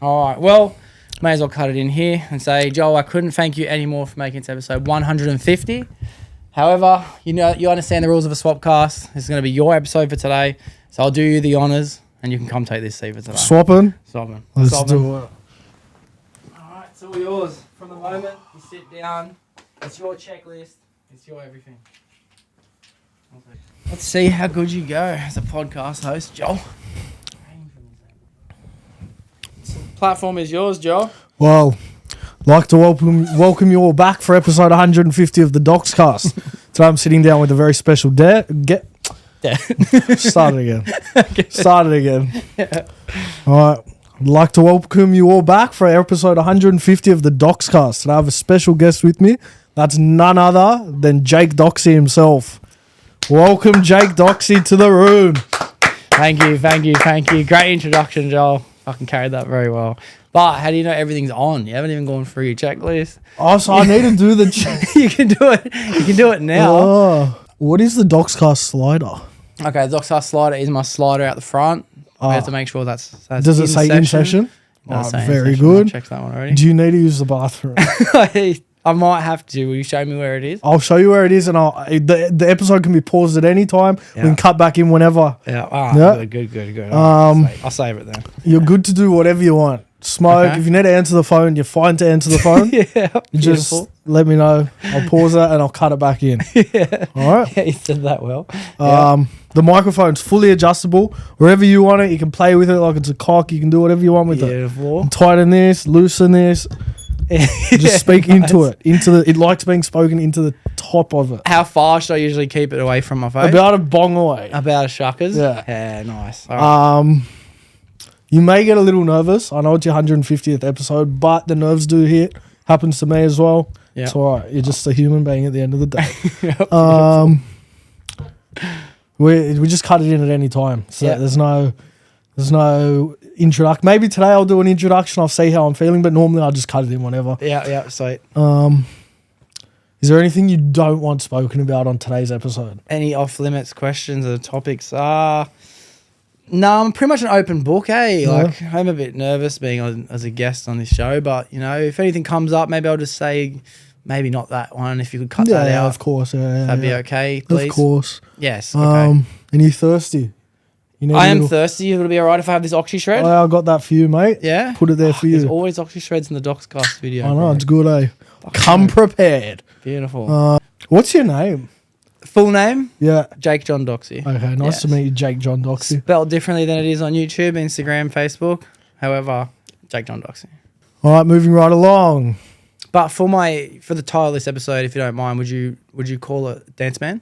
All right. Well, may as well cut it in here and say, Joel, I couldn't thank you anymore for making it to episode 150. However, you understand the rules of a Swapcast. This is going to be your episode for today. So I'll do you the honours and you can come take this seat for today. Swapping? Let's do it. All right. It's all yours. From the moment you sit down, it's your checklist. It's your everything. Let's see how good you go as a podcast host, Joel. Platform is yours, Joel. Well, I'd like to welcome you all back for episode 150 of the Doxcast. Today I'm sitting down with a very special Start it again. Yeah. All right. I'd like to welcome you all back for episode 150 of the Doxcast. And I have a special guest with me. That's none other than Jake Doxie himself. Welcome, Jake Doxie, to the room. Thank you. Great introduction, Joel. Fucking carried that very well. But how do you know everything's on? You haven't even gone through your checklist. Oh, so I need to do the... You can do it. You can do it now. Oh, what is the Doxcast slider? Okay, the Doxcast slider is my slider out the front. We have to make sure that's does it say in session? Very good. I checked that one already. Do you need to use the bathroom? I might have to. Will you show me where it is? I'll show you where it is, and the episode can be paused at any time. Yeah. We can cut back in whenever. Yeah. Good. I'll save it then. You're good to do whatever you want. Smoke. Okay. If you need to answer the phone, you're fine to answer the phone. Yeah. You just let me know. I'll pause it and I'll cut it back in. Yeah. All right. Yeah, you said that well. The microphone's fully adjustable. Wherever you want it, you can play with it like it's a cock. You can do whatever you want with it. Tighten this, loosen this. Just speak into it. It likes being spoken into the top of it. How far should I usually keep it away from my face? About a bong away. About a shuckers? Yeah. Yeah, nice. Right. You may get a little nervous. I know it's your 150th episode, but the nerves do hit. Happens to me as well. Yeah. It's all right. You're just a human being at the end of the day. We just cut it in at any time. So there's no introduction. Maybe today I'll do an introduction. I'll see how I'm feeling, but normally I'll just cut it in whenever. Yeah, sweet. Is there anything you don't want spoken about on today's episode? Any off-limits questions or topics? No, I'm pretty much an open book, eh? Yeah. Like, I'm a bit nervous being on as a guest on this show, but, if anything comes up, maybe I'll just say maybe not that one. If you could cut that out. Yeah, of course. Yeah, that'd be okay, please. Of course. Yes, okay. And you thirsty? I am thirsty. It'll be all right if I have this Oxy shred. I got that for you, mate. Yeah? Put it there for you. There's always Oxy shreds in the Doxcast video. I know, it's good, eh? Come prepared. Beautiful. What's your name? Full name? Yeah. Jake John Doxie. Okay, nice to meet you, Jake John Doxie. Spelled differently than it is on YouTube, Instagram, Facebook. However, Jake John Doxie. All right, moving right along. But for the title of this episode, if you don't mind, would you call it Dance Man?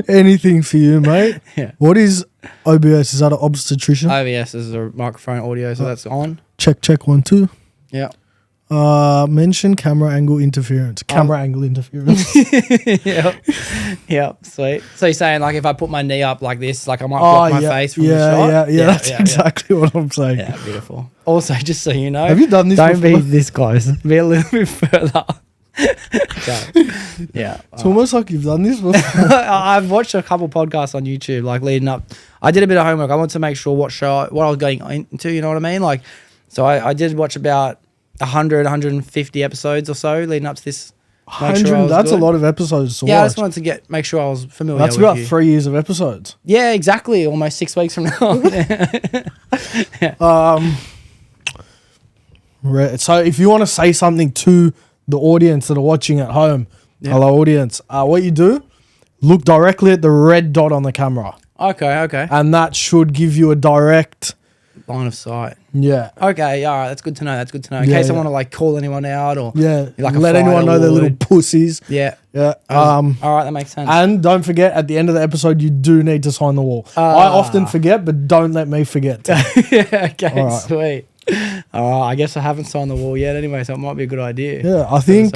Anything for you, mate. Yeah. What is OBS? Is that an obstetrician? OBS is a microphone audio, so that's on. Check 1 2. Yeah. Mention camera angle interference. Angle interference. Yeah, sweet. So you're saying like if I put my knee up like this, like I might block my face from the shot? Yeah, that's exactly what I'm saying. Yeah, beautiful. Also, just so you know, have you done this don't before? be this close. Be a little bit further. Yeah. It's almost like you've done this before. I've watched a couple podcasts on YouTube, like leading up. I did a bit of homework. I wanted to make sure what I was going into, you know what I mean? Like, so I did watch about 150 episodes or so leading up to this. 100, that's good. A lot of episodes to watch. I just wanted to make sure I was familiar with about 3 years of episodes. Yeah, exactly. Almost 6 weeks from now. So if you want to say something to the audience that are watching at home, hello audience, what you do, look directly at the red dot on the camera. Okay. And that should give you a direct line of sight. Yeah. Okay. All right. That's good to know. In case I want to like call anyone out or let anyone know they're little pussies. Yeah. Yeah. All right. That makes sense. And don't forget, at the end of the episode, you do need to sign the wall. I often forget, but don't let me forget. Yeah. Okay. Right. Sweet. I guess I haven't signed the wall yet anyway, so it might be a good idea. Yeah, I think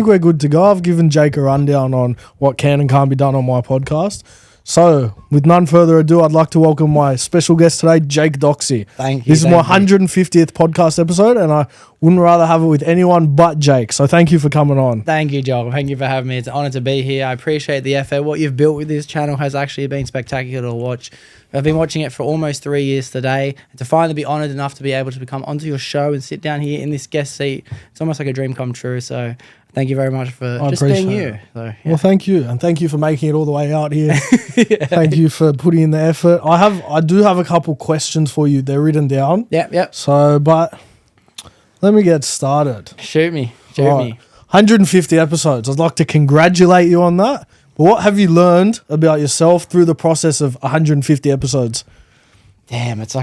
we're good to go. I've given Jake a rundown on what can and can't be done on my podcast. So, with none further ado, I'd like to welcome my special guest today, Jake Doxie. Thank you. This is my 150th podcast episode, and I wouldn't rather have it with anyone but Jake. So, thank you for coming on. Thank you, Joel. Thank you for having me. It's an honor to be here. I appreciate the effort. What you've built with this channel has actually been spectacular to watch. I've been watching it for almost 3 years today. And to finally be honored enough to be able to come onto your show and sit down here in this guest seat, it's almost like a dream come true. So, thank you very much for just being you. So, yeah. Well, thank you, and thank you for making it all the way out here. Yeah. Thank you for putting in the effort. I do have a couple questions for you. They're written down. Yep. So, but let me get started. Shoot me. 150 episodes. I'd like to congratulate you on that. But what have you learned about yourself through the process of 150 episodes? Damn, it's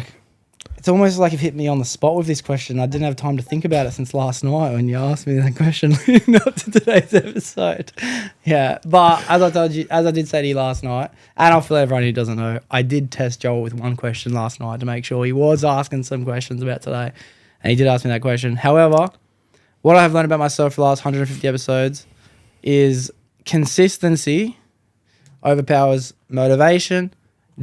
almost like you've hit me on the spot with this question. I didn't have time to think about it since last night when you asked me that question leading up to today's episode. Yeah, but as I did say to you last night, and I'll for everyone who doesn't know, I did test Joel with one question last night to make sure he was asking some questions about today, and he did ask me that question. However, what I have learned about myself for the last 150 episodes is consistency overpowers motivation,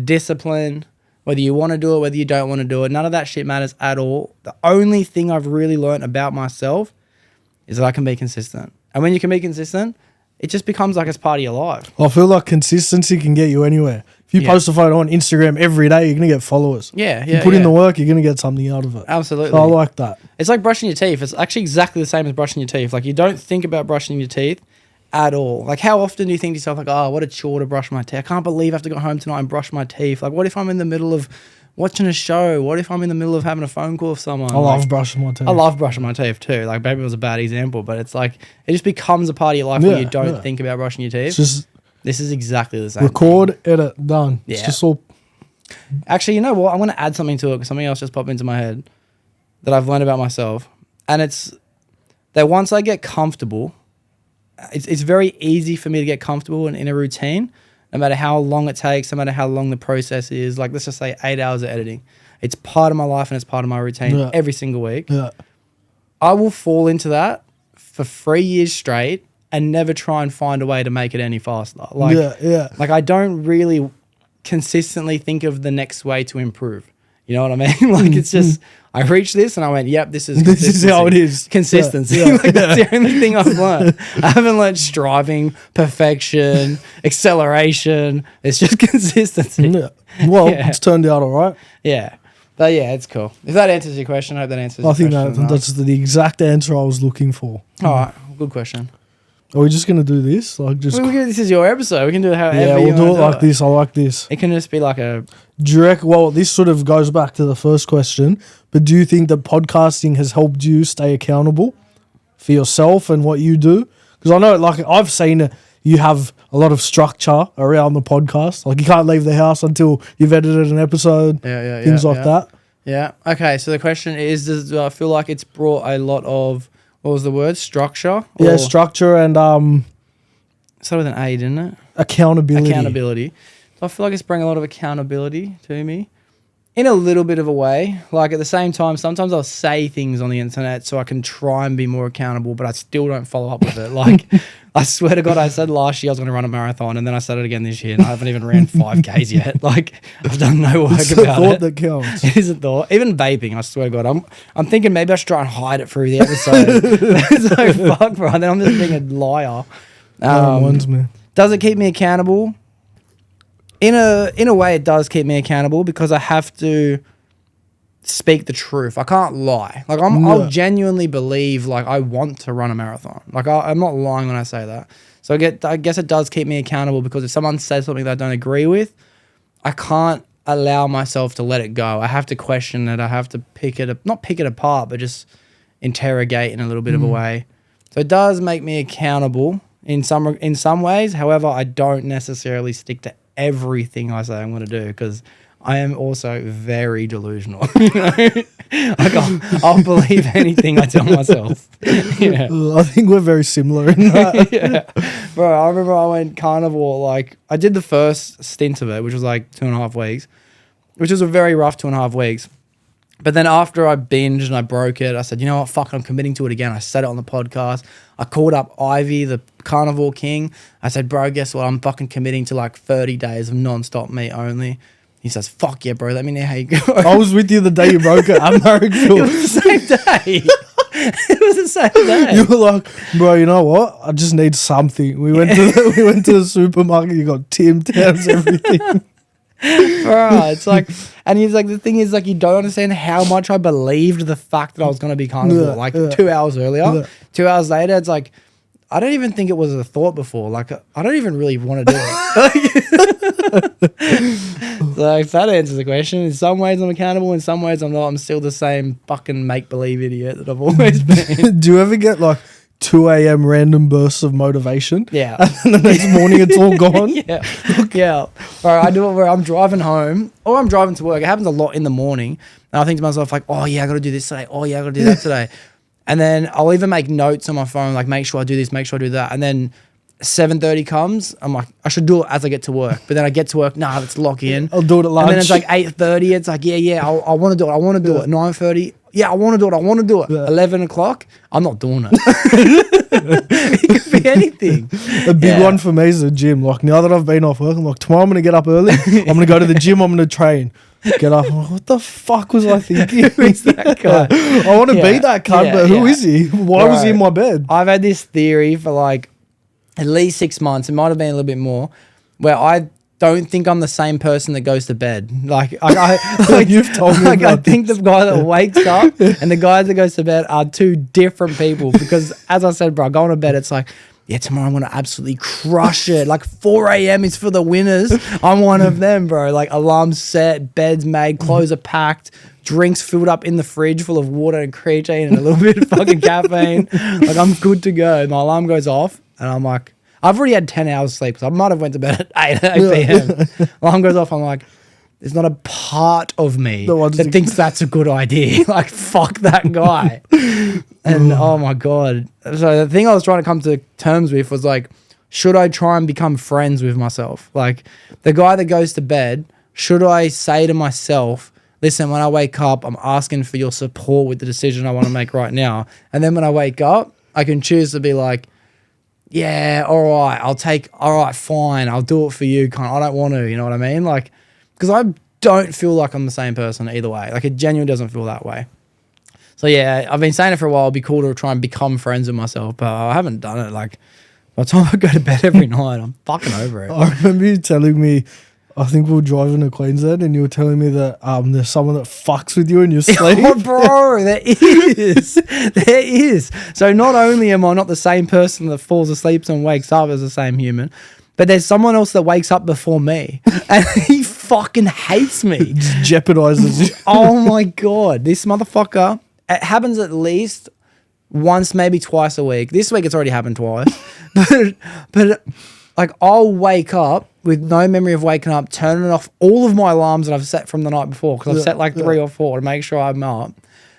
discipline. Whether you want to do it, whether you don't want to do it, none of that shit matters at all. The only thing I've really learned about myself is that I can be consistent. And when you can be consistent, it just becomes like it's part of your life. I feel like consistency can get you anywhere. If you post a photo on Instagram every day, you're going to get followers. Yeah. If you put in the work, you're going to get something out of it. Absolutely. So I like that. It's like brushing your teeth. It's actually exactly the same as brushing your teeth. Like, you don't think about brushing your teeth at all. Like, how often do you think to yourself, like, oh, what a chore to brush my teeth. I can't believe I have to go home tonight and brush my teeth. Like, what if I'm in the middle of watching a show? What if I'm in the middle of having a phone call with someone? I love brushing my teeth. I love brushing my teeth too. Like, maybe it was a bad example, but it's like, it just becomes a part of your life where you don't think about brushing your teeth. This is exactly the same. Record, edit, done. Yeah. It's just all... Actually, you know what? I'm going to add something to it because something else just popped into my head that I've learned about myself. And it's that once I get comfortable, it's very easy for me to get comfortable in a routine, no matter how long it takes, no matter how long the process is. Like, let's just say 8 hours of editing. It's part of my life and it's part of my routine every single week. Yeah. I will fall into that for 3 years straight and never try and find a way to make it any faster. Like, like, I don't really consistently think of the next way to improve. You know what I mean? Like, it's just, I reached this and I went, yep, this is how it is. Consistency. Like, that's the only thing I've learned. I haven't learned striving, perfection, acceleration. It's just consistency. Yeah. Well, it's turned out all right. Yeah. But yeah, it's cool. If that answers your question, I hope that answers your question. I think that's the exact answer I was looking for. All right. Good question. Are we just going to do this? Like, just this is your episode. We can do it however you want. Yeah, we'll do it like this. I like this. It can just be like a... Do you reckon, well, this sort of goes back to the first question, but do you think that podcasting has helped you stay accountable for yourself and what you do? Because I know, like, I've seen you have a lot of structure around the podcast. Like, you can't leave the house until you've edited an episode, things like that. Yeah. Okay, so the question is, do I feel like it's brought a lot of... What was the word? Structure? Yeah, structure and... started with an A, didn't it? Accountability. So I feel like it's bringing a lot of accountability to me in a little bit of a way. Like, at the same time, sometimes I'll say things on the internet so I can try and be more accountable, but I still don't follow up with it. Like, I swear to God, I said last year I was going to run a marathon, and then I said it again this year, and I haven't even ran 5Ks yet. Like, I've done no work it's about it. It's a thought that counts. It is a thought. Even vaping, I swear to God, I'm thinking maybe I should try and hide it through the episode. It's so fuck, bro. And then I'm just being a liar. Does it keep me accountable? In a way, it does keep me accountable because I have to speak the truth. I can't lie. Like, I'll genuinely believe, like, I want to run a marathon. Like, I'm not lying when I say that. So I guess it does keep me accountable because if someone says something that I don't agree with, I can't allow myself to let it go. I have to question it. I have to not pick it apart, but just interrogate in a little bit of a way. So it does make me accountable in some ways. However, I don't necessarily stick to everything I say I'm going to do because I am also very delusional. You know? I'll believe anything I tell myself. Yeah. I think we're very similar in that. Yeah. Bro, I remember I went carnivore, like, I did the first stint of it, which was like 2.5 weeks, which was a very rough 2.5 weeks. But then after I binged and I broke it, I said, you know what, fuck, I'm committing to it again. I said it on the podcast. I called up Ivy, the carnivore king. I said, bro, guess what? I'm fucking committing to like 30 days of non-stop meat only. He says, fuck yeah, bro. Let me know how you go. I was with you the day you broke it. I'm married. It was the same day. It was the same day. You were like, bro, you know what? I just need something. We went to the supermarket. You got Tim Tams, everything. Bro, it's like, and he's like, the thing is, like, you don't understand how much I believed the fact that I was going to be carnivore. 2 hours earlier, 2 hours later, it's like, I don't even think it was a thought before. Like, I don't even really want to do it. So if that answers the question, in some ways I'm accountable, in some ways I'm not. I'm still the same fucking make-believe idiot that I've always been. Do you ever get like 2 a.m. random bursts of motivation? Yeah. And then the next morning it's all gone? Yeah. Bro, I do it where I'm driving home or I'm driving to work. It happens a lot in the morning. And I think to myself like, oh yeah, I got to do this today. Oh yeah, I got to do that today. And then I'll even make notes on my phone, like make sure I do this, make sure I do that. And then 7:30 comes, I'm like, I should do it as I get to work. But then I get to work, let's lock in. I'll do it at lunch. And then it's like 8:30, it's like, I want to do it. I want to do it. 9:30, I want to do it. Yeah. 11 o'clock, I'm not doing it. It could be anything. A big one for me is the gym. Like now that I've been off work, I'm like, tomorrow I'm going to get up early. I'm going to go to the gym. I'm going to train. Get up. I'm like, what the fuck was I thinking? Who is that guy? I want to be that cunt, but who is he? Why was he in my bed? I've had this theory for like at least 6 months. It might have been a little bit more, where I don't think I'm the same person that goes to bed. Like You've told me. Like I think the guy that wakes up and the guy that goes to bed are two different people. Because as I said, bro, going to bed, it's like, yeah, tomorrow I'm going to absolutely crush it. Like 4 a.m. is for the winners. I'm one of them, bro. Like alarms set, beds made, clothes are packed, drinks filled up in the fridge full of water and creatine and a little bit of fucking caffeine. Like I'm good to go. My alarm goes off and I'm like, I've already had 10 hours sleep. So I might have went to bed at 8 p.m. Alarm goes off. I'm like, there's not a part of me that thinks that's a good idea. Like, fuck that guy. And oh my God. So the thing I was trying to come to terms with was like, should I try and become friends with myself? Like the guy that goes to bed, should I say to myself, listen, when I wake up, I'm asking for your support with the decision I want to make right now. And then when I wake up, I can choose to be like, yeah, all right, fine. I'll do it for you. I don't want to, you know what I mean? Like, because I don't feel like I'm the same person either way. Like it genuinely doesn't feel that way. So yeah, I've been saying it for a while. It'd be cool to try and become friends with myself, but I haven't done it. Like by the time I go to bed every night, I'm fucking over it. I remember you telling me, I think we were driving to Queensland and you were telling me that there's someone that fucks with you in your sleep. Oh, bro, there is. There is. So not only am I not the same person that falls asleep and wakes up as the same human, but there's someone else that wakes up before me and he fucking hates me. It just jeopardizes you. Oh my God. This motherfucker, it happens at least once, maybe twice a week. This week it's already happened twice. But like I'll wake up with no memory of waking up, turning off all of my alarms that I've set from the night before because I've set like 3 or 4 to make sure I'm up.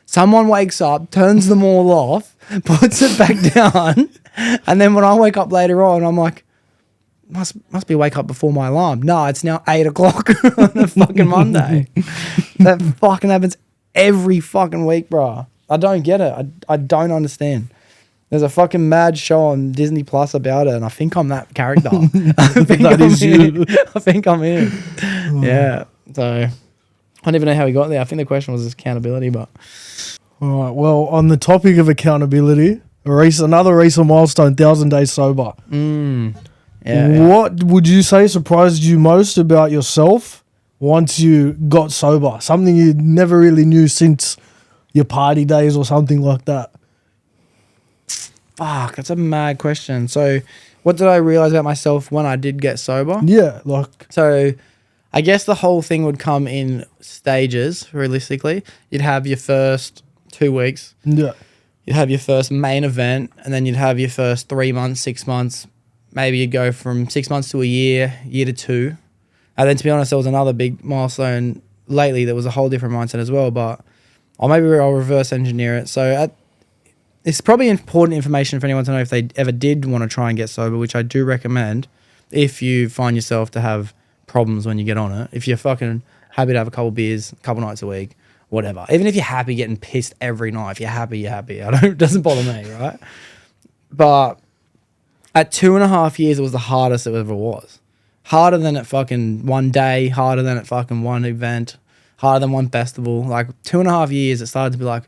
Someone wakes up, turns them all off, puts it back down, and then when I wake up later on, I'm like, must be wake up before my alarm. No, it's now 8 o'clock on a fucking Monday. That fucking happens every fucking week, bro. I don't get it. I don't understand. There's a fucking mad show on Disney Plus about it, and I think I'm that character. I think I'm in. Yeah. So I don't even know how we got there. I think the question was accountability, but. All right. Well, on the topic of accountability, another recent milestone, 1,000 days sober. Yeah. What would you say surprised you most about yourself once you got sober? Something you never really knew since your party days or something like that? Fuck, that's a mad question. So what did I realize about myself when I did get sober? Yeah, like... So I guess the whole thing would come in stages, realistically. You'd have your first 2 weeks. Yeah. You'd have your first main event, and then you'd have your first 3 months, 6 months. Maybe you'd go from 6 months to a year to 2. And then, to be honest, there was another big milestone lately that was a whole different mindset as well, but I'll reverse engineer it. So it's probably important information for anyone to know if they ever did want to try and get sober, which I do recommend if you find yourself to have problems when you get on it. If you're fucking happy to have a couple beers a couple nights a week, whatever. Even if you're happy getting pissed every night, if you're happy, you're happy. It doesn't bother me, right? But at 2.5 years, it was the hardest it ever was. Harder than at fucking one day, harder than at fucking one event, harder than one festival. Like 2.5 years, it started to be like,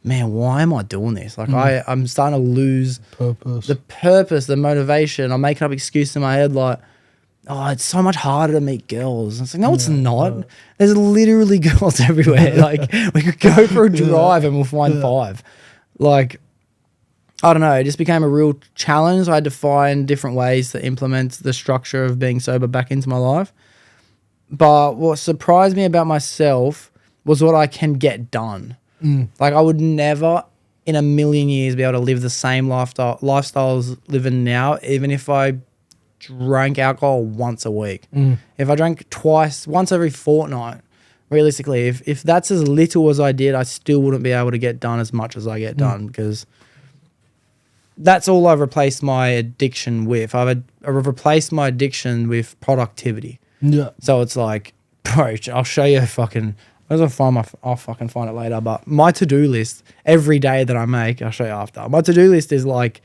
man, why am I doing this? Like I'm starting to lose the purpose, the motivation. I'm making up excuses in my head like, oh, it's so much harder to meet girls. It's like, no, it's not. There's literally girls everywhere. Like we could go for a drive and we'll find 5. Like, I don't know. It just became a real challenge. I had to find different ways to implement the structure of being sober back into my life. But what surprised me about myself was what I can get done. Like I would never in a million years be able to live the same lifestyles living now, even if I drank alcohol once a week. If I drank once every fortnight, realistically, if that's as little as I did, I still wouldn't be able to get done as much as I get done because that's all I've replaced my addiction with. I've replaced my addiction with productivity. Yeah. So it's like, bro, I'll show you I'll fucking find it later. But my to-do list every day that I make, I'll show you after. My to-do list is like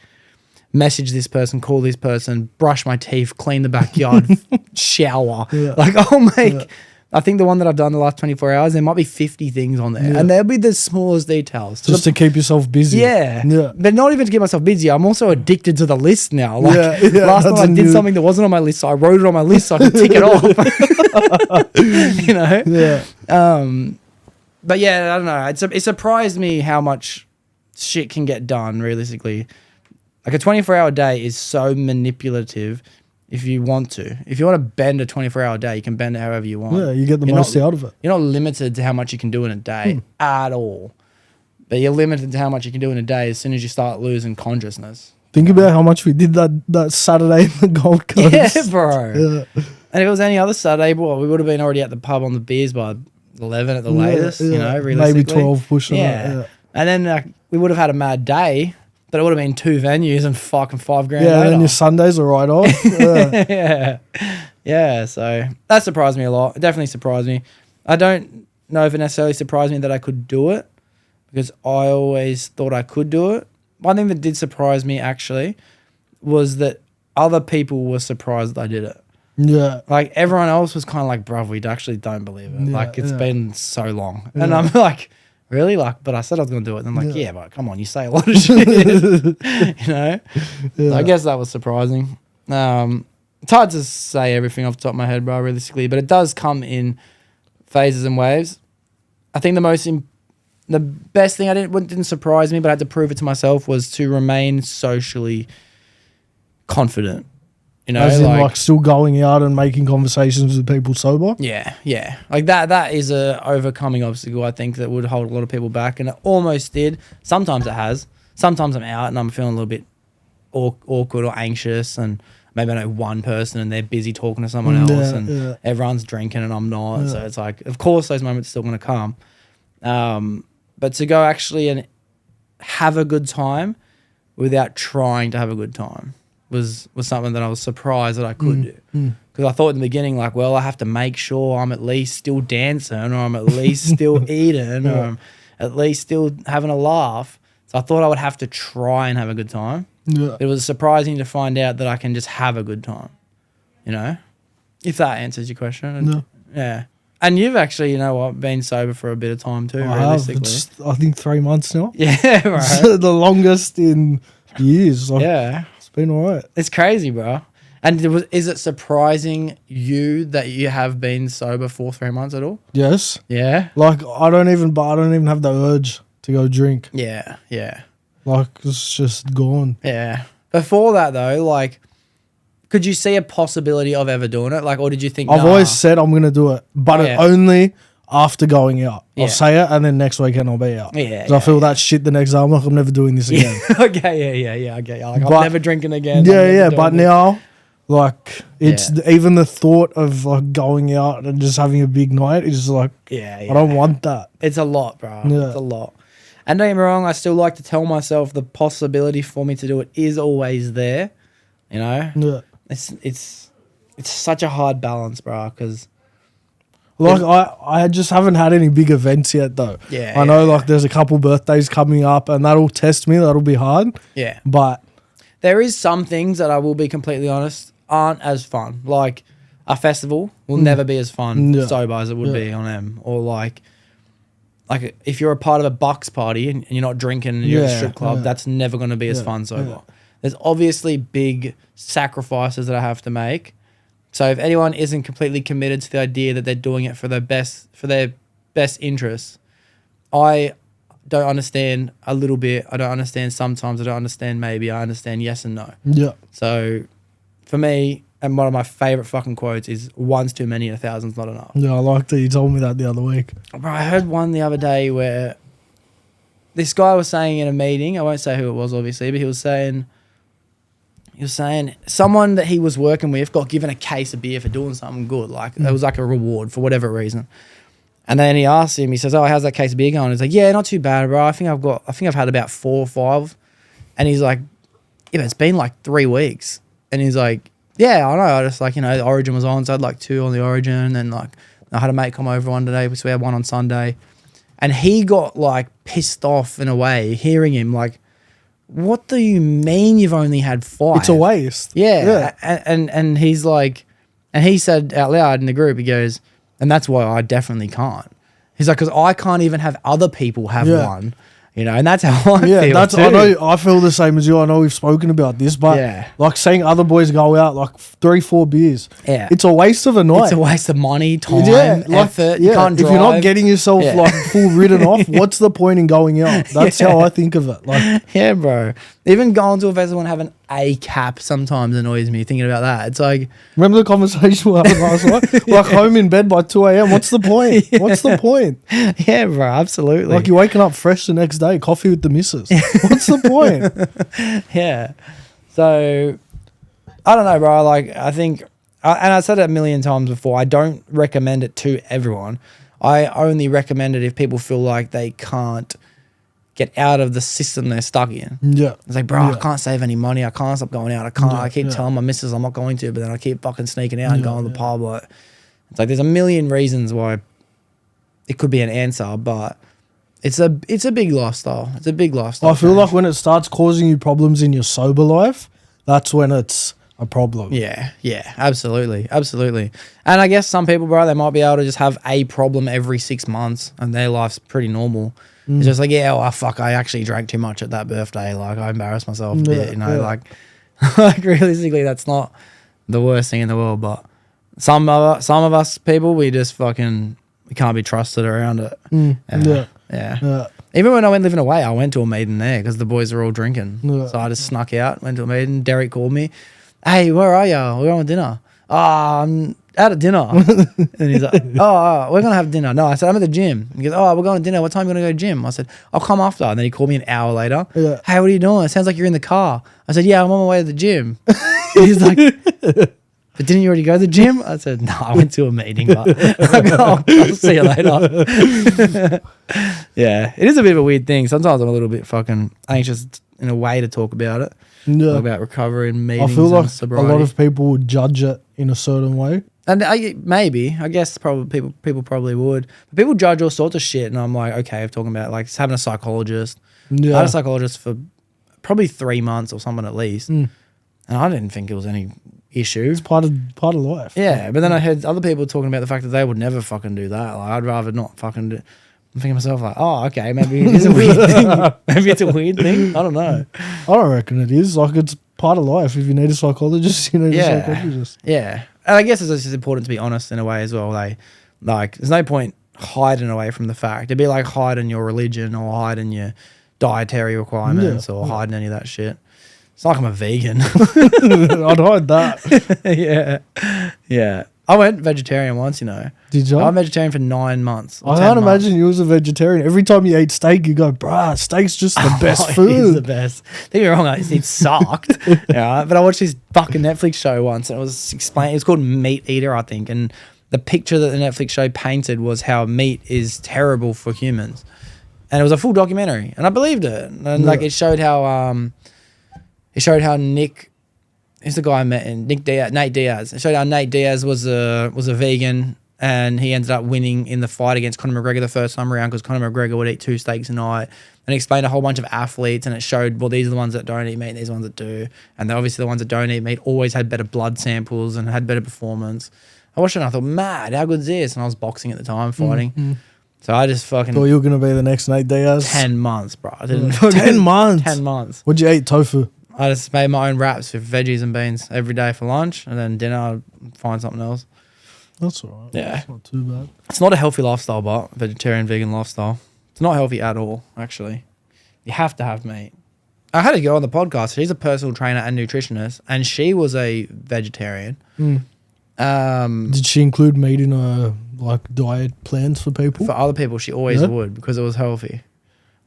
message this person, call this person, brush my teeth, clean the backyard, shower. Yeah. Like I'll make, I think the one that I've done the last 24 hours, there might be 50 things on there. Yeah. And they'll be the smallest details. Just to keep yourself busy. Yeah. But not even to keep myself busy. I'm also addicted to the list now. Like last night I did something that wasn't on my list, so I wrote it on my list so I could tick it off. You know? Yeah. But yeah, I don't know. It surprised me how much shit can get done, realistically. Like a 24-hour day is so manipulative if you want to. If you want to bend a 24-hour day, you can bend it however you want. Yeah, you get the most out of it. You're not limited to how much you can do in a day at all. But you're limited to how much you can do in a day as soon as you start losing consciousness. Think about how much we did that Saturday in the Gold Coast. Yeah, bro. Yeah. And if it was any other Saturday, well, we would have been already at the pub on the beers by 11 at the latest, you know, realistically. Maybe 12 pushing it. Yeah. And then we would have had a mad day, but it would have been 2 venues and fucking $5,000 later. Yeah, and then your Sundays are right off. Yeah, so that surprised me a lot. It definitely surprised me. I don't know if it necessarily surprised me that I could do it because I always thought I could do it. One thing that did surprise me actually was that other people were surprised that I did it. Yeah. Like everyone else was kind of like, bruv, we actually don't believe it. Like it's been so long. And I'm like, really? Like, but I said I was going to do it. And I'm like, yeah, but come on, you say a lot of shit. You know? So I guess that was surprising. It's hard to say everything off the top of my head, bro, realistically, but it does come in phases and waves. I think the best thing didn't surprise me, but I had to prove it to myself was to remain socially confident. You know, as in like still going out and making conversations with people sober? Yeah. Like that is a overcoming obstacle, I think, that would hold a lot of people back. And it almost did. Sometimes it has. Sometimes I'm out and I'm feeling a little bit awkward or anxious and maybe I know one person and they're busy talking to someone else and everyone's drinking and I'm not. Yeah. So it's like, of course those moments are still going to come. But to go actually and have a good time without trying to have a good time was something that I was surprised that I could do. Because I thought in the beginning, like, well, I have to make sure I'm at least still dancing or I'm at least still eating or I'm at least still having a laugh. So I thought I would have to try and have a good time. Yeah. It was surprising to find out that I can just have a good time, you know, if that answers your question. Yeah. And you've actually, you know what, been sober for a bit of time too, realistically. I think 3 months now. Yeah, right. The longest in years. Like, yeah. Been all right. It's crazy, bro. And is it surprising you that you have been sober for 3 months at all? Yes. Yeah. Like I don't even have the urge to go drink. Yeah. Like it's just gone. Yeah. Before that though, like, could you see a possibility of ever doing it? Like, or did you think? I've always said I'm gonna do it, but only after going out. I'll say it and then next weekend I'll be out. Because I feel that shit the next day. I'm like, I'm never doing this again. Okay, I get you. Like, I'm never drinking again. But now, like, it's even the thought of like going out and just having a big night is just like, I don't want that. It's a lot, bro. Yeah. It's a lot. And don't get me wrong, I still like to tell myself the possibility for me to do it is always there. You know? Yeah. It's such a hard balance, bro, because Like I just haven't had any big events yet though. Yeah. I know like there's a couple birthdays coming up and that'll test me. That'll be hard. Yeah. But there is some things that I will be completely honest aren't as fun. Like a festival will never be as fun sober as it would be on them. Or like if you're a part of a bucks party and you're not drinking and you're at a strip club, that's never going to be as fun sober. There's obviously big sacrifices that I have to make. So if anyone isn't completely committed to the idea that they're doing it for their best interests, I don't understand a little bit. I don't understand sometimes. I don't understand maybe. I understand yes and no. Yeah. So for me, and one of my favorite fucking quotes is one's too many and 1,000's not enough. Yeah, I liked it. You told me that the other week. Bro, I heard one the other day where this guy was saying in a meeting, I won't say who it was obviously, but he was saying someone that he was working with got given a case of beer for doing something good. Like it was like a reward for whatever reason. And then he asked him, he says, "Oh, how's that case of beer going?" He's like, "Yeah, not too bad, bro. I think I've had about 4 or 5. And he's like, "Yeah, but it's been like 3 weeks." And he's like, "Yeah, I know. I just like, the Origin was on, so I had like 2 on the Origin. And then like I had a mate come over one day, so we had 1 on Sunday." And he got like pissed off in a way, hearing him like, "What do you mean you've only had 5? It's a waste." Yeah. And he's like, and he said out loud in the group, he goes, "And that's why I definitely can't." He's like, "Because I can't even have other people have 1. And that's how I feel too. I know I feel the same as you. I know we've spoken about this, but like seeing other boys go out like 3-4 beers, it's a waste of a night. It's a waste of money, time, effort. You can't drive. If you're not getting yourself like full ridden off, what's the point in going out? That's how I think of it. Like, yeah, bro. Even going to a festival and having a cap sometimes annoys me. Thinking about that, it's like, remember the conversation we had last night? Like home in bed by 2 a.m. What's the point? What's the point? Yeah, bro. Absolutely. Like you're waking up fresh the next day, coffee with the missus. What's the point? Yeah. So I don't know, bro. Like I think, and I said it a million times before, I don't recommend it to everyone. I only recommend it if people feel like they can't get out of the system they're stuck in. Yeah. It's like, bro, I can't save any money. I can't stop going out. I keep telling my missus I'm not going to, but then I keep fucking sneaking out and going to the pub. Like, it's like there's a million reasons why it could be an answer, but it's a big lifestyle. It's a big lifestyle. I feel like when it starts causing you problems in your sober life, that's when it's a problem. Yeah, absolutely. And I guess some people, bro, they might be able to just have a problem every 6 months and their life's pretty normal. It's just like, I actually drank too much at that birthday. Like I embarrassed myself a bit, like realistically that's not the worst thing in the world. But some of us people, we can't be trusted around it. Yeah. Even when I went living away, I went to a meeting there because the boys were all drinking. So I just snuck out, went to a meeting. Derek called me. "Hey, where are you? We're going to dinner." "Oh, I'm out at dinner." And he's like, oh, we're going to have dinner. No, I said, "I'm at the gym." He goes, "Oh, we're going to dinner. What time are you going to go to the gym?" I said, "I'll come after." And then he called me an hour later. Yeah. "Hey, what are you doing? It sounds like you're in the car." I said, "Yeah, I'm on my way to the gym." He's like, "But didn't you already go to the gym?" I said, "No, I went to a meeting, but I'll see you later." Yeah, it is a bit of a weird thing. Sometimes I'm a little bit fucking anxious in a way to talk about it. Yeah. About recovery and meetings. I feel like and sobriety. a lot of people would judge it in a certain way. And I guess probably people probably would. But people judge all sorts of shit, and I'm like, okay, I'm talking about like having a psychologist. Yeah. I had a psychologist for probably 3 months or something at least, and I didn't think it was any issue. It's part of life. Yeah, but then I heard other people talking about the fact that they would never fucking do that. Like I'd rather not fucking do. I'm thinking to myself like, oh, okay, maybe it is a weird thing. Maybe it's a weird thing. I don't know. I don't reckon it is. Like it's part of life. If you need a psychologist, you need a psychologist. Yeah. And I guess it's just important to be honest in a way as well. Like there's no point hiding away from the fact. It'd be like hiding your religion or hiding your dietary requirements or hiding any of that shit. It's like I'm a vegan. I'd hide that. Yeah. I went vegetarian once, Did you? I went vegetarian for 9 months. I can't imagine you was a vegetarian. Every time you eat steak, you go, bruh, steak's just the best food. It is the best. Don't get me wrong, it sucked. But I watched this fucking Netflix show once, and it was called Meat Eater, I think, and the picture that the Netflix show painted was how meat is terrible for humans. And it was a full documentary, and I believed it. And like it showed how Nick, who's the guy I met in Nate Diaz. It showed how Nate Diaz was a vegan and he ended up winning in the fight against Conor McGregor the first time around because Conor McGregor would eat 2 steaks a night, and explained a whole bunch of athletes, and it showed, well, these are the ones that don't eat meat and these are the ones that do, and obviously the ones that don't eat meat always had better blood samples and had better performance. I watched it and I thought, mad, how good is this? And I was boxing at the time, fighting. So I just fucking... Thought you were going to be the next Nate Diaz. 10 months, bro. I didn't 10 months? 10 months. What'd you eat? Tofu? I just made my own wraps with veggies and beans every day for lunch, and then dinner I'd find something else. That's all right. Yeah. It's not too bad. It's not a healthy lifestyle, but vegetarian, vegan lifestyle. It's not healthy at all, actually. You have to have meat. I had a girl on the podcast. She's a personal trainer and nutritionist, and she was a vegetarian. Did she include meat in her diet plans for people? For other people, she always would because it was healthy.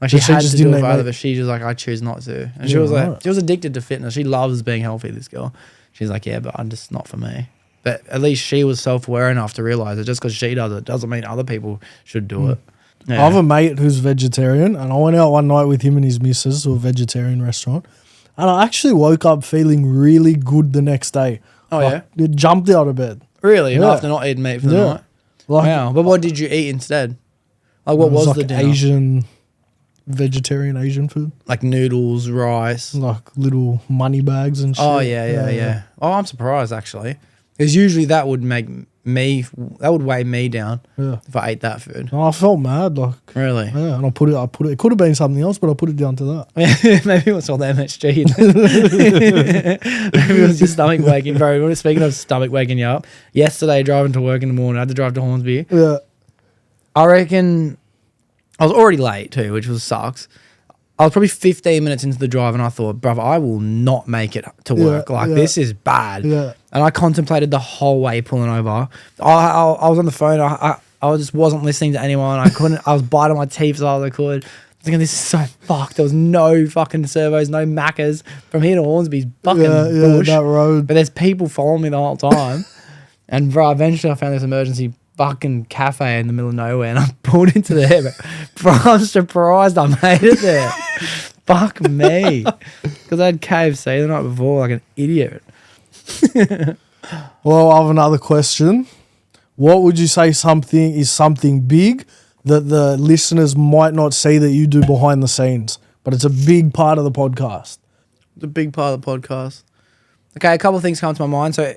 Like she had to do it for other, but she just like, I choose not to. And she was like, she was addicted to fitness. She loves being healthy, this girl. She's like, yeah, but I'm just not for me. But at least she was self-aware enough to realize that just because she does it doesn't mean other people should do it. Yeah. I have a mate who's vegetarian, and I went out one night with him and his missus to a vegetarian restaurant, and I actually woke up feeling really good the next day. Oh, yeah? It jumped out of bed. Really? Yeah. After not eating meat for the night? Wow. But what did you eat instead? Like, what was the dinner? Vegetarian Asian food. Like noodles, rice. Like little money bags and shit. Oh, yeah. Oh, I'm surprised, actually. Because usually that would weigh me down if I ate that food. Oh, I felt mad, really. Yeah, and I put it. It could have been something else, but I put it down to that. Maybe it was all the MSG. Maybe it was your stomach waking, bro. Speaking of stomach waking you up, yesterday driving to work in the morning, I had to drive to Hornsby. Yeah, I reckon I was already late too, which sucks. I was probably 15 minutes into the drive and I thought, brother, I will not make it to work. This is bad. Yeah. And I contemplated the whole way pulling over. I was on the phone. I just wasn't listening to anyone. I was biting my teeth as hard as I could. I was thinking, this is so fucked. There was no fucking servos, no Maccas. From here to Hornsby's fucking bush. that road. But there's people following me the whole time. And bro, eventually I found this emergency fucking cafe in the middle of nowhere and I pulled into there. Bro, I'm surprised I made it there. Fuck me. Because I had KFC the night before like an idiot. Well, I have another question. What would you say is something big that the listeners might not see that you do behind the scenes, but it's a big part of the podcast? It's a big part of the podcast. Okay, a couple of things come to my mind. So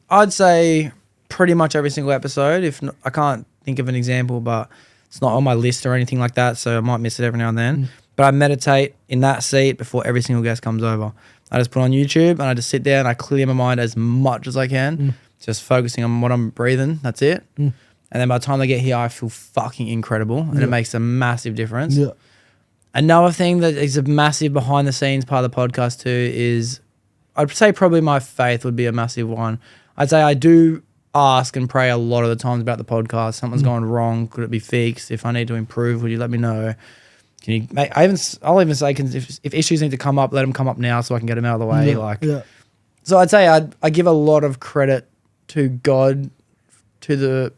I'd say pretty much every single episode. I can't think of an example, but it's not on my list or anything like that, so I might miss it every now and then. But I meditate in that seat before every single guest comes over. I just put on YouTube and I just sit there and I clear my mind as much as I can, just focusing on what I'm breathing. That's it. And then by the time I get here, I feel fucking incredible, and it makes a massive difference. Yeah. Another thing that is a massive behind the scenes part of the podcast too is, I'd say probably my faith would be a massive one. I'd say I do ask and pray a lot of the times about the podcast. Something's gone wrong. Could it be fixed? If I need to improve, would you let me know? Can you make? I'll even say, if issues need to come up, let them come up now so I can get them out of the way. So I'd say I give a lot of credit to God, to the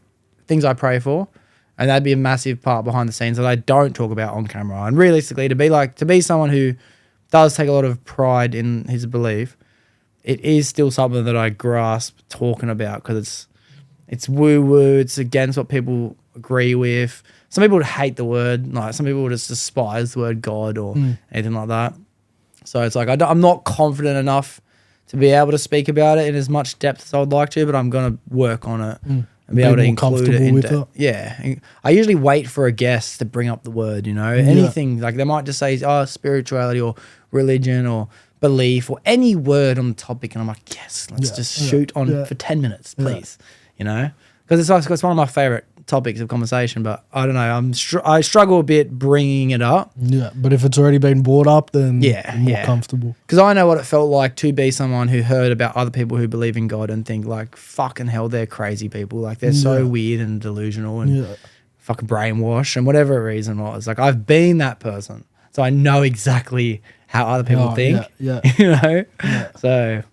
things I pray for, and that'd be a massive part behind the scenes that I don't talk about on camera. And realistically, to be someone who does take a lot of pride in his belief, it is still something that I grasp talking about because it's woo-woo. It's against what people agree with. Some people would hate the word. Like some people would just despise the word God or anything like that. So it's like I'm not confident enough to be able to speak about it in as much depth as I would like to, but I'm going to work on it and be able to include it in depth. Yeah. I usually wait for a guest to bring up the word, anything. Like they might just say, spirituality or religion or belief or any word on the topic, and I'm like, yes, let's just shoot on for 10 minutes, please. Because it's one of my favorite topics of conversation, but I don't know, I struggle a bit bringing it up. Yeah, but if it's already been brought up, then you're more comfortable. Because I know what it felt like to be someone who heard about other people who believe in God and think like, fucking hell, they're crazy people. Like they're so weird and delusional and fucking brainwashed and whatever reason was. Like I've been that person, so I know exactly how other people think. So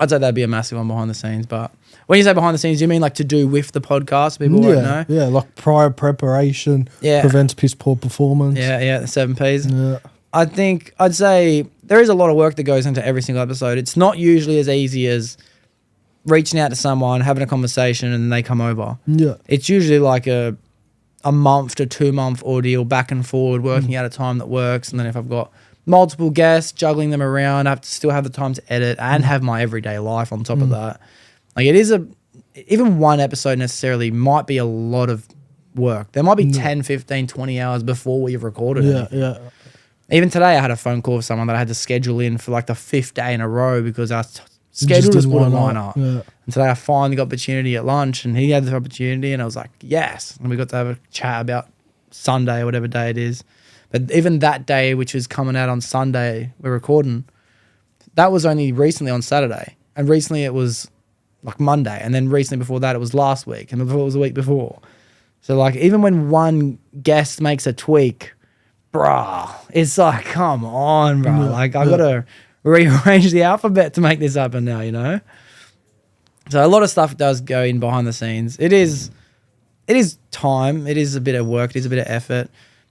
I'd say that'd be a massive one behind the scenes. But when you say behind the scenes, do you mean like to do with the podcast? People won't know. Yeah, like prior preparation prevents piss poor performance. Yeah, the 7 Ps. Yeah. I'd say there is a lot of work that goes into every single episode. It's not usually as easy as reaching out to someone, having a conversation, and then they come over. Yeah. It's usually like a month to 2 month ordeal, back and forward, working out a time that works. And then if I've got multiple guests, juggling them around, I have to still have the time to edit and have my everyday life on top of that. Like it is even one episode necessarily might be a lot of work. There might be 10, 15, 20 hours before we've recorded it. Yeah. Even today I had a phone call with someone that I had to schedule in for like the 5th day in a row because our schedule just wouldn't line up. Yeah. And today I finally got opportunity at lunch and he had the opportunity and I was like, yes. And we got to have a chat about Sunday or whatever day it is. But even that day, which is coming out on Sunday, we're recording, that was only recently on Saturday. And recently it was like Monday. And then recently before that, it was last week. And before it was the week before. So like even when one guest makes a tweak, bruh, it's like, come on, bro. Like I got to rearrange the alphabet to make this happen now, you know? So a lot of stuff does go in behind the scenes. It is time. It is a bit of work. It is a bit of effort.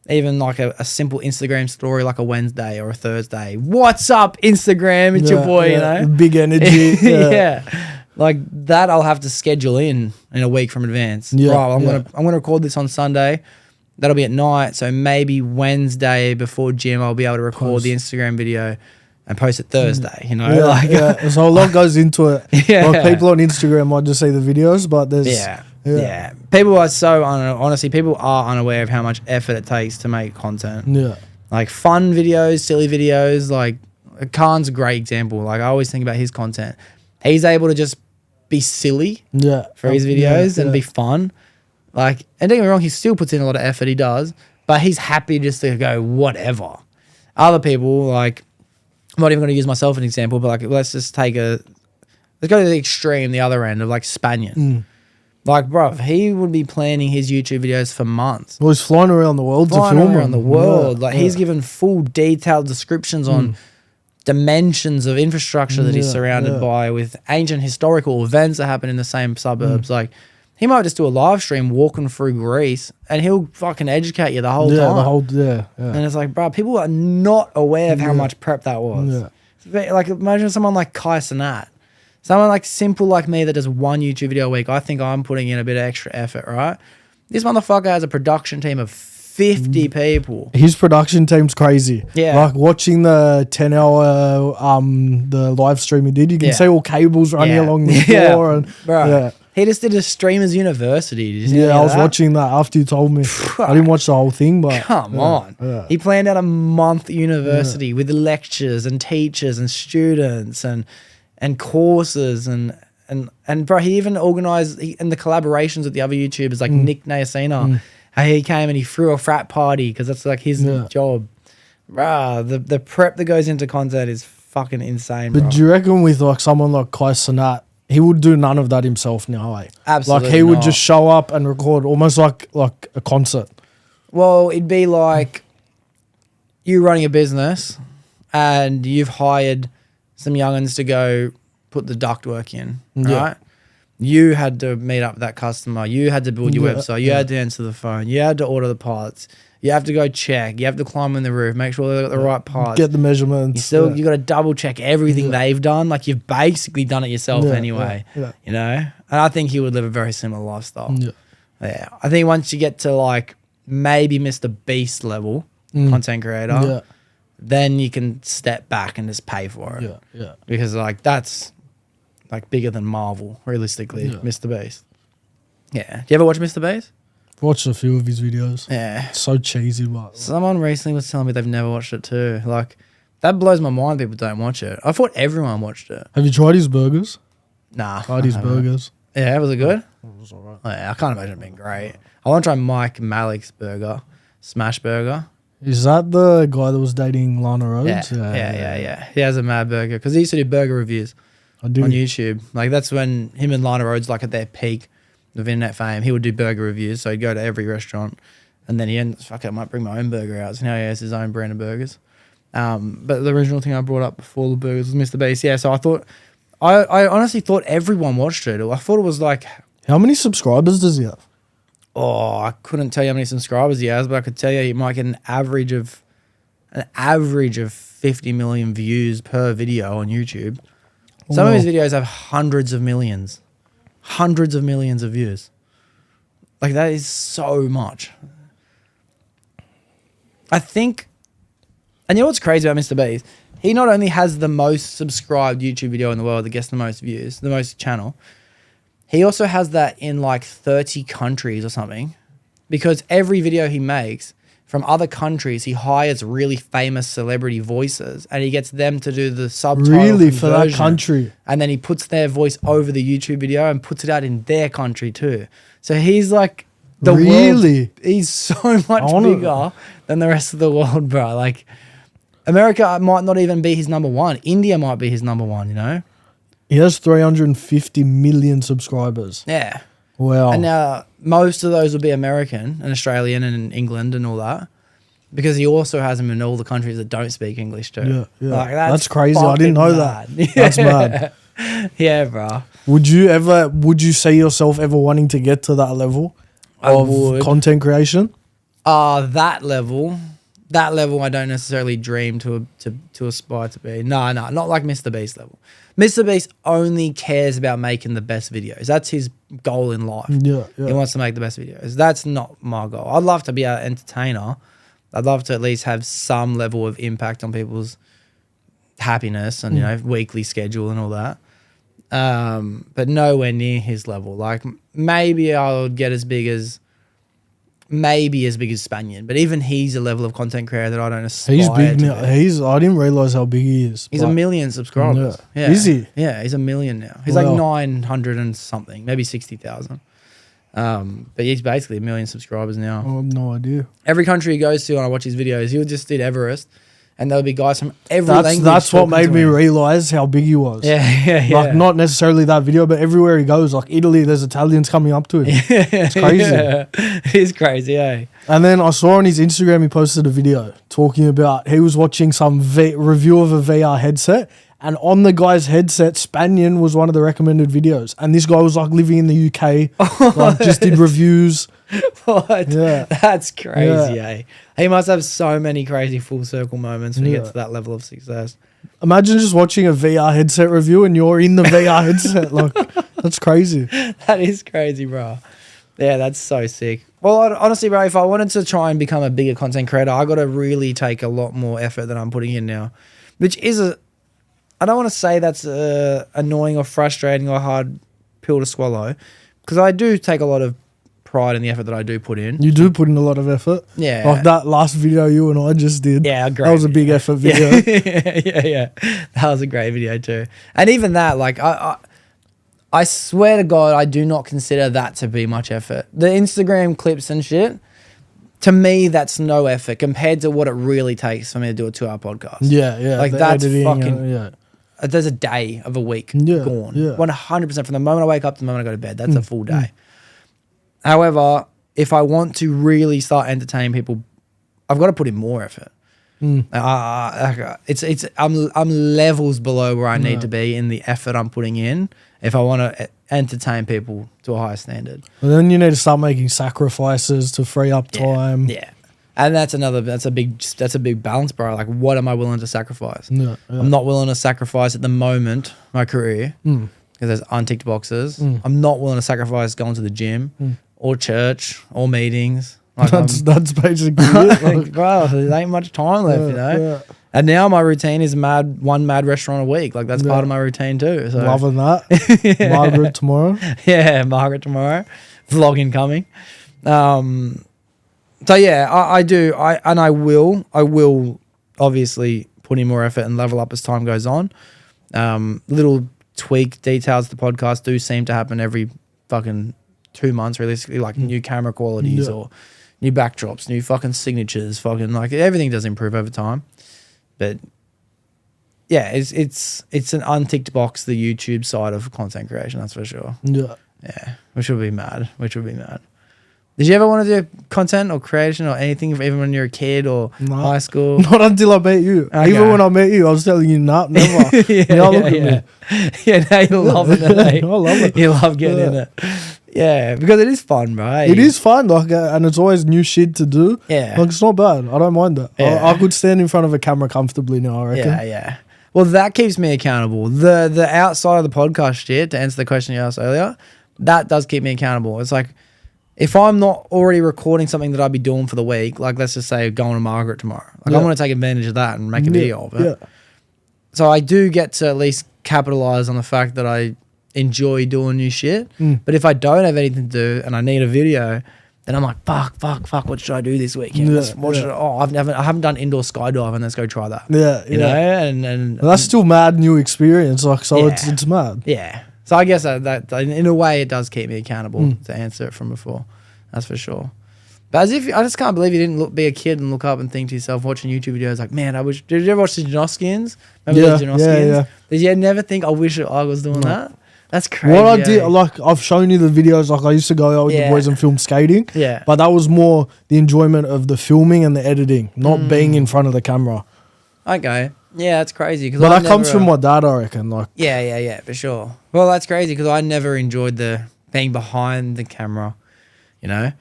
Even like a simple Instagram story like a Wednesday or a Thursday. What's up, Instagram? It's your boy, you know? Big energy. Yeah. Like that I'll have to schedule in a week from advance. Yeah, Right, I'm gonna record this on Sunday. That'll be at night. So maybe Wednesday before gym I'll be able to record the Instagram video and post it Thursday, you know? So a lot goes into it. Yeah. Like people on Instagram might just see the videos, but there's Yeah. People are so honestly, people are unaware of how much effort it takes to make content. Yeah. Like fun videos, silly videos, like Khan's a great example. Like I always think about his content. He's able to just be silly for his videos and be fun. Like, and don't get me wrong, he still puts in a lot of effort, he does, but he's happy just to go whatever. Other people, like, I'm not even going to use myself as an example, but like, let's go to the extreme, the other end of like Spaniard. Like, bro, he would be planning his YouTube videos for months. Well, he's flying around the world to film around the world. He's given full detailed descriptions on dimensions of infrastructure that he's surrounded by, with ancient historical events that happen in the same suburbs. Like, he might just do a live stream walking through Greece and he'll fucking educate you the whole time. And it's like, bro, people are not aware of how much prep that was. Like, imagine someone like Kai Cenat. Someone like simple like me that does one YouTube video a week. I think I'm putting in a bit of extra effort, right? This motherfucker has a production team of 50 people. His production team's crazy. Yeah. Like watching the 10-hour the live stream he did, you can see all cables running along the floor. And, bro, he just did a streamers university. Did you I was watching that after you told me. I didn't watch the whole thing, but come on. Yeah. He planned out a month university with lectures and teachers and students and courses and bro, he even organized and the collaborations with the other YouTubers like Nick Nayasina. He came and he threw a frat party because that's like his job. Bro, the prep that goes into content is fucking insane, bro. But do you reckon with like someone like Kai Cenat, he would do none of that himself now, eh? Absolutely Like he would just show up and record almost like a concert. Well, it'd be like you running a business and you've hired some young'uns to go put the ductwork in, right? You had to meet up with that customer. You had to build your website. You had to answer the phone. You had to order the parts. You have to go check. You have to climb on the roof, make sure they got the right parts. Get the measurements. You got to double check everything they've done. Like you've basically done it yourself anyway, you know? And I think he would live a very similar lifestyle. Yeah. I think once you get to like maybe Mr. Beast level content creator, then you can step back and just pay for it. Because like that's like bigger than Marvel, realistically, Mr. Beast. Yeah. Do you ever watch Mr. Beast? Watched a few of his videos. Yeah. It's so cheesy, but someone recently was telling me they've never watched it too. Like that blows my mind people don't watch it. I thought everyone watched it. Have you tried his burgers? Nah. Tried his burgers. Yeah, was it good? It was alright. Oh, yeah, I can't imagine it being great. I want to try Mike Malik's burger, Smash Burger. Is that the guy that was dating Lana Rhodes? Yeah. He has a mad burger because he used to do burger reviews on YouTube. Like that's when him and Lana Rhodes like at their peak of internet fame. He would do burger reviews, so he'd go to every restaurant, and then he ends, fuck it, I might bring my own burger out. So now he has his own brand of burgers. But the original thing I brought up before the burgers was Mr. Beast. Yeah, so I thought, I honestly thought everyone watched it. I thought it was like, how many subscribers does he have? Oh, I couldn't tell you how many subscribers he has, but I could tell you he might get an average of 50 million views per video on YouTube. Some of his videos have hundreds of millions of views. Like, that is so much. I think, and you know what's crazy about Mr. Beast? He not only has the most subscribed YouTube video in the world that gets the most views, the most channel, he also has that in like 30 countries or something, because every video he makes from other countries, he hires really famous celebrity voices and he gets them to do the subtitle Really, for that country. And then he puts their voice over the YouTube video and puts it out in their country too. So he's like the world. He's so much bigger than the rest of the world, bro. Like, America might not even be his number one. India might be his number one, you know? He has 350 million subscribers. Yeah. Wow. And now most of those will be American and Australian and in England and all that, because he also has them in all the countries that don't speak English too. Yeah. Like, that's crazy. I didn't know that. That's mad. Yeah, bro. Would you see yourself ever wanting to get to that level of content creation? That level I don't necessarily dream to aspire to be. No, not like Mr. Beast level. Mr. Beast only cares about making the best videos. That's his goal in life. Yeah. He wants to make the best videos. That's not my goal. I'd love to be an entertainer. I'd love to at least have some level of impact on people's happiness and, you know, weekly schedule and all that. But nowhere near his level. Like, maybe I would get as big as Spaniard, but even he's a level of content creator that I don't aspire He's big to now. be. I didn't realize how big he is. He's 1 million subscribers. Yeah. Is he? Yeah, he's 1 million now. He's like 900 and something, maybe 60,000. But he's basically 1 million subscribers now. I have no idea. Every country he goes to, and I watch his videos, he'll just did Everest, and there'll be guys from every language. That's what made me realize how big he was. Yeah. Like, not necessarily that video, but everywhere he goes, like Italy, there's Italians coming up to him. It's crazy. Yeah. It is crazy, eh? And then I saw on his Instagram, he posted a video talking about he was watching some review of a VR headset, and on the guy's headset, Spaniard was one of the recommended videos. And this guy was like living in the UK, like just did reviews. What? Yeah. That's crazy, eh? He must have so many crazy full circle moments when he gets to that level of success. Imagine just watching a VR headset review and you're in the VR headset. Like, that's crazy. That is crazy, bro. Yeah, that's so sick. Well, honestly, bro, if I wanted to try and become a bigger content creator, I got to really take a lot more effort than I'm putting in now, which is I don't want to say that's annoying or frustrating or hard pill to swallow, because I do take a lot of pride in the effort that I do put in. You do put in a lot of effort. Yeah. Like that last video you and I just did. Yeah, great. That was a big effort video. Yeah. That was a great video too. And even that, like, I swear to God, I do not consider that to be much effort. The Instagram clips and shit, to me, that's no effort compared to what it really takes for me to do a 2-hour podcast. Yeah. Like, that's fucking... Yeah. There's a day of a week gone. Yeah. 100% from the moment I wake up to the moment I go to bed. That's a full day. However, if I want to really start entertaining people, I've got to put in more effort. I'm levels below where I need to be in the effort I'm putting in if I want to entertain people to a higher standard. And then you need to start making sacrifices to free up time. Yeah. And that's a big balance, bro. Like, what am I willing to sacrifice? Yeah. I'm not willing to sacrifice at the moment my career because there's unticked boxes. I'm not willing to sacrifice going to the gym or church or meetings. Like, that's basically it. Like, bro, there ain't much time left, you know? Yeah. And now my routine is one mad restaurant a week. Like, that's part of my routine too. So. Loving that. Margaret tomorrow. Yeah, Margaret tomorrow. Vlog incoming. So yeah, I do. I will obviously put in more effort and level up as time goes on. Little tweak details to the podcast do seem to happen every fucking 2 months, realistically, like new camera qualities or new backdrops, new fucking signatures, fucking, like, everything does improve over time. But yeah, it's an unticked box, the YouTube side of content creation, that's for sure. Yeah. Yeah, which would be mad. Did you ever want to do content or creation or anything, even when you were a kid or high school? Not until I met you. Okay. Even when I met you, I was telling you, nah, never. Now look at me. Yeah, now you're loving it. Eh? I love it. You love getting in it. Yeah, because it is fun, right? It is fun, like, and it's always new shit to do. Yeah. Like, it's not bad. I don't mind that. Yeah. I could stand in front of a camera comfortably now, I reckon. Yeah. Well, that keeps me accountable. The outside of the podcast shit, to answer the question you asked earlier, that does keep me accountable. It's like, if I'm not already recording something that I'd be doing for the week, like let's just say going to Margaret tomorrow, like I'm going to take advantage of that and make a video of it. Yeah. So I do get to at least capitalize on the fact that I enjoy doing new shit. But if I don't have anything to do and I need a video, then I'm like, fuck, what should I do this weekend? I haven't done indoor skydiving. Let's go try that. You know, and that's still mad new experience. Like, so it's mad. Yeah. So I guess that in a way it does keep me accountable to answer it from before. That's for sure. But as if I just can't believe you didn't be a kid and look up and think to yourself watching YouTube videos like, man, I wish. Did you ever watch the Janoskians? Remember the Janoskians? Yeah. Did you never think I wish I was doing that? That's crazy. What I did, like, I've shown you the videos. Like, I used to go out with the boys and film skating. Yeah. But that was more the enjoyment of the filming and the editing, not being in front of the camera. Okay. Yeah, that's crazy. But that comes from my dad, I reckon. Like, yeah, for sure. Well, that's crazy because I never enjoyed the being behind the camera. You know,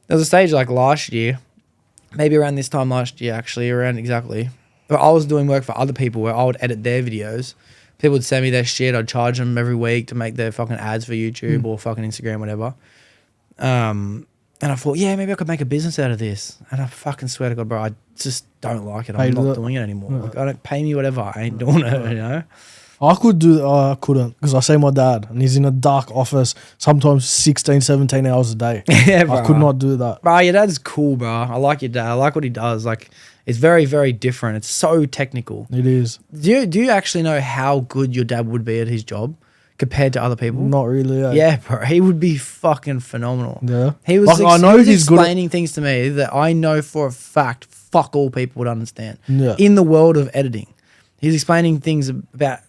there was a stage like last year, maybe around this time last year, actually, around exactly. But I was doing work for other people where I would edit their videos. People would send me their shit. I'd charge them every week to make their fucking ads for YouTube or fucking Instagram, whatever. And I thought, yeah, maybe I could make a business out of this. And I fucking swear to God, bro, I just don't like it. I'm not doing it anymore. Like, I don't pay me whatever. I ain't doing it, you know? I could do I couldn't because I see my dad and he's in a dark office sometimes 16, 17 hours a day. Yeah, bro. I could not do that. Bro, your dad's cool, bro. I like your dad. I like what he does. Like, it's very, very different. It's so technical. It is. Do you actually know how good your dad would be at his job compared to other people? Not really. Yeah, bro. He would be fucking phenomenal. Yeah. He was, like, I know he's explaining things to me that I know for a fact fuck all people would understand. Yeah. In the world of editing. He's explaining things about...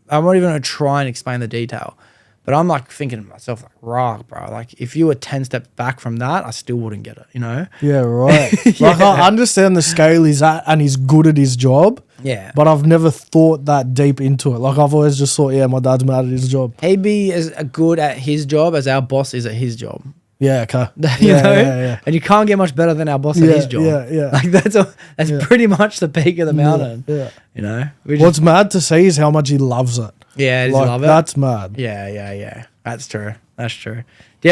I'm not even going to try and explain the detail. But I'm like thinking to myself, like, rah, bro. Like, if you were 10 steps back from that, I still wouldn't get it, you know? Yeah, right. Like, I understand the scale he's at and he's good at his job. Yeah. But I've never thought that deep into it. Like, I've always just thought, yeah, my dad's mad at his job. He'd be as good at his job as our boss is at his job. Yeah, okay. you know? Yeah. And you can't get much better than our boss at his job. Yeah. Like, that's pretty much the peak of the mountain. Yeah. You know? What's mad to see is how much he loves it. Yeah, does like, he love it? That's mad. Yeah. That's true. Do you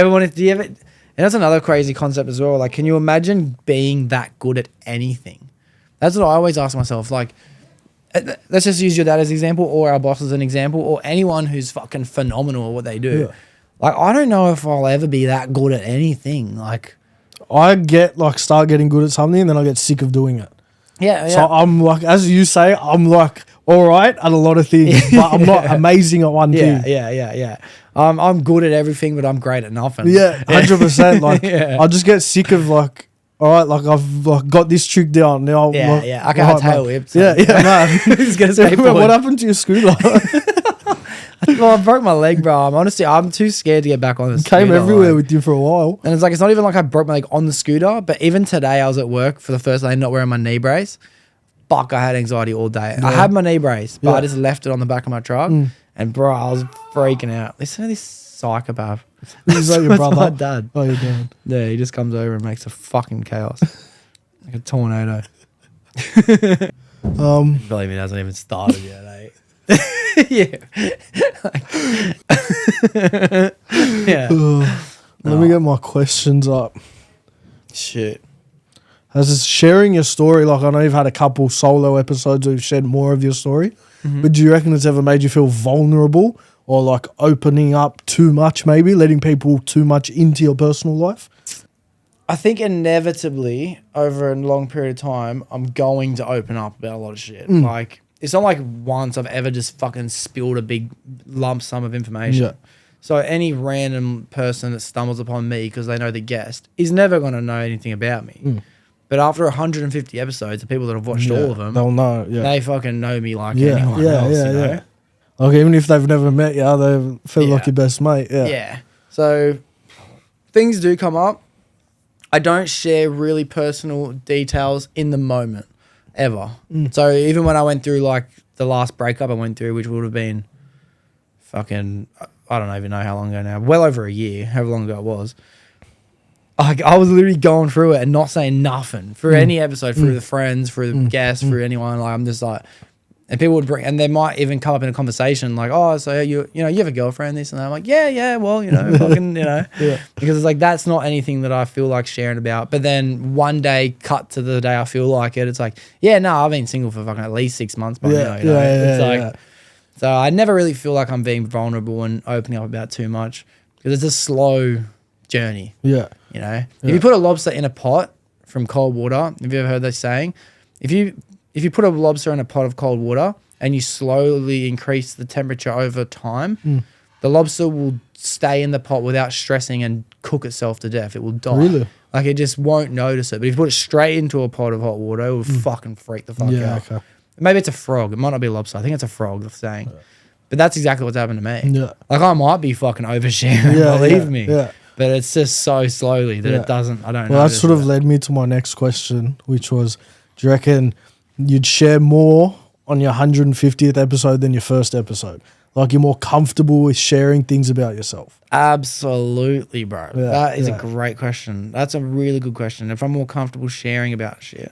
ever, and that's another crazy concept as well. Like, can you imagine being that good at anything? That's what I always ask myself. Like, let's just use your dad as an example or our boss as an example or anyone who's fucking phenomenal at what they do. Yeah. Like, I don't know if I'll ever be that good at anything. Like, I start getting good at something and then I get sick of doing it. Yeah. So I'm like, as you say, I'm like, all right at a lot of things, but I'm not amazing at one thing. Yeah. I'm good at everything, but I'm great at nothing. Yeah, 100%. Like, I just get sick of like, all right, like I've like got this trick down now. Yeah. I can't tail whip. So. Yeah, man. He's gonna say, what happened to your scooter? Well, I broke my leg, bro. I'm too scared to get back on the scooter. Came everywhere with you for a while. And it's not even like I broke my leg on the scooter, but even today I was at work for the first day not wearing my knee brace. Fuck, I had anxiety all day. Yeah. I had my knee brace, but I just left it on the back of my truck. And bro, I was freaking out. Listen to this psychopath. Is that your brother? My dad. Oh, your dad. Yeah, he just comes over and makes a fucking chaos. Like a tornado. Believe me, it hasn't even started yet, eh? Yeah. Let me get my questions up. Shit. As is sharing your story, like I know you've had a couple solo episodes where you've shared more of your story, but do you reckon it's ever made you feel vulnerable or like opening up too much, maybe letting people too much into your personal life? I think inevitably over a long period of time, I'm going to open up about a lot of shit. Like, it's not like once I've ever just fucking spilled a big lump sum of information. Yeah. So any random person that stumbles upon me because they know the guest is never going to know anything about me. But after 150 episodes, the people that have watched all of them, they'll know. Yeah. They fucking know me like anyone else. You know? Like, even if they've never met you, they feel like your best mate. Yeah. So things do come up. I don't share really personal details in the moment, ever. So even when I went through like the last breakup I went through, which would have been fucking, I don't even know how long ago now, well over a year, however long ago it was. I was literally going through it and not saying nothing for any episode, through the friends, through the guests, through anyone. Like, I'm just like, And people would bring, and they might even come up in a conversation like, oh, so you have a girlfriend, this and that. I'm like, yeah, well, fucking, because it's like, that's not anything that I feel like sharing about. But then one day, cut to the day I feel like it, it's like, yeah, no, I've been single for fucking at least 6 months by now. It's like, so I never really feel like I'm being vulnerable and opening up about too much because it's a slow journey. Yeah. If you put a lobster in a pot from cold water, have you ever heard that saying? If you put a lobster in a pot of cold water and you slowly increase the temperature over time, the lobster will stay in the pot without stressing and cook itself to death. It will die. Really? Like it just won't notice it. But if you put it straight into a pot of hot water, it will fucking freak the fuck out. Okay. Maybe it's a frog. It might not be a lobster. I think it's a frog, the saying. Yeah. But that's exactly what's happened to me. Yeah. Like I might be fucking oversharing, believe me. Yeah. But it's just so slowly that it doesn't, I don't know. Well, that sort of led me to my next question, which was, do you reckon you'd share more on your 150th episode than your first episode? Like you're more comfortable with sharing things about yourself? Absolutely, bro. Yeah, that is a great question. That's a really good question. If I'm more comfortable sharing about shit.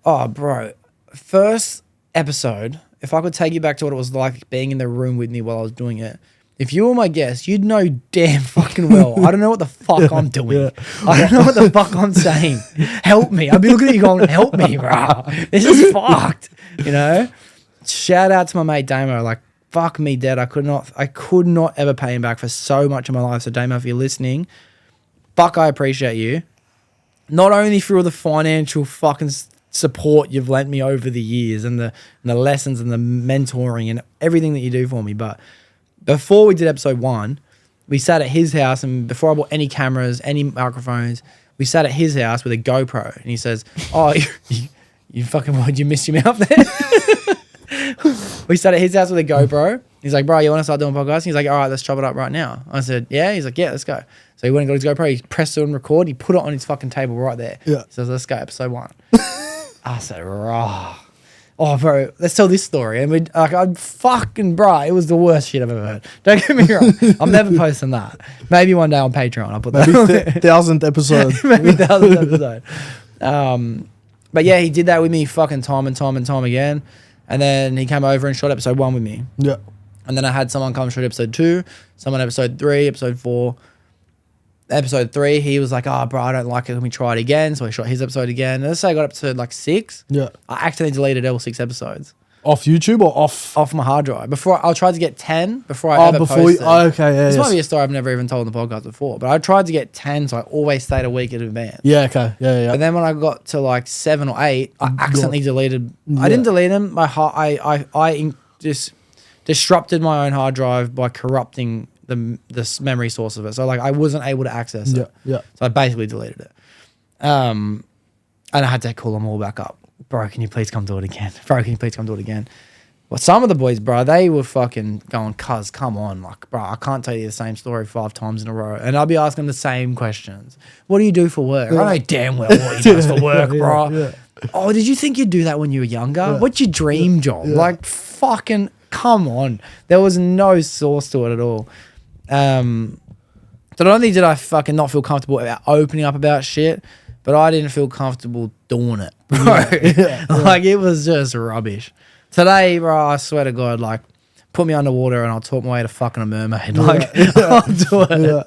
Oh, bro. First episode, if I could take you back to what it was like being in the room with me while I was doing it, if you were my guest, you'd know damn fucking well. I don't know what the fuck I'm doing. Yeah. I don't know what the fuck I'm saying. Help me. I'd be looking at you going, help me, bro. This is fucked. Shout out to my mate Damo. Like, fuck me dead. I could not ever pay him back for so much of my life. So Damo, if you're listening, fuck, I appreciate you. Not only for all the financial fucking support you've lent me over the years and the lessons and the mentoring and everything that you do for me, but before we did episode 1, we sat at his house, and before I bought any cameras, any microphones, we sat at his house with a GoPro, and he says, oh, you fucking, what, did you miss your mouth there? We sat at his house with a GoPro. He's like, bro, you want to start doing podcasts? He's like, all right, let's chop it up right now. I said, yeah. He's like, yeah, let's go. So he went and got his GoPro, he pressed it on record, he put it on his fucking table right there. Yeah. He says, let's go, episode 1. I said, raw. Oh, bro, let's tell this story. And I'd fucking, bro, it was the worst shit I've ever heard. Don't get me wrong. I'm never posting that. Maybe one day on Patreon I'll put that on there. 1,000th episode. Maybe 1,000th episode. But yeah, he did that with me fucking time and time and time again. And then he came over and shot episode 1 with me. Yeah. And then I had someone come shoot episode 2, someone episode 3, episode 4. Episode 3, he was like, oh, bro, I don't like it. Let me try it again. So I shot his episode again. And let's say I got up to like 6. Yeah. I accidentally deleted all 6 episodes. Off YouTube or off? Off my hard drive. Before I tried to get 10 before I ever posted. Okay, yeah. This might be a story I've never even told on the podcast before. But I tried to get 10, so I always stayed a week in advance. Yeah, okay. Yeah. But then when I got to like 7 or 8, I accidentally deleted. Yeah. I didn't delete them. I just disrupted my own hard drive by corrupting the memory source of it. So like I wasn't able to access it. Yeah. So I basically deleted it. And I had to call them all back up. Bro, can you please come do it again? Bro, can you please come do it again? Well, some of the boys, bro, they were fucking going, cuz, come on. Like, bro, I can't tell you the same story 5 times in a row. And I'll be asking the same questions. What do you do for work? Yeah. I know damn well what he does for work, bro. Yeah. Oh, did you think you'd do that when you were younger? Yeah. What's your dream job? Yeah. Like, fucking, come on. There was no source to it at all. So not only did I fucking not feel comfortable about opening up about shit, but I didn't feel comfortable doing it, bro. Yeah. Like it was just rubbish. Today, bro, I swear to God, like put me underwater and I'll talk my way to fucking a mermaid. Like I'll do it. Yeah.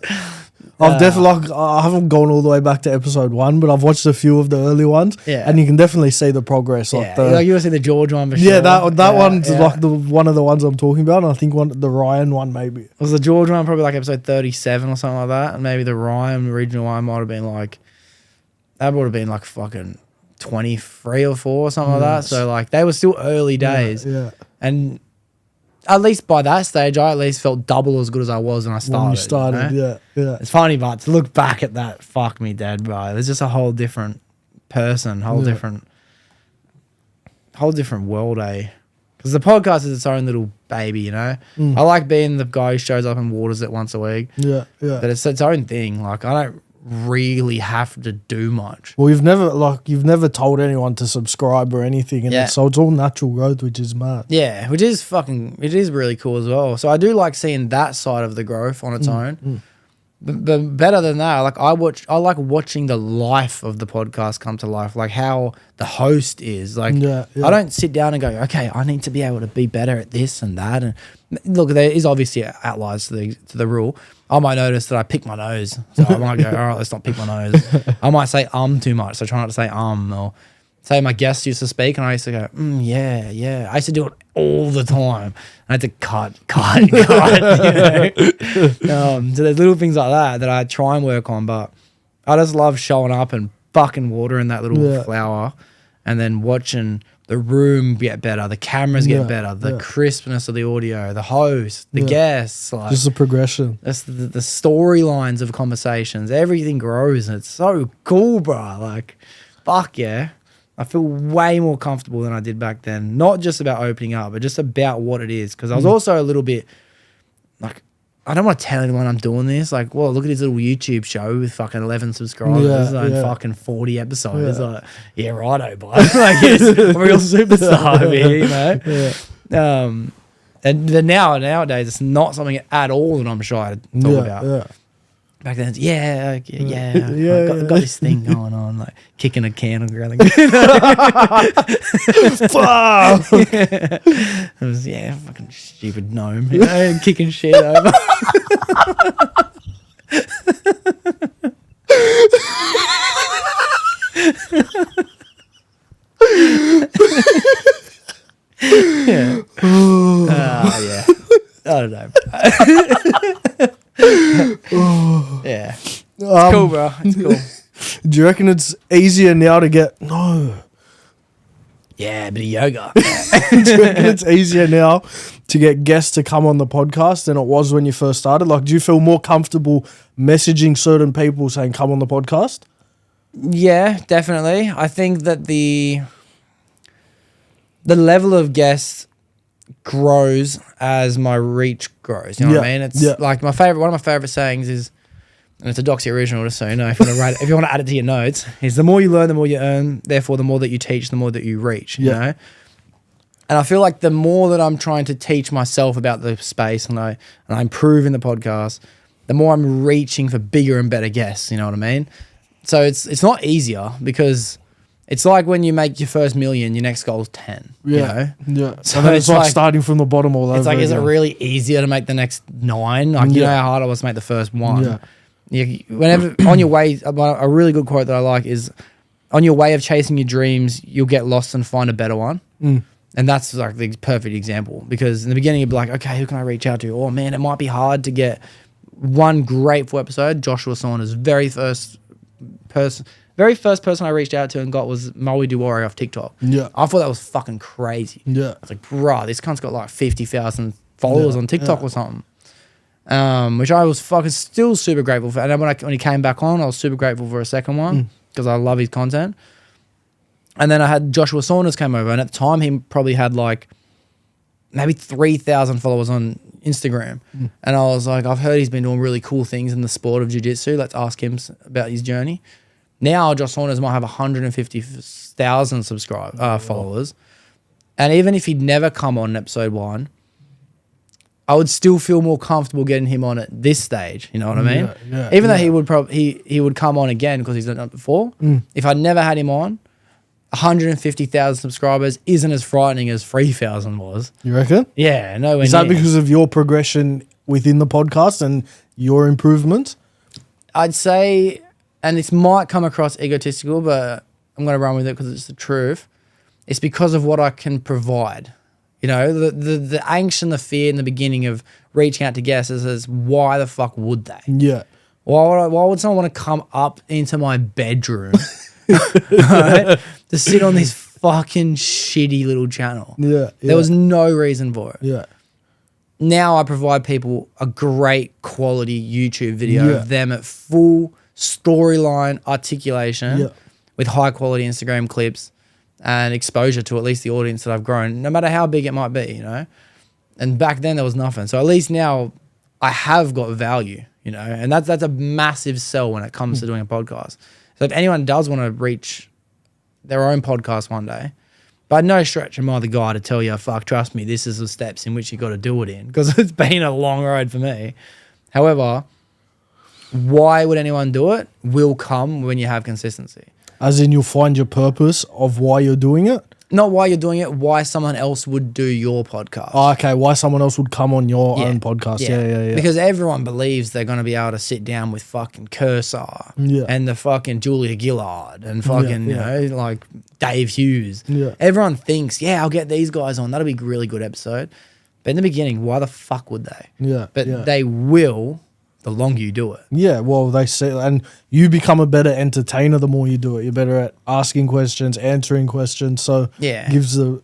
I've definitely, like, I haven't gone all the way back to episode 1, but I've watched a few of the early ones. Yeah. And you can definitely see the progress. Like like you were seeing the George one for sure. Yeah, that one's like one of the ones I'm talking about. And I think the Ryan one maybe. Was the George one probably like episode 37 or something like that? And maybe the Ryan original one might have been like, that would have been like fucking 23 or 4 or something like that. So like they were still early days. Yeah. And at least by that stage, I at least felt double as good as I was when I started. When you started, yeah. It's funny, but to look back at that, fuck me dead, bro. There's just a whole different person, whole different world, eh? Because the podcast is its own little baby, you know? I like being the guy who shows up and waters it once a week. Yeah. But it's its own thing. Like, I don't really have to do much. Well, you've never told anyone to subscribe or anything, and so it's all natural growth, which is mad. Yeah, it is really cool as well. So I do like seeing that side of the growth on its own. But better than that, like I like watching the life of the podcast come to life, like how the host is. Like I don't sit down and go, okay, I need to be able to be better at this and that. And look, there is obviously outliers to the rule. I might notice that I pick my nose, so I might go, all right, let's not pick my nose. I might say too much, so try not to say or say my guests used to speak and I used to go, yeah. I used to do it all the time. I had to cut. So there's little things like that I try and work on, but I just love showing up and fucking watering that little flower and then watching the room get better, the cameras get better, the crispness of the audio, the host, the guests. Like, just the progression. That's the storylines of conversations. Everything grows and it's so cool, bro. Like, fuck yeah. I feel way more comfortable than I did back then. Not just about opening up, but just about what it is. Because I was also a little bit like, I don't want to tell anyone I'm doing this. Like, well, look at his little YouTube show with fucking 11 subscribers and fucking 40 episodes. Like, yeah, righto, bud. Like, it's a real superstar over here, you know? And then nowadays, it's not something at all that I'm shy to talk about. Yeah. Back then, I got this thing going on, like kicking a can on the ground. Fuck! It was, fucking stupid gnome, you know, kicking shit over. Yeah. I don't know. Yeah. It's cool, bro. It's cool. Do you reckon it's easier now to get... No. Yeah, a bit of yoga. Do you reckon it's easier now to get guests to come on the podcast than it was when you first started? Like, do you feel more comfortable messaging certain people saying, come on the podcast? Yeah, definitely. I think that the level of guests grows as my reach grows. You know what I mean? It's like one of my favorite sayings is, and it's a Doxie original, just so you know, if you want to add it to your notes, is the more you learn, the more you earn. Therefore, the more that you teach, the more that you reach. You know? And I feel like the more that I'm trying to teach myself about the space and I improve in the podcast, the more I'm reaching for bigger and better guests. You know what I mean? So it's not easier because it's like when you make your first million, your next goal is 10. You know? Yeah. So and then it's like starting from the bottom all over. It's like, is it really easier to make the next 9? Like, you know how hard it was to make the first 1. Yeah. Whenever on your way, a really good quote that I like is, on your way of chasing your dreams, you'll get lost and find a better one. And that's like the perfect example, because in the beginning you'd be like, okay, who can I reach out to? Oh man, it might be hard to get one grateful episode. Joshua Saunders, very first person I reached out to and got was Maui Duwari off TikTok. Yeah. I thought that was fucking crazy. Yeah. I was like, bruh, this cunt's got like 50,000 followers on TikTok or something. Which I was fucking still super grateful for. And then when he came back on, I was super grateful for a second one because I love his content. And then I had Joshua Saunders came over, and at the time he probably had like maybe 3,000 followers on Instagram. And I was like, I've heard he's been doing really cool things in the sport of jiu-jitsu. Let's ask him about his journey. Now Josh Saunders might have 150,000 followers. And even if he'd never come on in episode 1, I would still feel more comfortable getting him on at this stage. You know what I mean? Even though he would he would come on again because he's done it before. If I'd never had him on, 150,000 subscribers isn't as frightening as 3,000 was. You reckon? Yeah, no. Is that because of your progression within the podcast and your improvement? I'd say, and this might come across egotistical, but I'm going to run with it because it's the truth. It's because of what I can provide. You know, the angst and the fear in the beginning of reaching out to guests is why the fuck would they? Yeah. Why would someone want to come up into my bedroom right, to sit on this fucking shitty little channel? Yeah. There was no reason for it. Yeah. Now I provide people a great quality YouTube video of them at full storyline articulation with high quality Instagram clips and exposure to at least the audience that I've grown, no matter how big it might be, you know? And back then there was nothing. So at least now I have got value, you know? And that's a massive sell when it comes to doing a podcast. So if anyone does want to reach their own podcast one day, by no stretch am I the guy to tell you, fuck, trust me, this is the steps in which you got to do it in, because it's been a long road for me. However, why would anyone do it will come when you have consistency. As in, you'll find your purpose of why you're doing it. Not why you're doing it, why someone else would do your podcast. Oh, okay, why someone else would come on your own podcast. Yeah. Because everyone believes they're going to be able to sit down with fucking Cursor and the fucking Julia Gillard and fucking, you know, like Dave Hughes. Yeah. Everyone thinks, I'll get these guys on. That'll be a really good episode. But in the beginning, why the fuck would they? Yeah. But they will the longer you do it. Yeah, well, they say, and you become a better entertainer the more you do it. You're better at asking questions, answering questions. So gives the.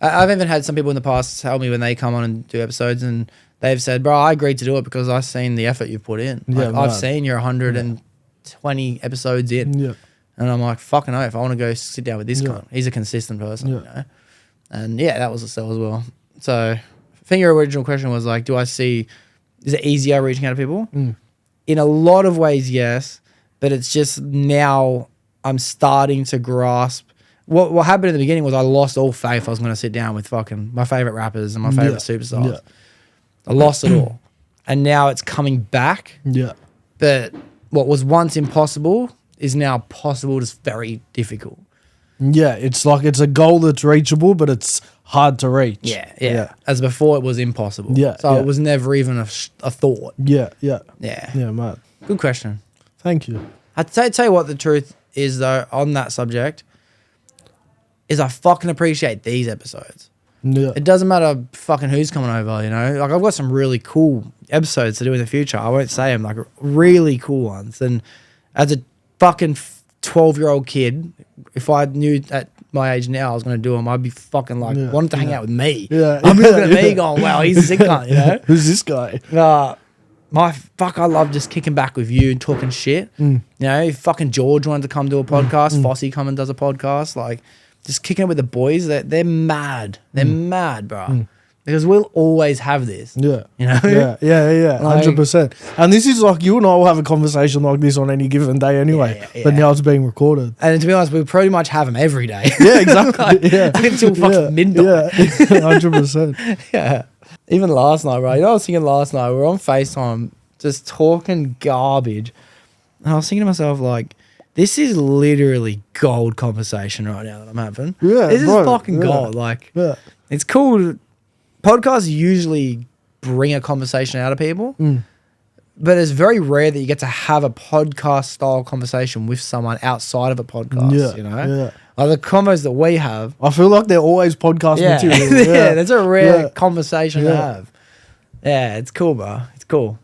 I've even had some people in the past tell me when they come on and do episodes, and they've said, "Bro, I agreed to do it because I've seen the effort you've put in. Like, I've seen you're 120 episodes in, and I'm like, fucking oath, I want to go sit down with this guy. He's a consistent person, you know." And that was a sell as well. So I think your original question was like, is it easier reaching out to people? In a lot of ways, yes. But it's just now I'm starting to grasp. What happened in the beginning was I lost all faith I was going to sit down with fucking my favorite rappers and my favorite superstars. Yeah. I lost it all. And now it's coming back. Yeah. But what was once impossible is now possible, just very difficult. Yeah, it's like it's a goal that's reachable, but it's hard to reach. Yeah. As before, it was impossible. Yeah. So it was never even a thought. Yeah. Yeah, mate. Good question. Thank you. I'd tell you what the truth is, though, on that subject, is I fucking appreciate these episodes. Yeah. It doesn't matter fucking who's coming over, you know? Like, I've got some really cool episodes to do in the future. I won't say them, like, really cool ones. And as a fucking 12-year-old kid, if I knew at my age now I was going to do them, I'd be fucking like, wanting to hang out with me. Yeah. I'm looking at me going, wow, he's a sick cunt, you know? Who's this guy? I love just kicking back with you and talking shit. You know, if fucking George wanted to come do a podcast, Fossey come and does a podcast, like, just kicking it with the boys, they're mad. They're mad, bro. Because we'll always have this. Yeah. You know? Yeah. 100%. And this is like, you and I will have a conversation like this on any given day anyway. Yeah. But now it's being recorded. And to be honest, we pretty much have them every day. Yeah, exactly. Until fucking midnight. Yeah, 100%. Yeah. Even last night, bro. You know, I was thinking last night, we were on FaceTime just talking garbage. And I was thinking to myself, like, this is literally gold conversation right now that I'm having. Yeah, this is fucking gold. Like, it's cool. Podcasts usually bring a conversation out of people, but it's very rare that you get to have a podcast style conversation with someone outside of a podcast. You know, like the combos that we have. I feel like they're always podcast material. Yeah, that's a rare conversation to have. Yeah, it's cool, bro. It's cool.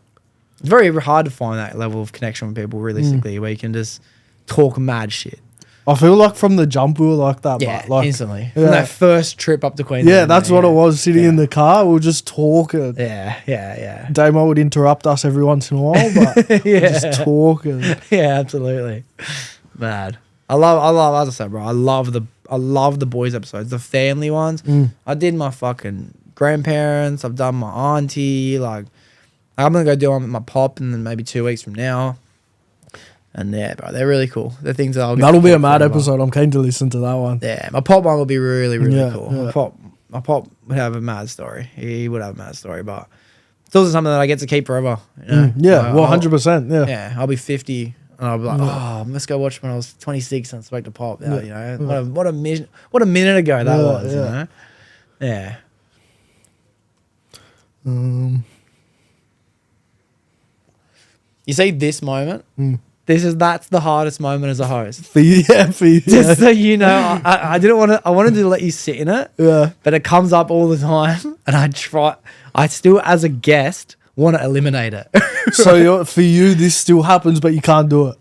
It's very hard to find that level of connection with people realistically, where you can just talk mad shit. I feel like from the jump we were like that. Yeah, but like, instantly. From that first trip up to Queensland. Yeah, that's what it was. Sitting in the car, we were just talking. Yeah. Damo would interrupt us every once in a while, but just talking. Yeah, absolutely. Mad. I love, as I said, bro, I love the boys episodes, the family ones. I did my fucking grandparents. I've done my auntie. Like, I'm going to go do them with my pop and then maybe 2 weeks from now. And bro, they're really cool. The things that that'll be a mad episode. I'm keen to listen to that one. Yeah, my pop one will be really, really cool. Yeah. My pop would have a mad story. He would have a mad story, but it's also something that I get to keep forever. You know? Yeah, well, 100%. Yeah, I'll be 50 and I'll be like, let's go watch when I was 26 and spoke to Pop. You know, what a minute ago that was. You know, You see this moment. That's the hardest moment as a host. For you. Just so you know, I didn't want to. I wanted to let you sit in it. Yeah. But it comes up all the time, and I still, as a guest, want to eliminate it. So for you, this still happens, but you can't do it.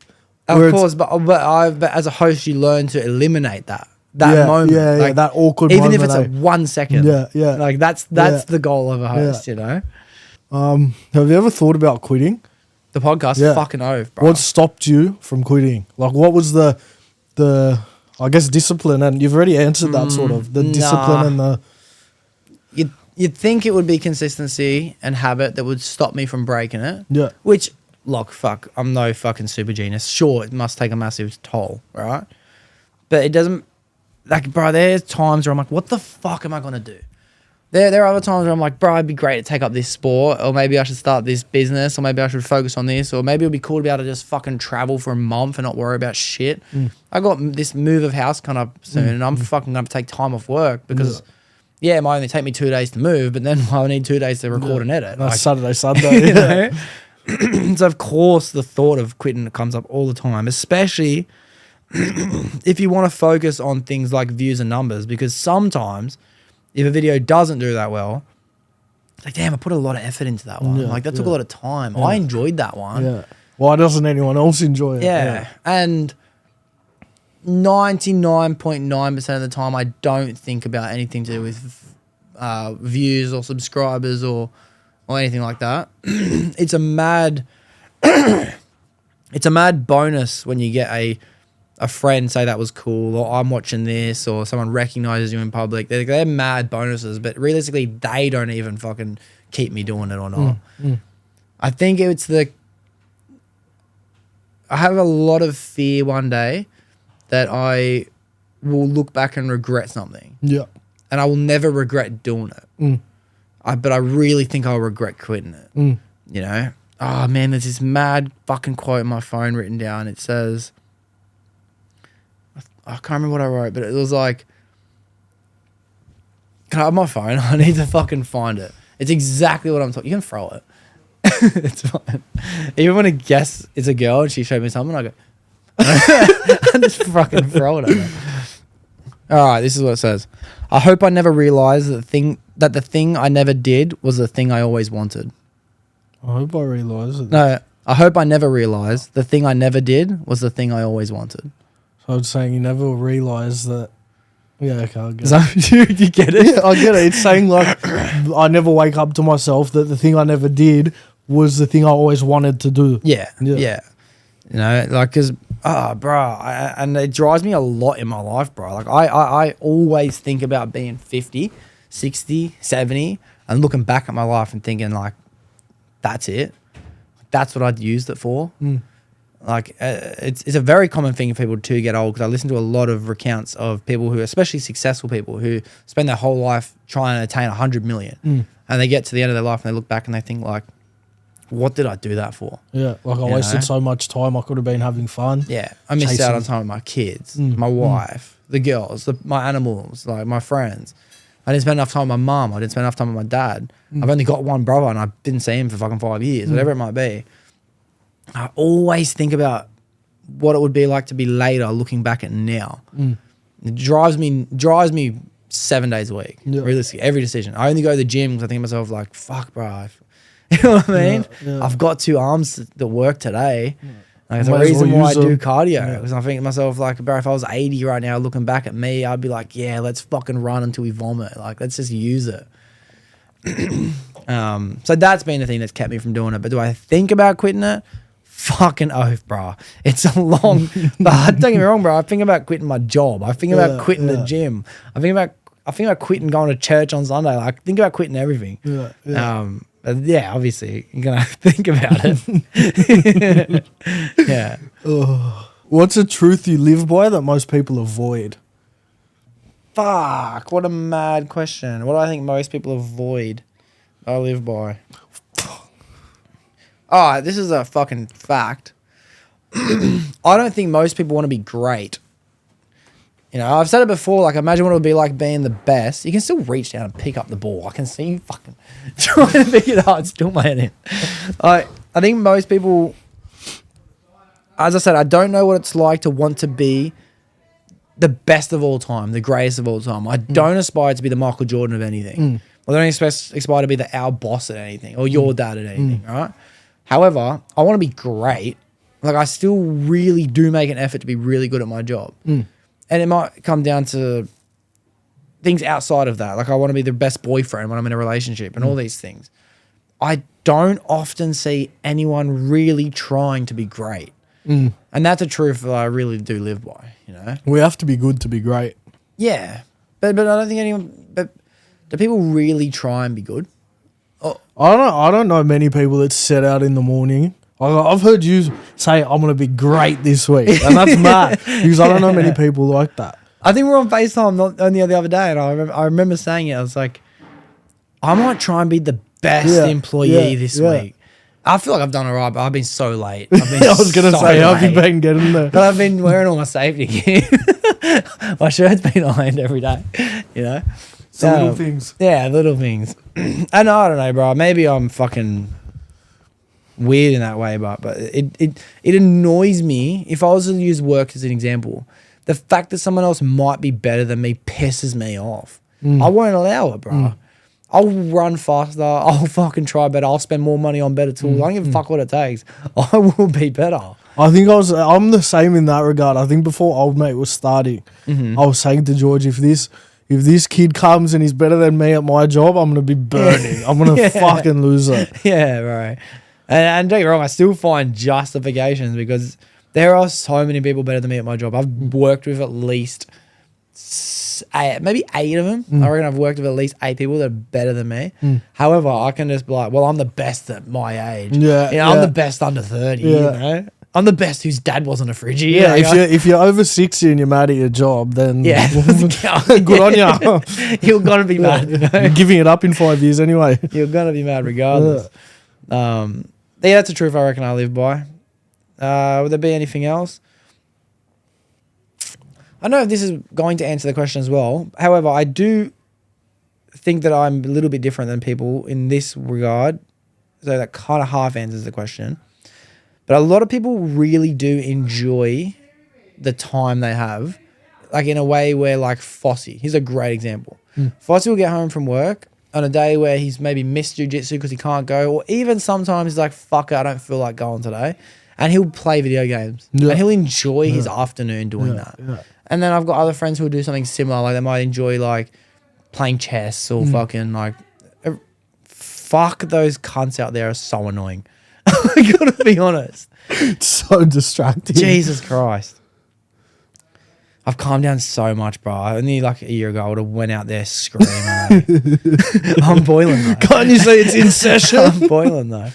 Of course, but as a host, you learn to eliminit that moment. Yeah, like, that awkward even moment. Even if it's a 1 second. Yeah. Like that's the goal of a host. You know. Have you ever thought about quitting the podcast? Fucking oath, bro. What stopped you from quitting? Like, what was the I guess discipline? And you've already answered that sort of the discipline and the. You'd think it would be consistency and habit that would stop me from breaking it. Yeah. Which, look, I'm no fucking super genius. Sure, it must take a massive toll, right? But it doesn't. Like, bro, there's times where I'm like, what the fuck am I gonna do? There are other times where I'm like, bro, it'd be great to take up this sport, or maybe I should start this business, or maybe I should focus on this, or maybe it'd be cool to be able to just fucking travel for a month and not worry about shit. I got this move of house kind of soon, and I'm fucking going to take time off work because, it might only take me 2 days to move, but then I need 2 days to record and edit. That's Saturday, Sunday. You know? So, of course, the thought of quitting comes up all the time, especially if you want to focus on things like views and numbers, because sometimes if a video doesn't do that well, it's like, damn, I put a lot of effort into that one. Like, that took a lot of time. I enjoyed that one. Yeah. Why doesn't anyone else enjoy it? Yeah. And 99.9% of the time, I don't think about anything to do with views or subscribers or anything like that. It's a mad bonus when you get a friend say that was cool, or I'm watching this, or someone recognizes you in public. They're mad bonuses, but realistically, they don't even fucking keep me doing it or not. I think I have a lot of fear one day that I will look back and regret something. Yeah. And I will never regret doing it. But I really think I'll regret quitting it. You know? Oh, man, there's this mad fucking quote on my phone written down. It says, I can't remember what I wrote, but it was like, can I have my phone? I need to fucking find it. It's exactly what I'm talking. You can throw it. It's fine. Even when I guess it's a girl and she showed me something, I go, I just fucking throw it at her. All right, this is what it says. I hope I never realized that the thing I never did was the thing I always wanted. I hope I realise it. No, I hope I never realized the thing I never did was the thing I always wanted. So I'm saying you never realise that. Yeah, okay, I get it. You get it? Yeah, I get it. It's saying like I never wake up to myself that the thing I never did was the thing I always wanted to do. Yeah. You know, like, because, and it drives me a lot in my life, bro. Like, I always think about being 50, 60, 70, and looking back at my life and thinking, like, that's it. That's what I'd used it for. Like, it's a very common thing for people to get old, because I listen to a lot of recounts of people who, especially successful people, who spend their whole life trying to attain 100 million. And they get to the end of their life and they look back and they think, like, what did I do that for? Yeah, like I wasted so much time. I could have been having fun. Yeah, I missed out on time with my kids, my wife, the girls, my animals, like my friends. I didn't spend enough time with my mum. I didn't spend enough time with my dad. I've only got one brother and I didn't see him for fucking 5 years, whatever it might be. I always think about what it would be like to be later looking back at now. It drives me 7 days a week, realistically, every decision. I only go to the gym because I think to myself, like, fuck, bro. You know what I mean? I've got 2 arms that work today. Like, the reason why I do cardio. Because I think to myself, like, bro, if I was 80 right now looking back at me, I'd be like, yeah, let's fucking run until we vomit. Like, let's just use it. So that's been the thing that's kept me from doing it. But do I think about quitting it? Fucking oath, bro. It's a long... But don't get me wrong, bro. I think about quitting my job. I think about quitting the gym. I think about quitting going to church on Sunday. Like, I think about quitting everything. Yeah, obviously, you're going to think about it. Yeah. What's a truth you live by that most people avoid? Fuck, what a mad question. What do I think most people avoid I live by? Oh, this is a fucking fact. I don't think most people want to be great. You know, I've said it before, like, imagine what it would be like being the best. You can still reach down and pick up the ball. I can see you fucking trying to pick it up. It's still my head in. I think most people, as I said, I don't know what it's like to want to be the best of all time, the greatest of all time. I don't aspire to be the Michael Jordan of anything. I don't aspire to be our boss at anything or your dad at anything, right? However, I want to be great. Like, I still really do make an effort to be really good at my job. And it might come down to things outside of that. Like, I want to be the best boyfriend when I'm in a relationship and all these things. I don't often see anyone really trying to be great. And that's a truth that I really do live by, you know? We have to be good to be great. Yeah. But I don't think anyone... But do people really try and be good? I don't know many people that set out in the morning. I've heard you say, I'm going to be great this week. And that's mad. Because I don't know many people like that. I think we were on FaceTime only the other day, and I remember saying it. I was like, I might try and be the best employee this week. I feel like I've done all right, but I've been so late. I've been I was going to say, how have you been getting there? But I've been wearing all my safety gear. My shirt's been ironed every day, you know? So little things. Yeah, little things. And I don't know, bro. Maybe I'm fucking weird in that way, but it annoys me. If I was to use work as an example, the fact that someone else might be better than me pisses me off. I won't allow it, bro. I'll run faster. I'll fucking try better. I'll spend more money on better tools. I don't give a fuck what it takes. I will be better. I think I'm the same in that regard. I think before old mate was starting, I was saying to George, if this kid comes and he's better than me at my job, I'm gonna be burning. I'm gonna fucking lose it. Yeah, right. And don't get me wrong, I still find justifications because there are so many people better than me at my job. I've worked with at least maybe 8 of them. I reckon I've worked with at least 8 people that are better than me. However, I can just be like, well, I'm the best at my age. I'm the best under 30, you know? I'm the best whose dad wasn't a fridgie. Yeah, if you're over 60 and you're mad at your job, then good on you. You're going to be mad. You know? You're giving it up in 5 years anyway. You're going to be mad regardless. Yeah, that's a truth I reckon I live by. Would there be anything else? I don't know if this is going to answer the question as well. However, I do think that I'm a little bit different than people in this regard. So that kind of half answers the question. But a lot of people really do enjoy the time they have, like in a way where like Fossey, he's a great example. Fossey will get home from work on a day where he's maybe missed jiu-jitsu because he can't go, or even sometimes he's like, fuck it, I don't feel like going today. And he'll play video games. And he'll enjoy his afternoon doing that. And then I've got other friends who will do something similar. Like they might enjoy like playing chess or fucking like, fuck, those cunts out there are so annoying. I gotta be honest. It's so distracting. Jesus Christ. I've calmed down so much, bro. Only like a year ago I would have went out there screaming. I'm boiling though. Can't you say it's in session? I'm boiling though.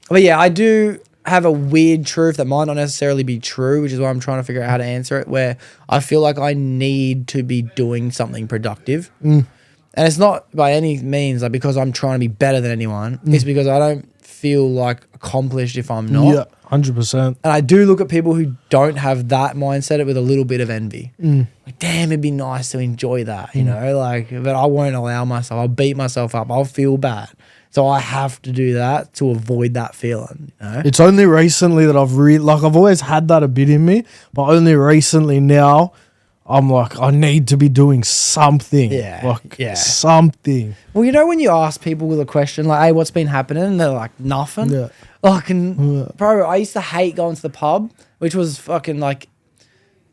But yeah, I do have a weird truth that might not necessarily be true, which is why I'm trying to figure out how to answer it, where I feel like I need to be doing something productive. And it's not by any means like because I'm trying to be better than anyone. It's because I don't feel like accomplished if I'm not. Yeah, 100%. And I do look at people who don't have that mindset with a little bit of envy. Like, damn, it'd be nice to enjoy that, you know? Like, but I won't allow myself. I'll beat myself up. I'll feel bad. So I have to do that to avoid that feeling, you know? It's only recently that I've I've always had that a bit in me, but only recently now I'm like, I need to be doing something. Something. Well, you know when you ask people the question, like, hey, what's been happening? And they're like, nothing. Yeah. Like, bro, I used to hate going to the pub, which was fucking like,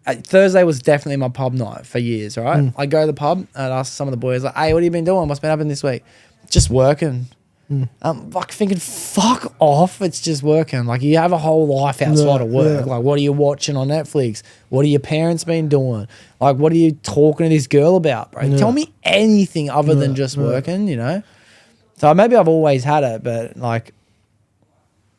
Thursday was definitely my pub night for years, right? I'd go to the pub and I'd ask some of the boys, like, hey, what have you been doing? What's been happening this week? Just working. I'm like thinking, fuck off, it's just working. Like, you have a whole life outside of work. Like, what are you watching on Netflix? What are your parents been doing? Like, what are you talking to this girl about, bro? Tell me anything other than just working, you know? So maybe I've always had it, but like,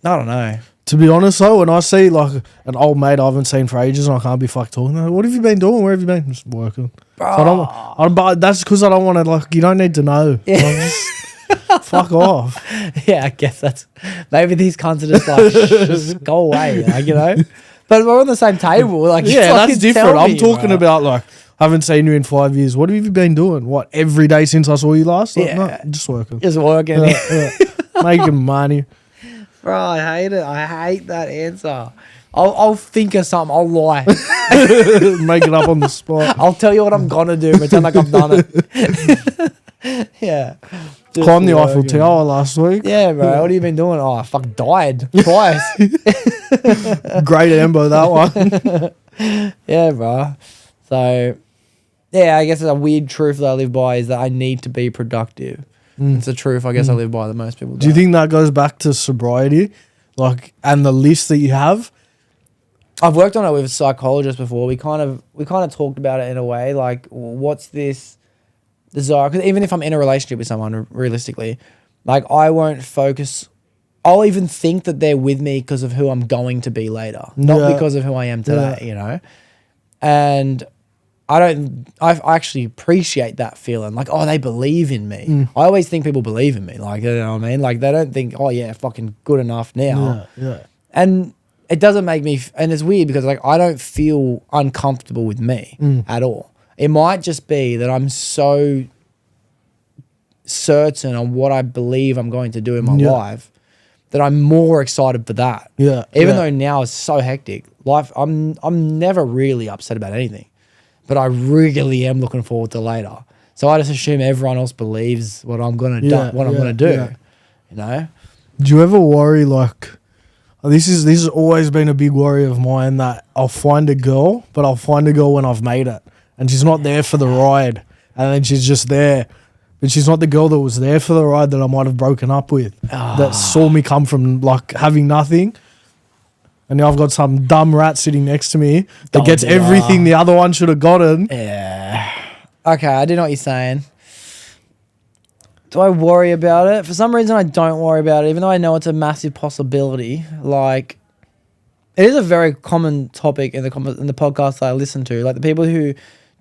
I don't know. To be honest though, when I see like an old mate I haven't seen for ages and I can't be fucked talking, like, what have you been doing? Where have you been? Just working. So but that's because I don't want to, like, you don't need to know. Yeah. Like, just fuck off. Yeah, I guess that's, maybe these cunts are just like, just go away, like, you know? But we're on the same table. Like, yeah, that's different. I'm talking about like, I haven't seen you in 5 years. What have you been doing? What, every day since I saw you last? Like, no, just working. Just working. Making money. Bro, I hate it. I hate that answer. I'll think of something. I'll lie. Make it up on the spot. I'll tell you what I'm going to do. Pretend like I've done it. Yeah. Climbed the Eiffel Tower last week. Yeah, bro. What have you been doing? Oh, I fucking died twice. Great Ambo, that one. Yeah, bro. So, yeah, I guess it's a weird truth that I live by is that I need to be productive. It's a truth I guess I live by that most people don't. Do you think that goes back to sobriety? Like, and the list that you have? I've worked on it with a psychologist before. We kind of talked about it in a way, like, what's this desire? Because even if I'm in a relationship with someone, realistically, like, I won't focus. I'll even think that they're with me because of who I'm going to be later, not because of who I am today, you know? And I actually appreciate that feeling. Like, oh, they believe in me. I always think people believe in me. Like, you know what I mean? Like, they don't think, oh yeah, fucking good enough now. Yeah. And it doesn't make me, and it's weird because like, I don't feel uncomfortable with me at all. It might just be that I'm so certain on what I believe I'm going to do in my life that I'm more excited for that. Yeah. Even though now it's so hectic. Life, I'm never really upset about anything. But I really am looking forward to later. So I just assume everyone else believes what I'm gonna do. I'm gonna do. Yeah. You know? Do you ever worry like this has always been a big worry of mine that I'll find a girl, but I'll find a girl when I've made it. And she's not there for the ride. And then she's just there. But she's not the girl that was there for the ride that I might have broken up with. That saw me come from like having nothing. And now I've got some dumb rat sitting next to me that gets everything the other one should have gotten. Yeah. Okay, I do know what you're saying. Do I worry about it? For some reason, I don't worry about it, even though I know it's a massive possibility. Like, it is a very common topic in the podcasts that I listen to. Like, the people who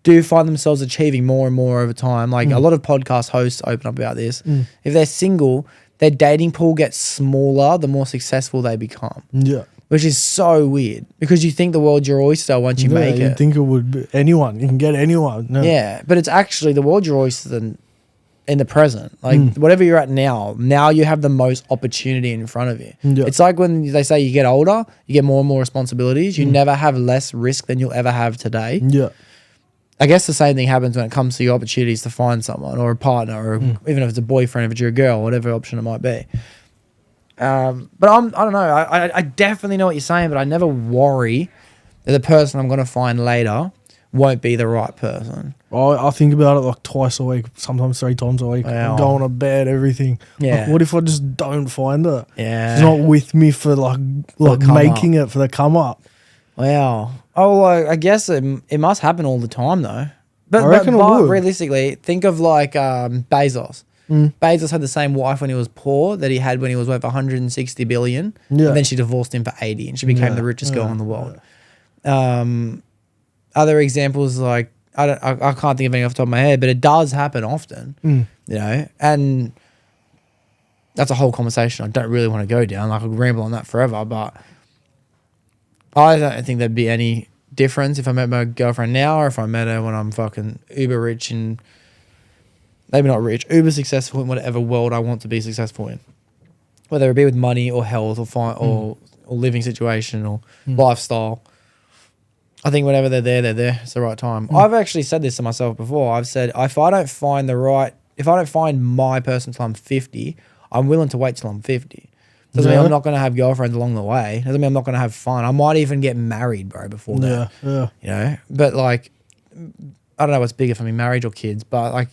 do find themselves achieving more and more over time. Like, a lot of podcast hosts open up about this. If they're single, their dating pool gets smaller the more successful they become. Yeah. Which is so weird because you think the world's your oyster once you make it. You think it would be anyone. You can get anyone. No. Yeah, but it's actually the world's your oyster in the present. Like whatever you're at now you have the most opportunity in front of you. Yeah. It's like when they say you get older, you get more and more responsibilities. You never have less risk than you'll ever have today. Yeah. I guess the same thing happens when it comes to your opportunities to find someone or a partner or even if it's a boyfriend, if it's your girl, whatever option it might be. But I don't know. I definitely know what you're saying, but I never worry that the person I'm going to find later won't be the right person. I think about it like twice a week, sometimes 3 times a week. Wow. I'm going to bed, everything. Yeah. Like, what if I just don't find her? Yeah. She's not with me for like making it for the come up. Wow. Oh, well, I guess it must happen all the time though. But I reckon it would. Realistically, think of like Bezos. Bezos had the same wife when he was poor that he had when he was worth 160 billion. Yeah. And then she divorced him for 80 and she became the richest girl in the world. Other examples like I can't think of any off the top of my head, but it does happen often. You know, and that's a whole conversation I don't really want to go down. Like I could ramble on that forever, but I don't think there'd be any difference if I met my girlfriend now or if I met her when I'm fucking uber rich and maybe not rich, uber successful in whatever world I want to be successful in, whether it be with money or health or living situation or lifestyle. I think whenever they're there. It's the right time. I've actually said this to myself before. I've said if I don't find my person till I'm 50, I'm willing to wait till I'm 50. Doesn't mean I'm not going to have girlfriends along the way. Doesn't mean I'm not going to have fun. I might even get married, bro, before that. Yeah. You know, but like, I don't know what's bigger for me, marriage or kids, but like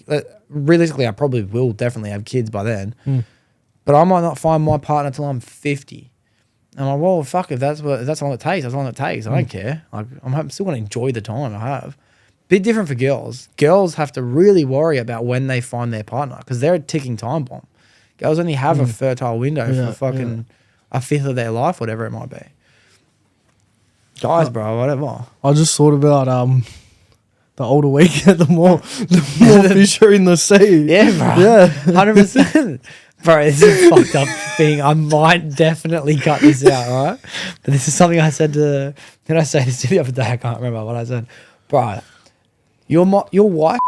realistically, I probably will definitely have kids by then. But I might not find my partner till I'm 50. I'm like, well, fuck, if that's how long it takes, that's how long it takes. I don't care. Like, I'm still going to enjoy the time I have. Bit different for girls. Girls have to really worry about when they find their partner because they're a ticking time bomb. Girls only have a fertile window for fucking a fifth of their life, whatever it might be. Guys, bro, whatever. I just thought about the older we get, the more fish are in the sea. Yeah, bro. Yeah, 100%. Bro, this is a fucked up thing. I might definitely cut this out, all right? But this is something I said to... Did I say this to you the other day? I can't remember what I said. Bro, your wife...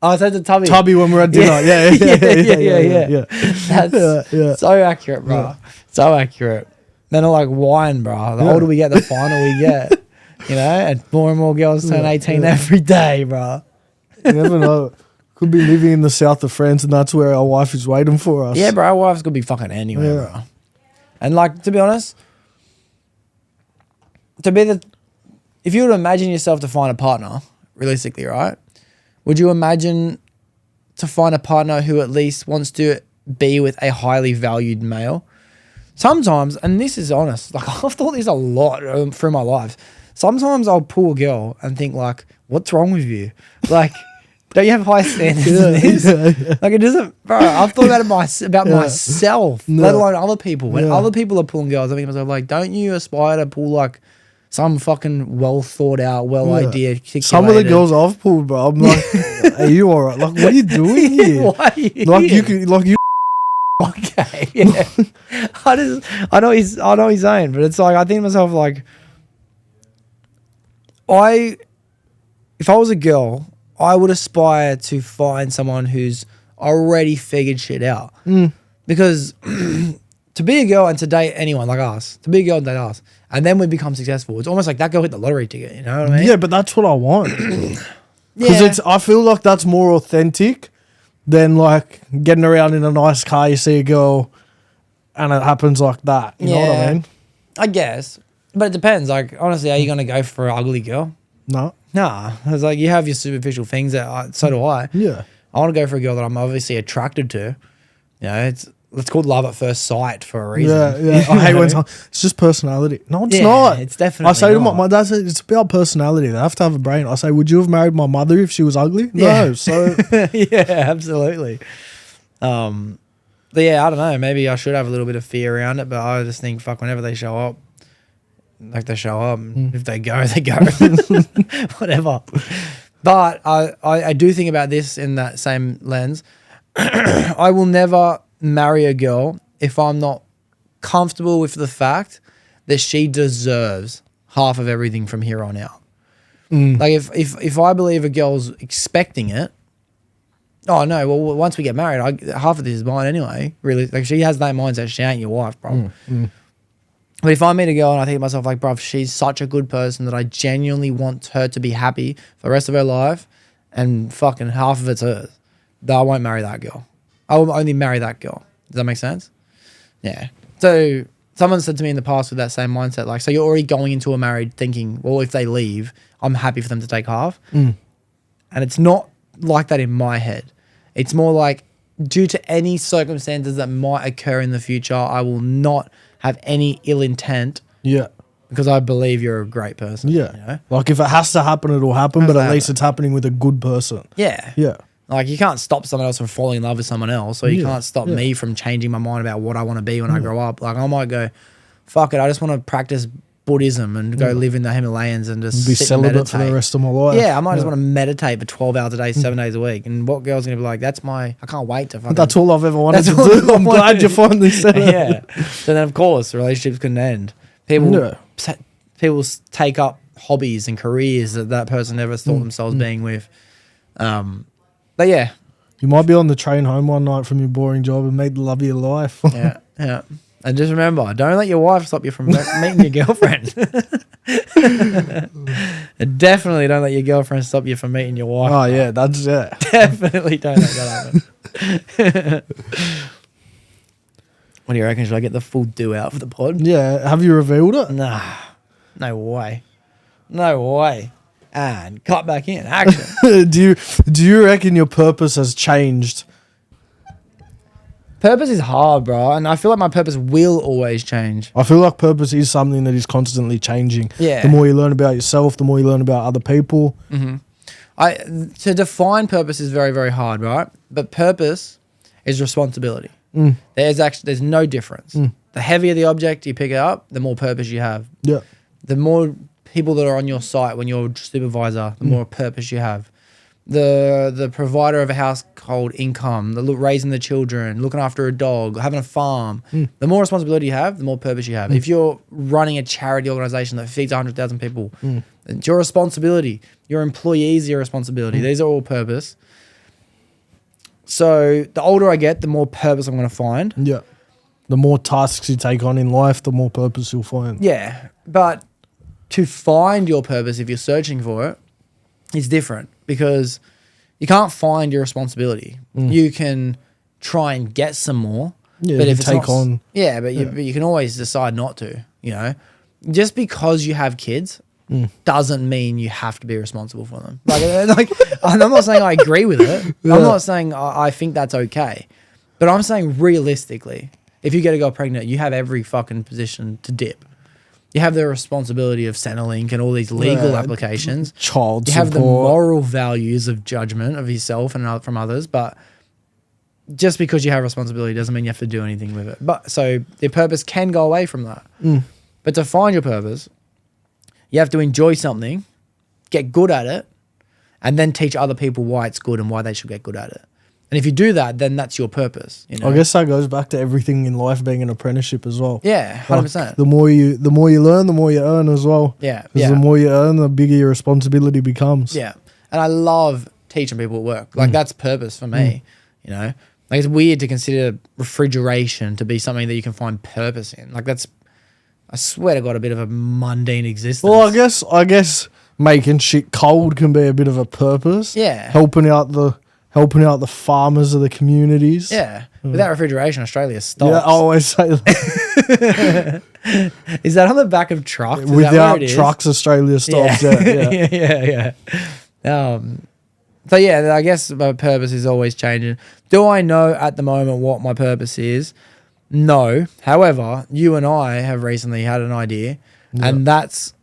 I said to Tubby. Tubby when we're at dinner. Yeah. That's so accurate, bro. Yeah. So accurate. They're not like wine, bro. The older we get, the finer we get. You know? And more girls turn 18 every day, bro. You never know. Could be living in the south of France and that's where our wife is waiting for us. Yeah, bro. Our wife's could be fucking anywhere, bro. And like, to be honest, if you were to imagine yourself to find a partner, realistically, right? Would you imagine to find a partner who at least wants to be with a highly valued male? Sometimes, and this is honest, like I've thought this a lot through my life. Sometimes I'll pull a girl and think like, what's wrong with you? Like, don't you have high standards in this? Like it doesn't, bro, I've thought about it myself, let alone other people. When other people are pulling girls, I think to myself like, don't you aspire to pull like some fucking well thought out, idea. Some of the girls I've pulled, bro, I'm like, are you alright? Like, what are you doing here? Why are you like here? you could, like you. Okay, yeah. I know he's saying, but it's like I think to myself like, if I was a girl, I would aspire to find someone who's already figured shit out. Because to be a girl and to date anyone like us, to be a girl and date us, and then we become successful, it's almost like that girl hit the lottery ticket. You know what I mean? Yeah, but that's what I want. Because I feel like that's more authentic than like getting around in a nice car. You see a girl, and it happens like that. You know what I mean? I guess, but it depends. Like honestly, are you gonna go for an ugly girl? No. Nah, it's like you have your superficial things so do I. Yeah. I want to go for a girl that I'm obviously attracted to. You know, it's called love at first sight for a reason. Yeah. I hate when it's just personality. No, it's not. It's definitely I say not. to my dad, said, it's about personality. They have to have a brain. I say, would you have married my mother if she was ugly? Yeah. No. So yeah, absolutely. But yeah, I don't know. Maybe I should have a little bit of fear around it, but I just think, fuck, whenever they show up, like they show up. If they go, they go. Whatever. But I do think about this in that same lens. I will never marry a girl if I'm not comfortable with the fact that she deserves half of everything from here on out. Like if I believe a girl's expecting it, oh no, well once we get married, half of this is mine anyway. Really, like she has that mindset. She ain't your wife, bro. But if I meet a girl and I think to myself like, bro, she's such a good person that I genuinely want her to be happy for the rest of her life, and fucking half of it's hers, then I won't marry that girl. I will only marry that girl. Does that make sense? Yeah. So someone said to me in the past with that same mindset, like, so you're already going into a marriage thinking, well, if they leave, I'm happy for them to take half. And it's not like that in my head. It's more like, due to any circumstances that might occur in the future, I will not have any ill intent. yeah. Because I believe you're a great person. Yeah. You know? Like if it has to happen, it'll happen, but at least it's happening with a good person. Yeah. Yeah. Like you can't stop someone else from falling in love with someone else, or you can't stop me from changing my mind about what I want to be when I grow up. Like I might go, fuck it, I just want to practice Buddhism and go live in the Himalayas and just Be sit celibate and for the rest of my life. Yeah, I might just want to meditate for 12 hours a day, 7 days a week. And what girl's going to be like, I can't wait to fucking... That's all I've ever wanted to all do. I'm glad you finally said it. Yeah. So then, of course, relationships couldn't end. People take up hobbies and careers that person never thought themselves being with. But yeah. You might be on the train home one night from your boring job and meet the love of your life. Yeah. And just remember, don't let your wife stop you from meeting your girlfriend. And definitely don't let your girlfriend stop you from meeting your wife. Oh, yeah, that's it. Definitely don't let that happen. What do you reckon? Should I get the full do out for the pod? Yeah, have you revealed it? Nah, no way. No way. And cut back in. Action. Do you reckon your purpose has changed? Purpose is hard, bro. And I feel like my purpose will always change. I feel like purpose is something that is constantly changing. Yeah. The more you learn about yourself, the more you learn about other people. To define purpose is very, very hard, right? But purpose is responsibility. There's no difference. The heavier the object you pick it up, the more purpose you have. Yeah. The more people that are on your site when you're a supervisor, the more purpose you have. The provider of a household income, raising the children, looking after a dog, having a farm. The more responsibility you have, the more purpose you have. If you're running a charity organization that feeds 100,000 people, it's your responsibility. Your employees are your responsibility. These are all purpose. So the older I get, the more purpose I'm going to find. Yeah. The more tasks you take on in life, the more purpose you'll find. Yeah. But to find your purpose, if you're searching for it, is different because you can't find your responsibility. You can try and get some more. Yeah, but if you take on. Yeah, but you can always decide not to, you know. Just because you have kids doesn't mean you have to be responsible for them. Like I'm not saying I agree with it. Yeah. I'm not saying I think that's okay. But I'm saying realistically, if you get a girl pregnant, you have every fucking position to dip. You have the responsibility of Centrelink and all these legal applications. Child You support. have the moral values of judgment of yourself and from others, but just because you have responsibility doesn't mean you have to do anything with it. But so your purpose can go away from that. But to find your purpose, You have to enjoy something, get good at it, and then teach other people why it's good and why they should get good at it. And if you do that, then that's your purpose. You know? I guess that goes back to everything in life being an apprenticeship as well. Yeah, 100%. Like, the more you learn, the more you earn as well. Yeah, Because the more you earn, the bigger your responsibility becomes. Yeah, and I love teaching people at work. Like that's purpose for me. You know, like it's weird to consider refrigeration to be something that you can find purpose in. Like that's, I swear to God, a bit of a mundane existence. Well, I guess making shit cold can be a bit of a purpose. Yeah, helping out the farmers of the communities. Yeah. Without refrigeration, Australia stops. Yeah, I always say that. Is that on the back of trucks? Without trucks, Australia stops. Yeah. So yeah, I guess my purpose is always changing. Do I know at the moment what my purpose is? No. However, you and I have recently had an idea, and that's,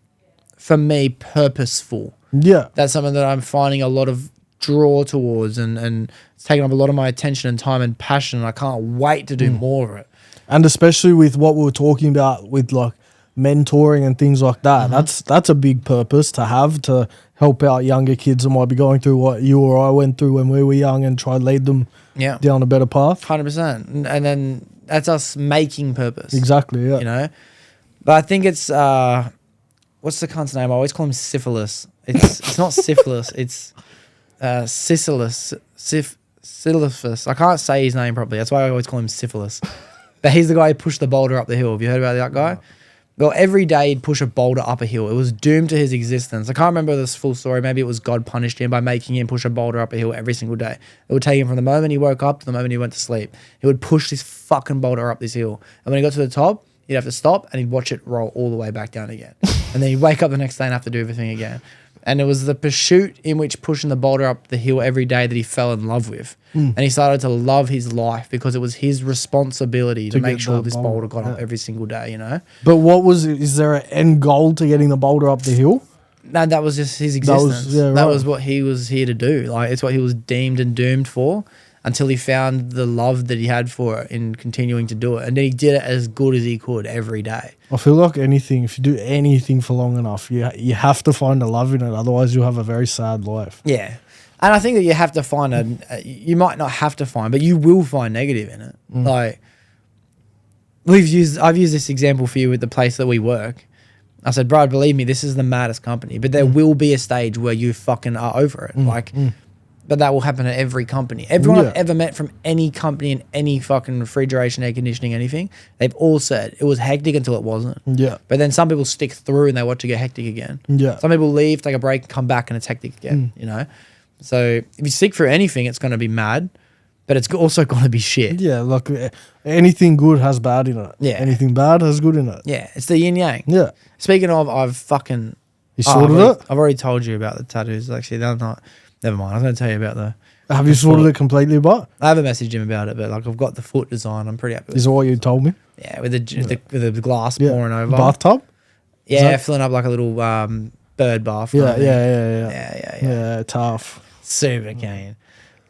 for me, purposeful. Yeah. That's something that I'm finding a lot of draw towards, and it's taking up a lot of my attention and time and passion, and I can't wait to do more of it. And especially with what we were talking about with like mentoring and things like that, that's a big purpose to have, to help out younger kids that might be going through what you or I went through when we were young and try to lead them down a better path. 100%. And then that's us making purpose. Exactly, yeah. You know? But I think it's, what's the cunt's name? I always call him Syphilis. It's not syphilis, it's Syphilis. I can't say his name properly. That's why I always call him Syphilis. But he's the guy who pushed the boulder up the hill. Have you heard about that guy? Well, every day he'd push a boulder up a hill. It was doomed to his existence. I can't remember this full story. Maybe it was God punished him by making him push a boulder up a hill every single day. It would take him from the moment he woke up to the moment he went to sleep. He would push this fucking boulder up this hill. And when he got to the top, he'd have to stop and he'd watch it roll all the way back down again. And then he'd wake up the next day and have to do everything again. And it was the pursuit in which pushing the boulder up the hill every day that he fell in love with. And he started to love his life because it was his responsibility to make sure this boulder got up every single day, you know? But is there an end goal to getting the boulder up the hill? No, that was just his existence. That was what he was here to do. Like, it's what he was deemed and doomed for until he found the love that he had for it in continuing to do it. And then he did it as good as he could every day. I feel like if you do anything for long enough, you have to find a love in it. Otherwise, you'll have a very sad life. Yeah. And I think that you have to find you might not have to find, but you will find negative in it. Like, I've used this example for you with the place that we work. I said, bro, believe me, this is the maddest company, but there will be a stage where you fucking are over it. But that will happen at every company. Everyone I've ever met from any company in any fucking refrigeration, air conditioning, anything, they've all said it was hectic until it wasn't. Yeah. But then some people stick through and they want to get hectic again. Yeah. Some people leave, take a break, come back, and it's hectic again, you know? So if you stick through anything, it's going to be mad, but it's also going to be shit. Yeah, like anything good has bad in it. Yeah. Anything bad has good in it. Yeah, it's the yin yang. Yeah. Speaking of, I've fucking... You sorted it? I've already told you about the tattoos. Actually, they're not... Never mind. I was going to tell you about the... Have you sorted it completely, but? I haven't messaged him about it, but like I've got the foot design. I'm pretty happy with it. Is that what you told me? Yeah, with the glass pouring over. Bathtub? Yeah, filling up like a little bird bath. Yeah, tough. Super keen.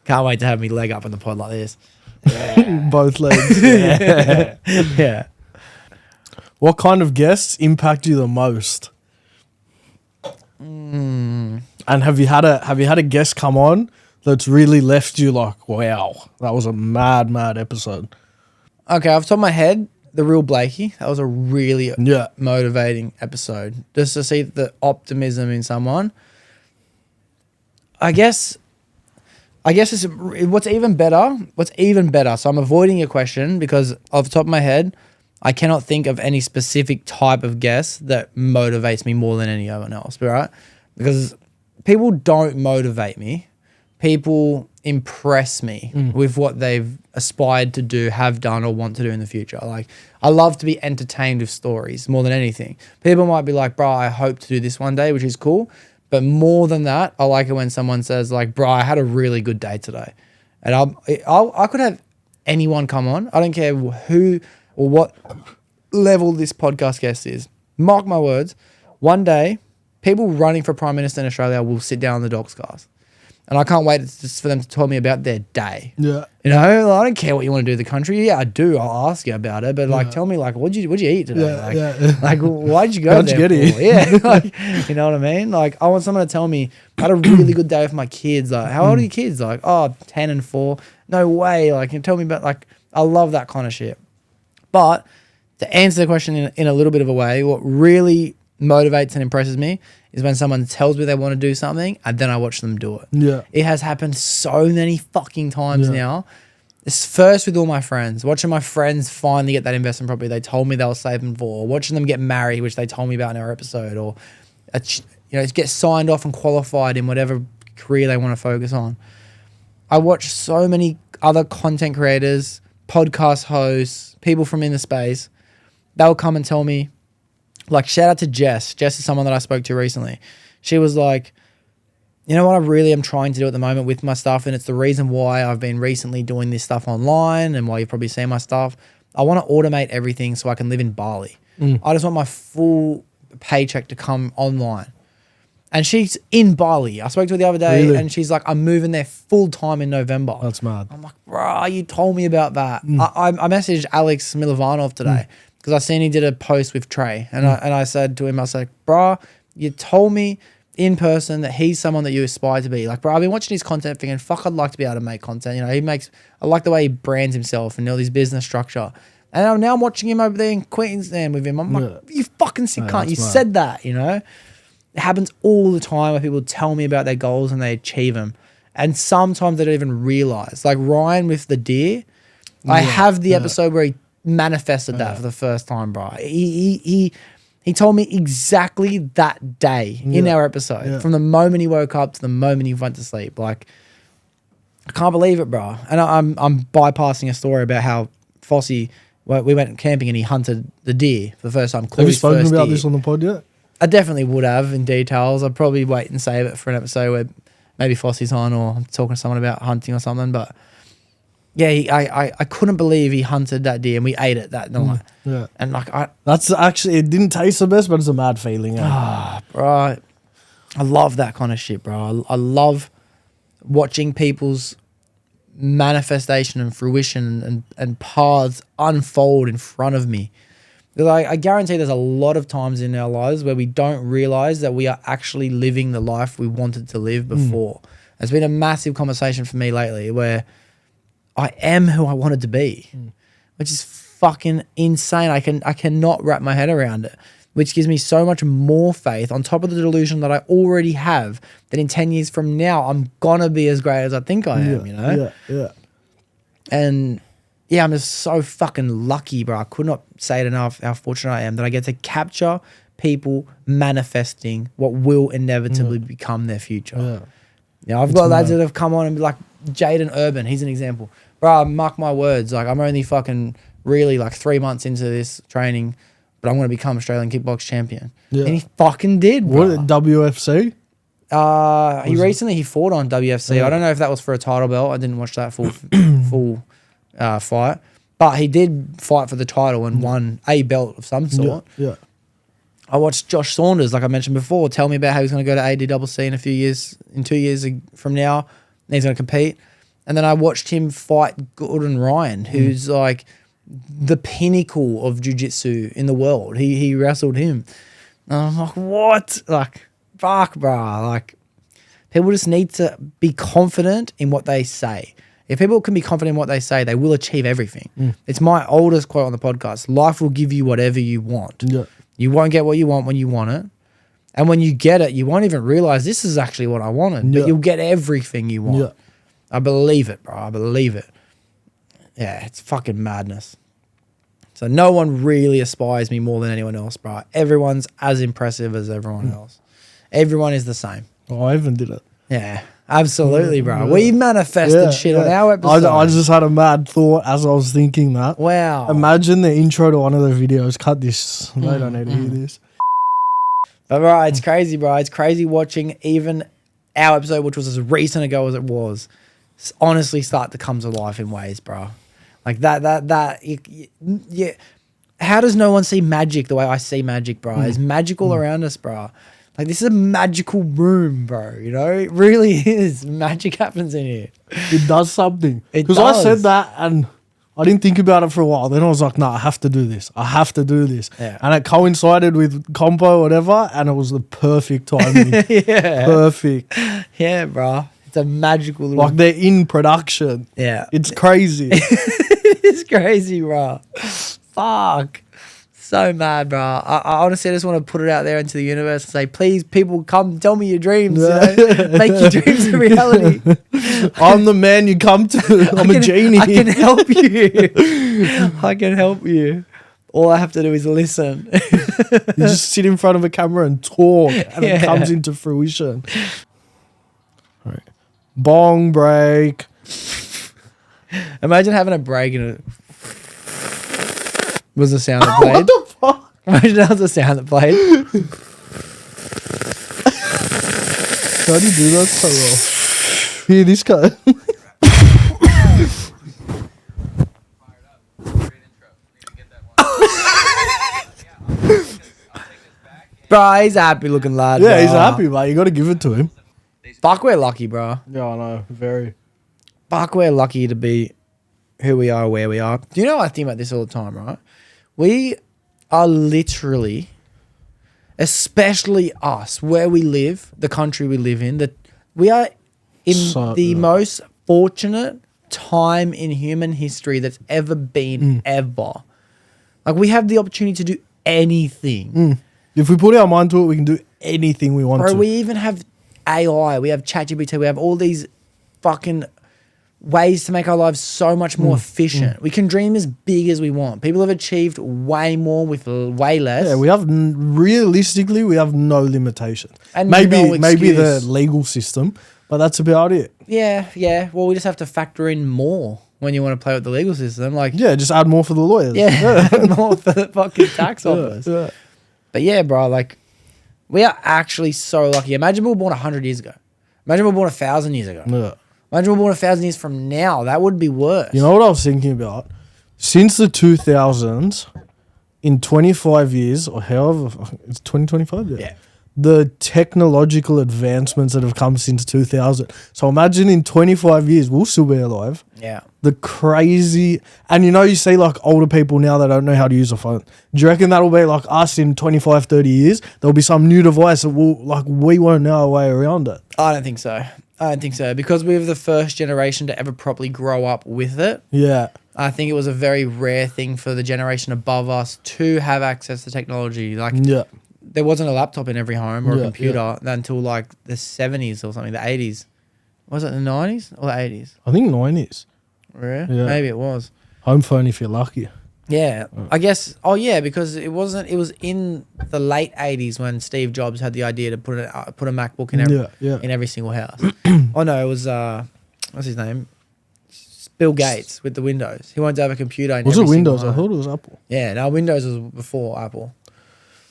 Can't wait to have me leg up in the pod like this. Yeah. Both legs. Yeah. What kind of guests impact you the most? And have you had a guest come on that's really left you like, wow, that was a mad episode? Okay, off the top of my head, the real Blakey. That was a really motivating episode. Just to see the optimism in someone. I guess it's what's even better. So I'm avoiding your question because off the top of my head, I cannot think of any specific type of guest that motivates me more than anyone else, right? Because people don't motivate me. People impress me with what they've aspired to do, have done, or want to do in the future. Like, I love to be entertained with stories more than anything. People might be like, bro, I hope to do this one day, which is cool. But more than that, I like it when someone says like, bro, I had a really good day today. And I could have anyone come on. I don't care who or what level this podcast guest is. Mark my words, one day, people running for Prime Minister in Australia will sit down on the Doxcast. And I can't wait just for them to tell me about their day. Yeah. You know, like, I don't care what you want to do with the country. Yeah, I do. I'll ask you about it. But like, tell me, like, what'd you eat today? Like, why'd you go How'd there you get for? here? Yeah, like, you know what I mean? Like, I want someone to tell me I had a really good day with my kids. Like, how old are your kids? Like, 10 and 4. No way. Like, you tell me about, like, I love that kind of shit. But to answer the question in a little bit of a way, what really motivates and impresses me is when someone tells me they want to do something and then I watch them do it. Yeah. It has happened so many fucking times now. It's first with all my friends, watching my friends finally get that investment property they told me they were saving for, or watching them get married, which they told me about in our episode, or get signed off and qualified in whatever career they want to focus on. I watch so many other content creators, podcast hosts, people from in the space. They'll come and tell me, like, shout out to Jess. Jess is someone that I spoke to recently. She was like, you know what I really am trying to do at the moment with my stuff, and it's the reason why I've been recently doing this stuff online and why you've probably seen my stuff. I want to automate everything so I can live in Bali. I just want my full paycheck to come online. And she's in Bali. I spoke to her the other day and she's like, I'm moving there full time in November. That's mad. I'm like, bro, you told me about that. I messaged Alex Milovanov today because I seen he did a post with Trey. And I said to him, I was like, bro, you told me in person that he's someone that you aspire to be. Like, bro, I've been watching his content thinking, fuck, I'd like to be able to make content. You know, I like the way he brands himself and all his business structure. And now I'm watching him over there in Queensland with him. I'm like, you fucking sick cunt. You said that, you know? It happens all the time where people tell me about their goals and they achieve them. And sometimes they don't even realize. Like Ryan with the deer, I have the episode where he manifested that for the first time, bro. He told me exactly that day in our episode, from the moment he woke up to the moment he went to sleep. Like, I can't believe it, bro. And I'm bypassing a story about how Fossey, we went camping and he hunted the deer for the first time. Have you spoken about this on the pod yet? I definitely would have in details. I'd probably wait and save it for an episode where maybe Fossey's on or I'm talking to someone about hunting or something. But yeah, I couldn't believe he hunted that deer and we ate it that night. Yeah. And like, that's actually, it didn't taste the best, but it's a mad feeling. Bro, I love that kind of shit, bro. I love watching people's manifestation and fruition and paths unfold in front of me. I guarantee there's a lot of times in our lives where we don't realize that we are actually living the life we wanted to live before. It's been a massive conversation for me lately where I am who I wanted to be, which is fucking insane. I cannot wrap my head around it, which gives me so much more faith on top of the delusion that I already have that in 10 years from now, I'm going to be as great as I think I am, you know? Yeah. And yeah, I'm just so fucking lucky, bro. I could not say it enough how fortunate I am that I get to capture people manifesting what will inevitably become their future. Yeah. You know, I've got lads that have come on and be like Jaden Urban, he's an example. Bro, mark my words, like I'm only fucking really like 3 months into this training, but I'm going to become Australian kickbox champion. Yeah. And he fucking did, bro. What, WFC? He fought on WFC. Yeah. I don't know if that was for a title belt. I didn't watch that full fight, but he did fight for the title and won a belt of some sort. Yeah. I watched Josh Saunders, like I mentioned before, tell me about how he's going to go to ADCC in 2 years from now. And he's going to compete. And then I watched him fight Gordon Ryan, who's like the pinnacle of jiu-jitsu in the world. He wrestled him. And I'm like, what? Like, fuck, bro. Like, people just need to be confident in what they say. If people can be confident in what they say, they will achieve everything. It's my oldest quote on the podcast. Life will give you whatever you want. Yeah. You won't get what you want when you want it. And when you get it, you won't even realize this is actually what I wanted. But you'll get everything you want. Yeah. I believe it, bro. I believe it. Yeah, it's fucking madness. So no one really aspires me more than anyone else, bro. Everyone's as impressive as everyone else. Everyone is the same. Oh, I even did it. Yeah, absolutely, bro. Yeah. We manifested shit on our episode. I just had a mad thought as I was thinking that. Wow. Imagine the intro to one of the videos. Cut this. They don't need to hear this. But bro, it's crazy, bro. It's crazy watching even our episode, which was as recent ago as it was, honestly start to come to life in ways, bro. Like yeah. How does no one see magic the way I see magic, bro? There's magic all around us, bro. Like, this is a magical room, bro. You know, it really is. Magic happens in here. It does something. It Because I does. said that and I didn't think about it for a while. Then I was like, nah, I have to do this. I have to do this. Yeah. And it coincided with compo or whatever, and it was the perfect timing. Yeah. Perfect. Yeah, bro. It's a magical little... Like they're in production. Yeah. It's crazy. It's crazy, bro. Fuck. So mad, bro. I honestly just want to put it out there into the universe and say, please, people, come tell me your dreams. You know? Make your dreams a reality. I'm the man you come to. I'm a genie. I can help you. I can help you. All I have to do is listen. You just sit in front of a camera and talk, and it Yeah. comes into fruition. All right. Bong break. Imagine having a break and it was the sound that played. What the fuck? Imagine that was the sound that played. How do you do that so well? Here, this guy. Bro, he's a happy looking lad. Yeah, bro. he's happy, mate. You got to give it to him. Fuck, we're lucky, bro. Yeah, I know. Very. Fuck, we're lucky to be who we are, where we are. Do you know, I think about this all the time, right? We are literally, especially us, where we live, the country we live in, that we are in the most fortunate time in human history that's ever been, ever. Like, we have the opportunity to do anything. If we put our mind to it, we can do anything we want Bro, to. we even have AI, we have ChatGPT, we have all these fucking ways to make our lives so much more efficient. We can dream as big as we want. People have achieved way more with way less. Yeah, we have realistically, we have no limitations. And maybe no maybe the excuse. legal system, but that's about it. Yeah. Well, we just have to factor in more when you want to play with the legal system. Like, Yeah, just add more for the lawyers. yeah, more for the fucking tax office. Yeah. But yeah, bro, like, we are actually so lucky. Imagine we were born 100 years ago. Imagine we were born 1,000 years ago. Yeah. Imagine we were born 1,000 years from now. That would be worse. You know what I was thinking about? Since the 2000s, in 25 years, or however, it's 2025? Yeah. The technological advancements that have come since 2000. So imagine in 25 years, we'll still be alive. Yeah. The crazy, and you see like older people now that don't know how to use a phone. Do you reckon that'll be like us in 25, 30 years? There'll be some new device that we won't know our way around it. I don't think so. Because we were the first generation to ever properly grow up with it. Yeah. I think it was a very rare thing for the generation above us to have access to technology. Like, Yeah. there wasn't a laptop in every home or a Yeah, computer until like the 70s or something, the 80s. Was it the 90s or the 80s? I think 90s. Yeah. Yeah. Maybe it was. Home phone if you're lucky. Yeah, I guess. Oh, yeah, because it was in the late 80s when Steve Jobs had the idea to put a MacBook in in every single house. Oh no, it was what's his name? Bill Gates with the Windows. He wanted to have a computer in Was it every single Windows? I home. thought it was Apple. Yeah, no, Windows was before Apple.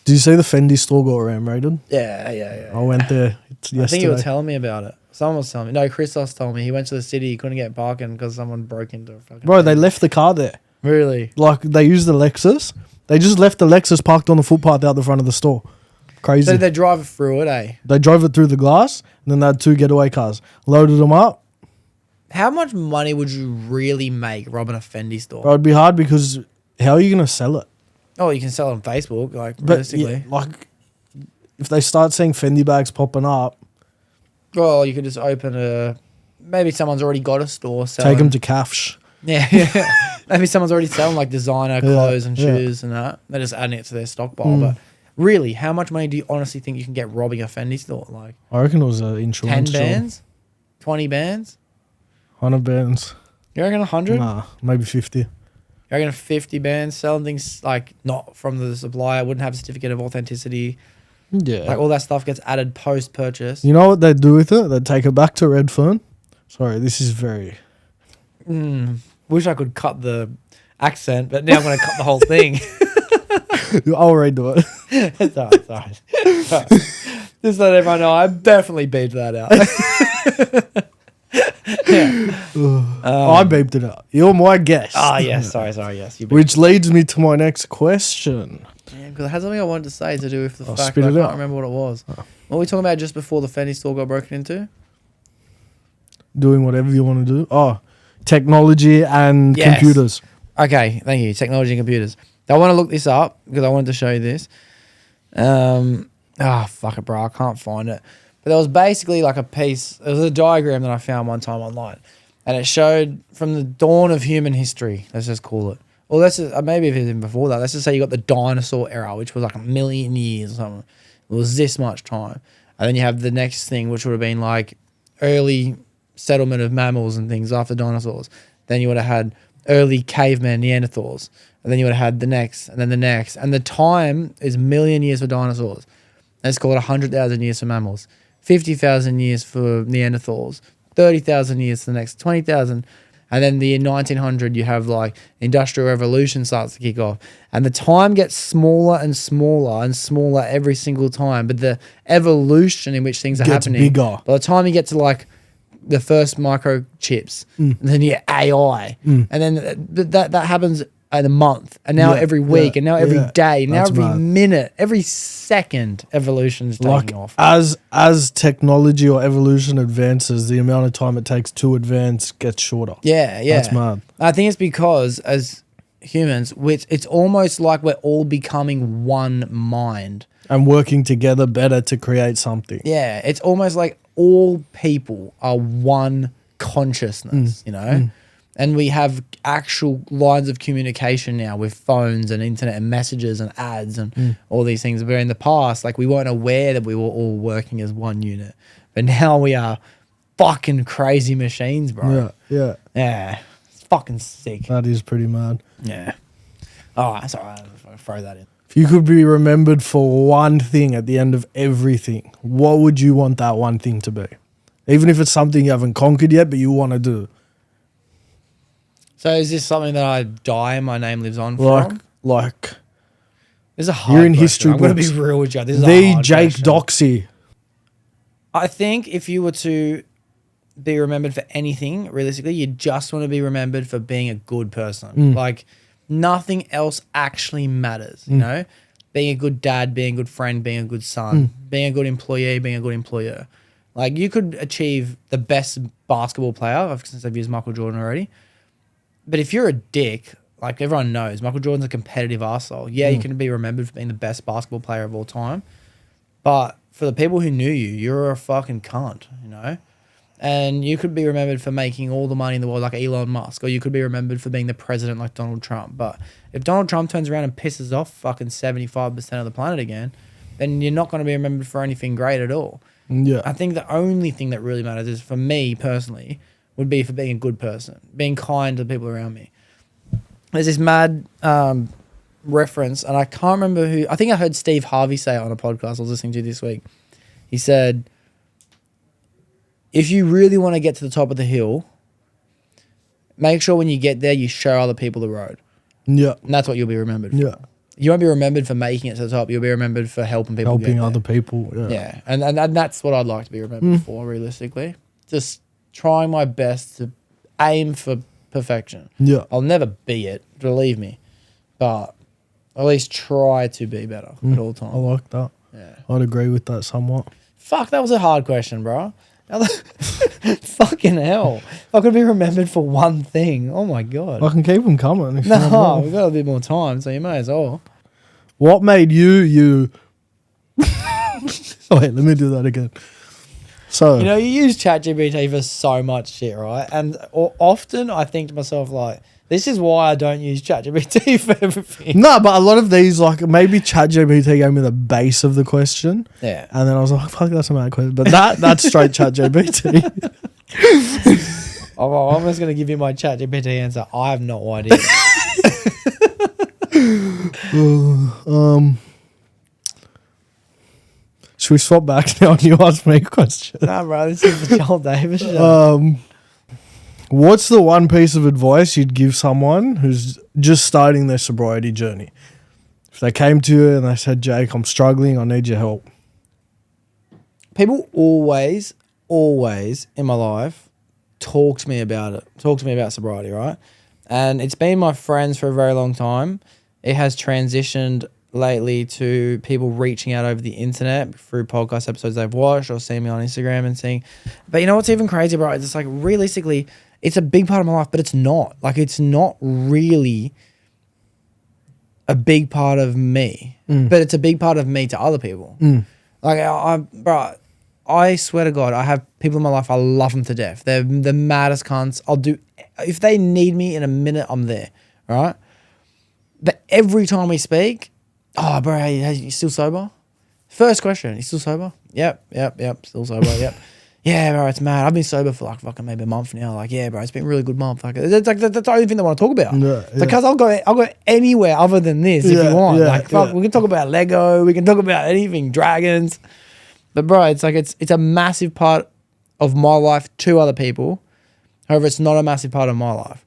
Did you see the Fendi store got ram raided? Yeah. I went there yesterday. I think you were telling me about it. Someone was telling me. No, Christos told me he went to the city. He couldn't get parking because someone broke into a fucking. Bro, they left the car there. Really? Like, they used the Lexus. They just left the Lexus parked on the footpath out the front of the store. Crazy. So they drive through it, eh? They drove it through the glass, and then they had 2 getaway cars. Loaded them up. How much money would you really make robbing a Fendi store? Bro, it'd be hard because how are you going to sell it? Oh, you can sell it on Facebook, like, But realistically. yeah, like, if they start seeing Fendi bags popping up, Well, you could just open a... Maybe someone's already got a store selling... take them to Kafsh. Yeah. Maybe someone's already selling, like, designer clothes and shoes and that. They're just adding it to their stockpile. But really, how much money do you honestly think you can get robbing a Fendi store? Like, I reckon it was an 10 insurance job. bands? 20 bands? 100 bands. You reckon 100? Nah, maybe 50. You reckon 50 bands selling things, like, not from the supplier, wouldn't have a certificate of authenticity. Yeah. Like, all that stuff gets added post-purchase. You know what they'd do with it? They'd take it back to Redfern. Sorry, this is very... Wish I could cut the accent, but now I'm going to cut the whole thing. I'll redo it. It's all right. Just let everyone know, I definitely beeped that out. I beeped it out. You're my guest. Yes. Sorry, yes. You beeped. Which leads me to my next question. Yeah, because I had something I wanted to say to do with the fact spit that I it can't out. remember what it was. What were we talking about just before the Fendi store got broken into? Doing whatever you want to do. Oh, technology and Yes. computers. Okay, thank you. Technology and computers. I want to look this up because I wanted to show you this. Fuck it, bro. I can't find it. But there was basically like a piece. It was a diagram that I found one time online. And it showed from the dawn of human history, let's just call it. Or let's just, maybe if it's even before that, let's just say you got the dinosaur era, which was like 1 million years or something. It was this much time. And then you have the next thing, which would have been like early settlement of mammals and things after dinosaurs. Then you would have had early cavemen, Neanderthals. And then you would have had the next, and then the next. And the time is 1 million years for dinosaurs. Let's call it 100,000 years for mammals. 50,000 years for Neanderthals. 30,000 years to the next 20,000. And then the year 1900, you have like industrial revolution starts to kick off. And the time gets smaller and smaller and smaller every single time. But the evolution in which things are Gets happening. bigger. By the time you get to like the first microchips, and then you get AI. And then that happens in a month, and now every week, and now every day, now That's every mad. minute, every second, evolution is taking Like off. as technology or evolution advances, the amount of time it takes to advance gets shorter. Yeah. That's mad. I think it's because as humans, it's almost like we're all becoming one mind. And working together better to create something. Yeah, it's almost like all people are one consciousness, you know? And we have actual lines of communication now with phones and internet and messages and ads and all these things. Where in the past, like we weren't aware that we were all working as one unit. But now we are fucking crazy machines, bro. Yeah. Yeah. It's fucking sick. That is pretty mad. Yeah. All right, sorry. I'll throw that in. If you could be remembered for one thing at the end of everything, what would you want that one thing to be? Even if it's something you haven't conquered yet, but you want to do. So is this something that I die and my name lives on from? Like This is a hard you're in question. history I'm going to books. be real with you. This is a The hard Jake question. Doxie. I think if you were to be remembered for anything, realistically, you just want to be remembered for being a good person. Like nothing else actually matters, you know? Being a good dad, being a good friend, being a good son, being a good employee, being a good employer. Like you could achieve the best basketball player, since I've used Michael Jordan already. But if you're a dick, like everyone knows, Michael Jordan's a competitive arsehole. Yeah, you can be remembered for being the best basketball player of all time. But for the people who knew you, you're a fucking cunt, you know? And you could be remembered for making all the money in the world like Elon Musk, or you could be remembered for being the president like Donald Trump. But if Donald Trump turns around and pisses off fucking 75% of the planet again, then you're not going to be remembered for anything great at all. Yeah. I think the only thing that really matters is, for me personally, would be for being a good person, being kind to the people around me. There's this mad reference, and I can't remember who. I think I heard Steve Harvey say it on a podcast I was listening to this week. He said, if you really want to get to the top of the hill, make sure when you get there, you show other people the road. Yeah. And that's what you'll be remembered for. Yeah. You won't be remembered for making it to the top. You'll be remembered for helping people Helping get other there. people. Yeah. Yeah. And that's what I'd like to be remembered for, realistically. Just trying my best to aim for perfection. Yeah. I'll never be it, believe me. But at least try to be better at all times. I like that. Yeah. I'd agree with that somewhat. Fuck, that was a hard question, bro. Fucking hell. If I could be remembered for one thing. Oh my God. I can keep them coming. If you want No, more. we've got a bit more time, so you may as well. What made you? Wait, let me do that again. So You know, you use ChatGPT for so much shit, right? And often I think to myself, like, this is why I don't use ChatGPT for everything. no, but a lot of these, like maybe ChatGPT gave me the base of the question, Yeah. and then I was like, "Fuck, that's a mad question." But that's straight ChatGPT. Oh, well, I'm just going to give you my ChatGPT answer. I have no idea. Should we swap back now and you ask me a question? Nah, bro, this is the Joel Davis show. What's the one piece of advice you'd give someone who's just starting their sobriety journey? If they came to you and they said, Jake, I'm struggling, I need your help. People always in my life talk to me about it. Talk to me about sobriety, right? And it's been my friends for a very long time. It has transitioned lately to people reaching out over the internet through podcast episodes they've watched or seen me on Instagram and seeing. But you know what's even crazy, bro? It's like realistically, it's a big part of my life, but it's not. Like it's not really a big part of me, but it's a big part of me to other people. Like bro, I swear to God, I have people in my life, I love them to death. They're the maddest cunts. I'll do, if they need me in a minute, I'm there, right? But every time we speak, oh, bro, hey, you still sober? First question, you still sober? Yep, still sober, yep. Yeah, bro, it's mad. I've been sober for like fucking maybe a month now. Like, yeah, bro, it's been a really good month. Like, that's the only thing they want to talk about. Because I'll go anywhere other than this if you want. Like, fuck, we can talk about Lego. We can talk about anything, dragons. But bro, it's like it's a massive part of my life to other people. However, it's not a massive part of my life.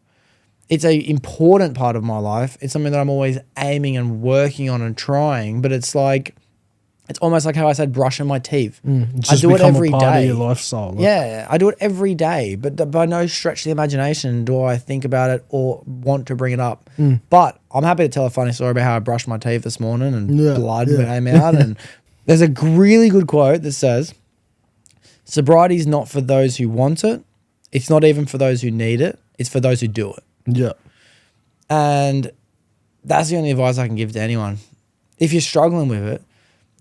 It's an important part of my life. It's something that I'm always aiming and working on and trying. But it's like, it's almost like how I said brushing my teeth. I do it every day. Of your lifestyle. Like. Yeah, I do it every day. But by no stretch of the imagination do I think about it or want to bring it up. But I'm happy to tell a funny story about how I brushed my teeth this morning and blood came out. And there's a really good quote that says, sobriety is not for those who want it. It's not even for those who need it. It's for those who do it. Yeah. And that's the only advice I can give to anyone. If you're struggling with it,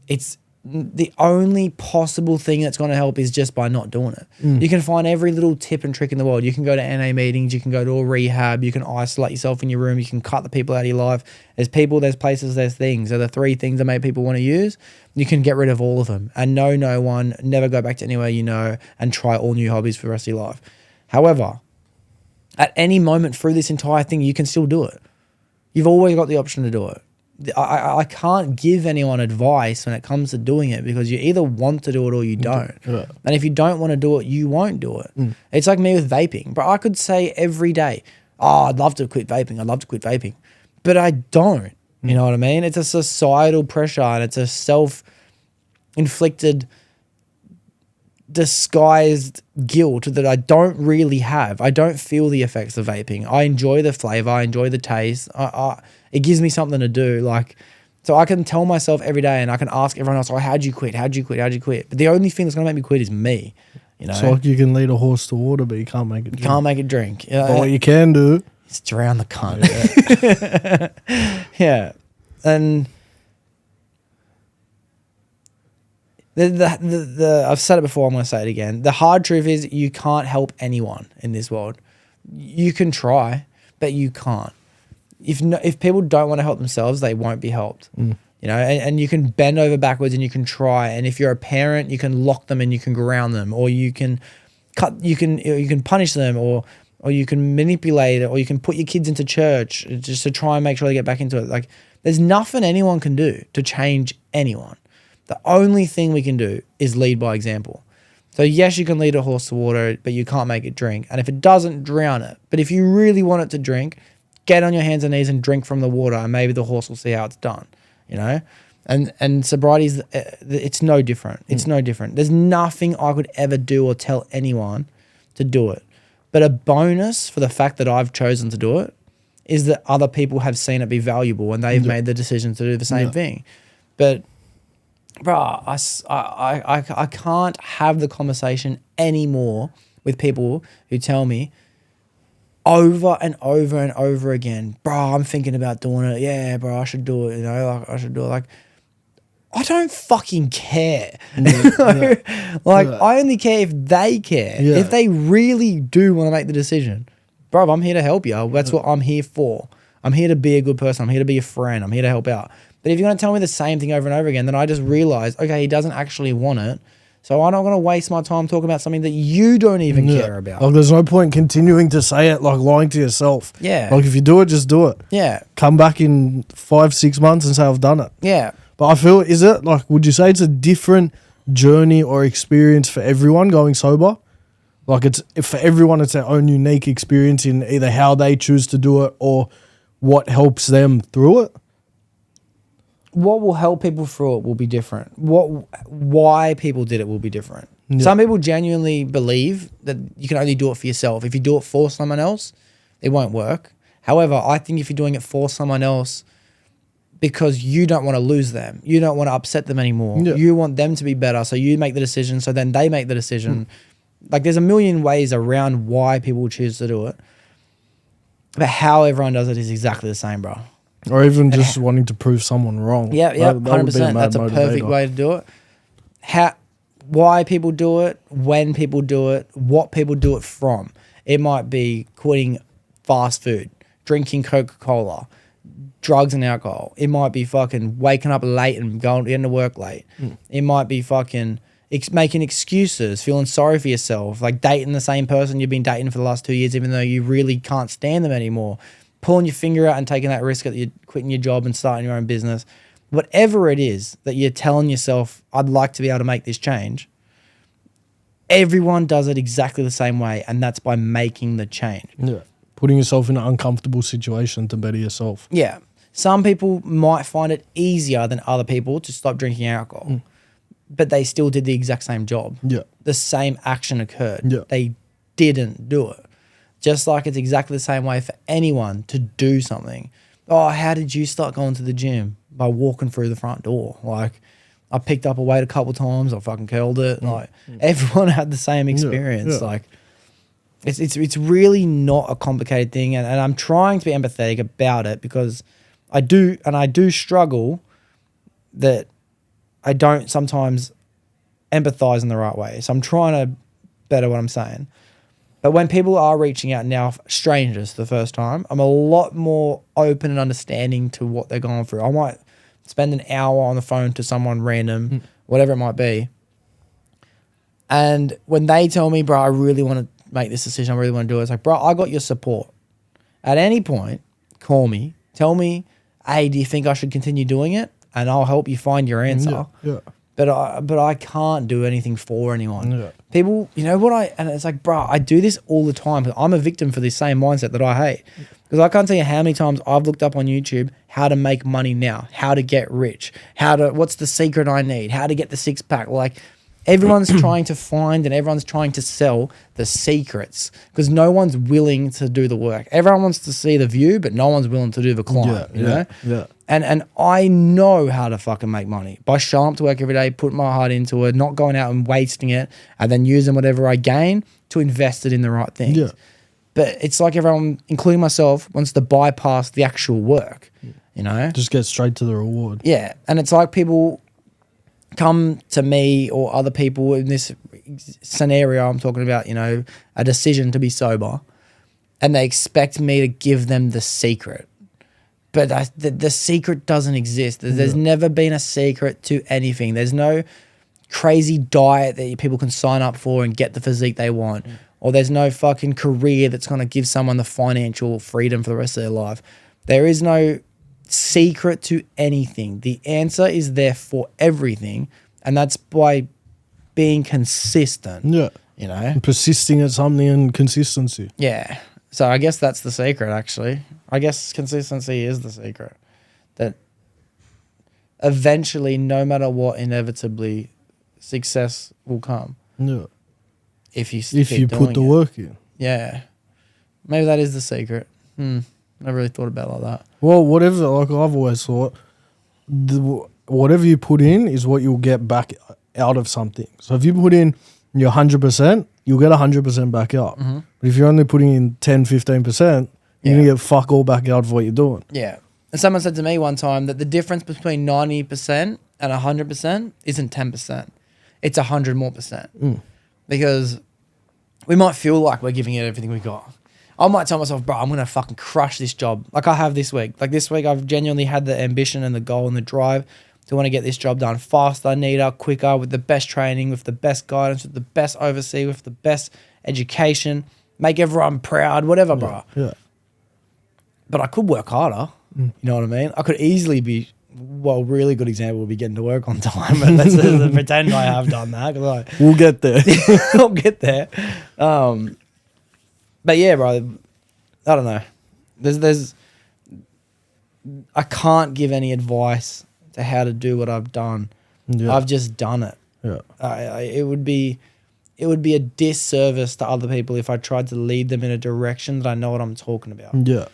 it's the only possible thing that's going to help is just by not doing it. You can find every little tip and trick in the world. You can go to NA meetings. You can go to a rehab. You can isolate yourself in your room. You can cut the people out of your life. There's people, there's places, there's things. They're the three things that make people want to use. You can get rid of all of them and know no one, never go back to anywhere you know, and try all new hobbies for the rest of your life. However, at any moment through this entire thing, you can still do it. You've always got the option to do it. I can't give anyone advice when it comes to doing it because you either want to do it or you don't. And if you don't want to do it, you won't do it. It's like me with vaping. But I could say every day, oh, I'd love to quit vaping. I'd love to quit vaping. But I don't. You know what I mean? It's a societal pressure and it's a self-inflicted disguised guilt that I don't really have. I don't feel the effects of vaping. I enjoy the flavor. I enjoy the taste. It gives me something to do. Like, so I can tell myself every day and I can ask everyone else, oh, how'd you quit? How'd you quit? How'd you quit? But the only thing that's going to make me quit is me. You know? It's like you can lead a horse to water, but you can't make it drink. You can't make it drink. But what you can do is drown the cunt. Yeah. And I've said it before, I'm going to say it again. The hard truth is you can't help anyone in this world. You can try, but you can't. If people don't want to help themselves, they won't be helped. You know, and you can bend over backwards and you can try. And if you're a parent, you can lock them and you can ground them, or you can you can punish them, or you can manipulate it, or you can put your kids into church just to try and make sure they get back into it. Like, there's nothing anyone can do to change anyone. The only thing we can do is lead by example. So yes, you can lead a horse to water, but you can't make it drink. And if it doesn't, drown it. But if you really want it to drink, get on your hands and knees and drink from the water, and maybe the horse will see how it's done, you know? And sobriety, it's no different. It's no different. There's nothing I could ever do or tell anyone to do it. But a bonus for the fact that I've chosen to do it is that other people have seen it be valuable and they've made the decision to do the same thing. But bro, I can't have the conversation anymore with people who tell me over and over and over again, bro, I'm thinking about doing it. Yeah, bro, I should do it. You know, like I should do it. Like, I don't fucking care. I only care if they care. If they really do want to make the decision, bro, I'm here to help you. That's what I'm here for. I'm here to be a good person. I'm here to be a friend. I'm here to help out. But if you're going to tell me the same thing over and over again, then I just realize, okay, he doesn't actually want it. So I'm not going to waste my time talking about something that you don't even care about. Like, there's no point continuing to say it, like lying to yourself. Yeah. Like, if you do it, just do it. Yeah. Come back in 5-6 months and say, I've done it. Yeah. But I feel, is it, like, would you say it's a different journey or experience for everyone going sober? Like, it's for everyone, it's their own unique experience in either how they choose to do it or what helps them through it? What will help people through it will be different. Why people did it will be different. Yeah. Some people genuinely believe that you can only do it for yourself. If you do it for someone else, it won't work. However, I think if you're doing it for someone else, because you don't want to lose them. You don't want to upset them anymore. Yeah. You want them to be better. So you make the decision. So then they make the decision. Like there's a million ways around why people choose to do it. But how everyone does it is exactly the same, bro. Or even just wanting to prove someone wrong. Yeah, 100%. That's a perfect way to do it. Why people do it, when people do it, what people do it from. It might be quitting fast food, drinking Coca-Cola, drugs and alcohol. It might be fucking waking up late and getting to work late. It might be fucking making excuses, feeling sorry for yourself, like dating the same person you've been dating for the last 2 years, even though you really can't stand them anymore. Pulling your finger out and taking that risk that you're quitting your job and starting your own business. Whatever it is that you're telling yourself, I'd like to be able to make this change. Everyone does it exactly the same way, and that's by making the change. Yeah. Putting yourself in an uncomfortable situation to better yourself. Yeah. Some people might find it easier than other people to stop drinking alcohol, but they still did the exact same job. Yeah. The same action occurred. Yeah. They didn't do it. Just like it's exactly the same way for anyone to do something. Oh, how did you start going to the gym? By walking through the front door. Like, I picked up a weight a couple times. I fucking curled it. Like, everyone had the same experience. Yeah. Like, it's really not a complicated thing. And I'm trying to be empathetic about it because I do struggle that I don't sometimes empathize in the right way. So I'm trying to better what I'm saying. But when people are reaching out now, strangers for the first time, I'm a lot more open and understanding to what they're going through. I might spend an hour on the phone to someone random, whatever it might be. And when they tell me, bro, I really want to make this decision, I really want to do it, it's like, bro, I got your support. At any point, call me, tell me, hey, do you think I should continue doing it? And I'll help you find your answer. Yeah. But I can't do anything for anyone. Yeah. People, you know what and it's like, bro, I do this all the time. I'm a victim for this same mindset that I hate. Because I can't tell you how many times I've looked up on YouTube how to make money now, how to get rich, what's the secret I need, how to get the six pack. Like, everyone's trying to find and everyone's trying to sell the secrets because no one's willing to do the work. Everyone wants to see the view, but no one's willing to do the climb, you know? Yeah. And I know how to fucking make money by showing up to work every day, putting my heart into it, not going out and wasting it, and then using whatever I gain to invest it in the right things. Yeah. But it's like everyone, including myself, wants to bypass the actual work, you know? Just get straight to the reward. Yeah. And it's like people come to me or other people in this scenario I'm talking about, you know, a decision to be sober, and they expect me to give them the secret. But the secret doesn't exist. There's never been a secret to anything. There's no crazy diet that people can sign up for and get the physique they want. Or there's no fucking career that's going to give someone the financial freedom for the rest of their life. There is no secret to anything. The answer is there for everything. And that's by being consistent. Yeah. You know? And persisting at something and consistency. Yeah. So I guess that's the secret, actually. I guess consistency is the secret. That eventually, no matter what, inevitably, success will come. Yeah. If you put the work in. Yeah. Maybe that is the secret. Never really thought about it like that. Well, whatever, like I've always thought, whatever you put in is what you'll get back out of something. So if you put in your 100%, you'll get 100% back out. But if you're only putting in 10, 15%, you're going to get fuck all back out of what you're doing. Yeah. And someone said to me one time that the difference between 90% and 100% isn't 10%. It's 100 more %. Because we might feel like we're giving it everything we got. I might tell myself, bro, I'm going to fucking crush this job. Like I have this week. Like this week, I've genuinely had the ambition and the goal and the drive to want to get this job done faster, neater, quicker, with the best training, with the best guidance, with the best oversee, with the best education, make everyone proud, whatever, bro. Yeah. But I could work harder. You know what I mean? I could easily be, well, really good example would be getting to work on time. But let's pretend I have done that. We'll get there. I'll get there. But yeah, bro, I don't know. I can't give any advice to how to do what I've done. Yeah. I've just done it. Yeah. It would be a disservice to other people if I tried to lead them in a direction that I know what I'm talking about. Yeah.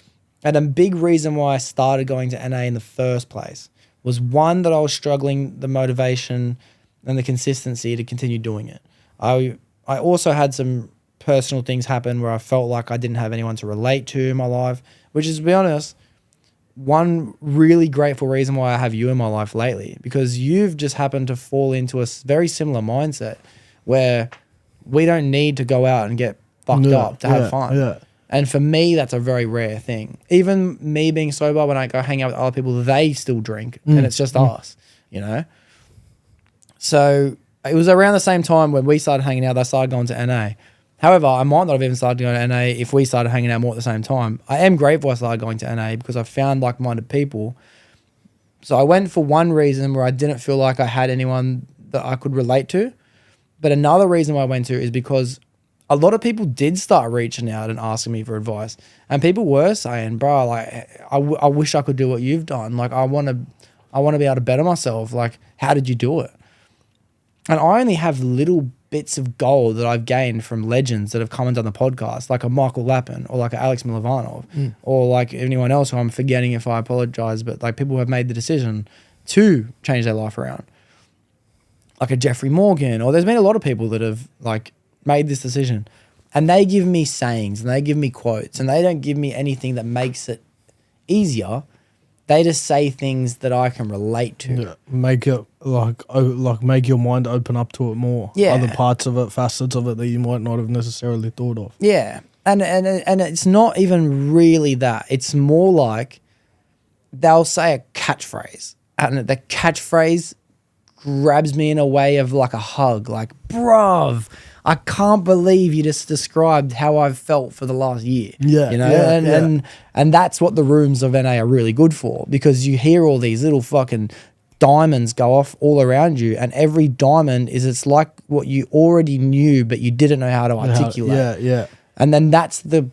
And a big reason why I started going to NA in the first place was one, that I was struggling the motivation and the consistency to continue doing it. I also had some personal things happen where I felt like I didn't have anyone to relate to in my life, which is, to be honest, one really grateful reason why I have you in my life lately, because you've just happened to fall into a very similar mindset where we don't need to go out and get fucked up to have fun. Yeah. And for me, that's a very rare thing. Even me being sober, when I go hang out with other people, they still drink and it's just us, you know? So it was around the same time when we started hanging out that I started going to NA. However, I might not have even started going to NA if we started hanging out more at the same time. I am grateful I started going to NA because I found like-minded people. So I went for one reason where I didn't feel like I had anyone that I could relate to. But another reason why I went to is because a lot of people did start reaching out and asking me for advice. And people were saying, bro, like, I wish I could do what you've done. Like, I want to be able to better myself. Like, how did you do it? And I only have little bits of gold that I've gained from legends that have come and done the podcast, like a Michael Lappin or like a Alex Milovanov or like anyone else who I'm forgetting if I apologize, but like people who have made the decision to change their life around. Like a Jeffrey Morgan, or there's been a lot of people that have like made this decision, and they give me sayings and they give me quotes, and they don't give me anything that makes it easier. They just say things that I can relate to. Yeah, make it like make your mind open up to it more. Yeah, other parts of it, facets of it that you might not have necessarily thought of. Yeah, and it's not even really that. It's more like they'll say a catchphrase, and the catchphrase grabs me in a way of like a hug, like, bruv, I can't believe you just described how I've felt for the last year. Yeah, you know, and that's what the rooms of NA are really good for, because you hear all these little fucking diamonds go off all around you, and every diamond it's like what you already knew but you didn't know how to articulate. Yeah. And then that's the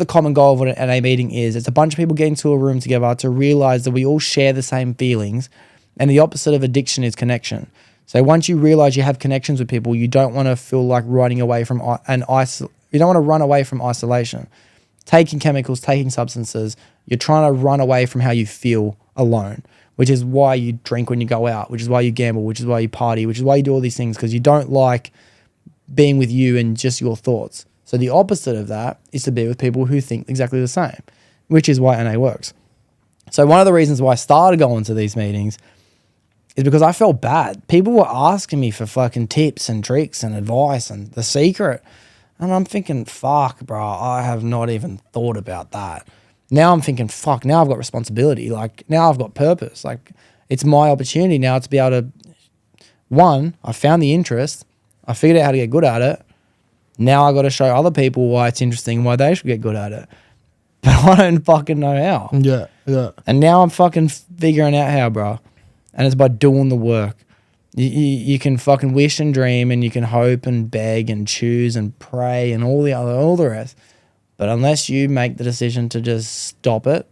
common goal of what an NA meeting is. It's a bunch of people getting to a room together to realize that we all share the same feelings, and the opposite of addiction is connection. So once you realize you have connections with people, you don't want to feel like running away from you don't want to run away from isolation. Taking chemicals, taking substances, you're trying to run away from how you feel alone, which is why you drink when you go out, which is why you gamble, which is why you party, which is why you do all these things, because you don't like being with you and just your thoughts. So the opposite of that is to be with people who think exactly the same, which is why NA works. So one of the reasons why I started going to these meetings is because I felt bad. People were asking me for fucking tips and tricks and advice and the secret. And I'm thinking, fuck, bro, I have not even thought about that. Now I'm thinking, fuck, now I've got responsibility. Like, now I've got purpose. Like, it's my opportunity now to be able to, one, I found the interest. I figured out how to get good at it. Now I got to show other people why it's interesting and why they should get good at it. But I don't fucking know how. Yeah. And now I'm fucking figuring out how, bro. And it's by doing the work. You can fucking wish and dream, and you can hope and beg and choose and pray and all the rest. But unless you make the decision to just stop it,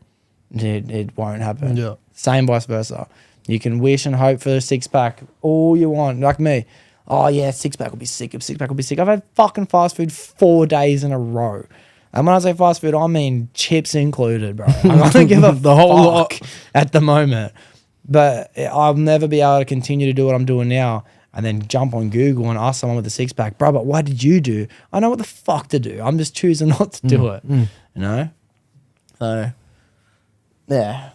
it won't happen. Yeah. Same vice versa. You can wish and hope for a six-pack all you want. Like me. Oh, yeah, six-pack will be sick. Six-pack will be sick. I've had fucking fast food 4 days in a row. And when I say fast food, I mean chips included, bro. I don't give a the whole lot at the moment. But I'll never be able to continue to do what I'm doing now and then jump on Google and ask someone with a six-pack, bro, but what did you do? I know what the fuck to do. I'm just choosing not to do it, you know? So, yeah.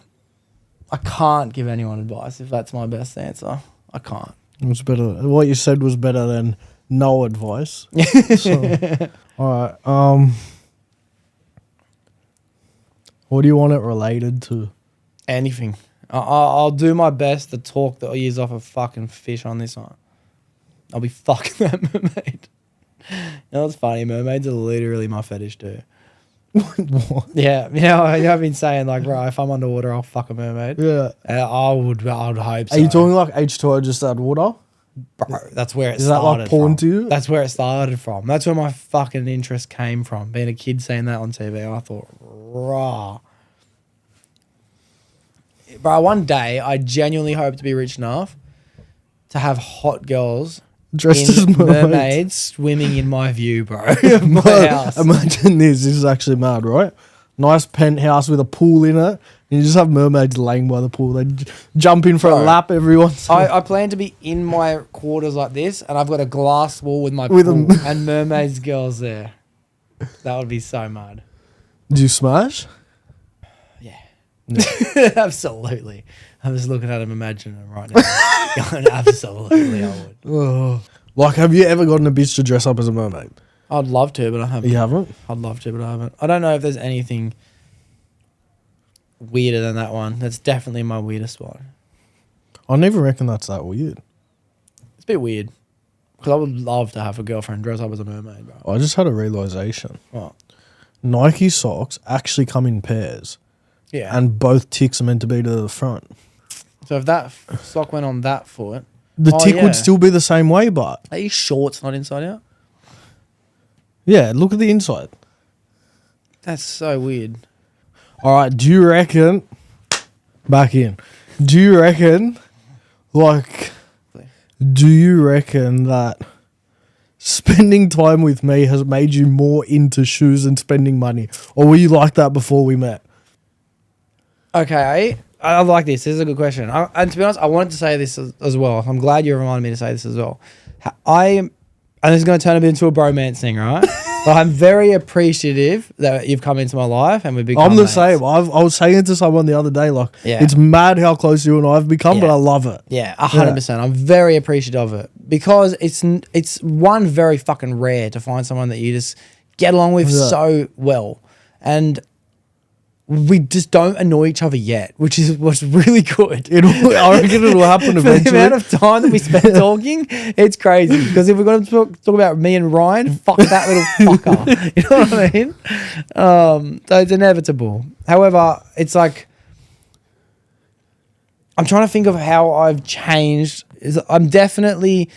I can't give anyone advice if that's my best answer. I can't. It was better. What you said was better than no advice. So, all right. What do you want it related to? Anything. I'll do my best to talk the ears off a fucking fish on this one. I'll be fucking that mermaid. You know what's funny? Mermaids are literally my fetish too. What? Yeah. I've been saying like, right, if I'm underwater, I'll fuck a mermaid. Yeah. I would hope so. Are you talking like H2O just add water? Bro, that's where it started. Is that like porn to you? That's where it started from. That's where my fucking interest came from. Being a kid seeing that on TV, I thought, rah. Bro, one day I genuinely hope to be rich enough to have hot girls dressed as mermaids swimming in my view, bro. My house. Imagine this is actually mad, right? nice penthouse with a pool in it. And you just have mermaids laying by the pool. They jump in for a lap every once in a while. I plan to be in my quarters like this, and I've got a glass wall with my pool and mermaids girls there. That would be so mad. Do you smash? Yeah. Absolutely. I'm just looking at him, imagining him right now. Going, absolutely, I would. Oh. Like, have you ever gotten a bitch to dress up as a mermaid? I'd love to, but I haven't. You haven't? I'd love to, but I haven't. I don't know if there's anything weirder than that one. That's definitely my weirdest one. I never reckon that's that weird. It's a bit weird. Because I would love to have a girlfriend dress up as a mermaid, bro. I just had a realisation. What? Nike socks actually come in pairs. Yeah. And both ticks are meant to be to the front. So if that sock went on that foot... The tick would still be the same way, but... Are you sure it's not inside out? Yeah, look at the inside. That's so weird. All right, do you reckon... Back in. Do you reckon... Like... Do you reckon that spending time with me has made you more into shoes and spending money? Or were you like that before we met? Okay, I like this. This is a good question. And to be honest, I wanted to say this as well. I'm glad you reminded me to say this as well. And this is going to turn a bit into a bromance thing, right? But I'm very appreciative that you've come into my life and we've become I'm the mates. same. I was saying it to someone the other day, like, Yeah. it's mad how close you and I have become, but I love it. Yeah, 100%. I'm very appreciative of it because it's one very fucking rare to find someone that you just get along with so well. And we just don't annoy each other yet, which is what's really good. I reckon it'll happen eventually. For the amount of time that we spend talking, it's crazy. Because if we're going to talk about me and Ryan, fuck that little fucker. You know what I mean? So it's inevitable. However, it's like, I'm trying to think of how I've changed. I'm definitely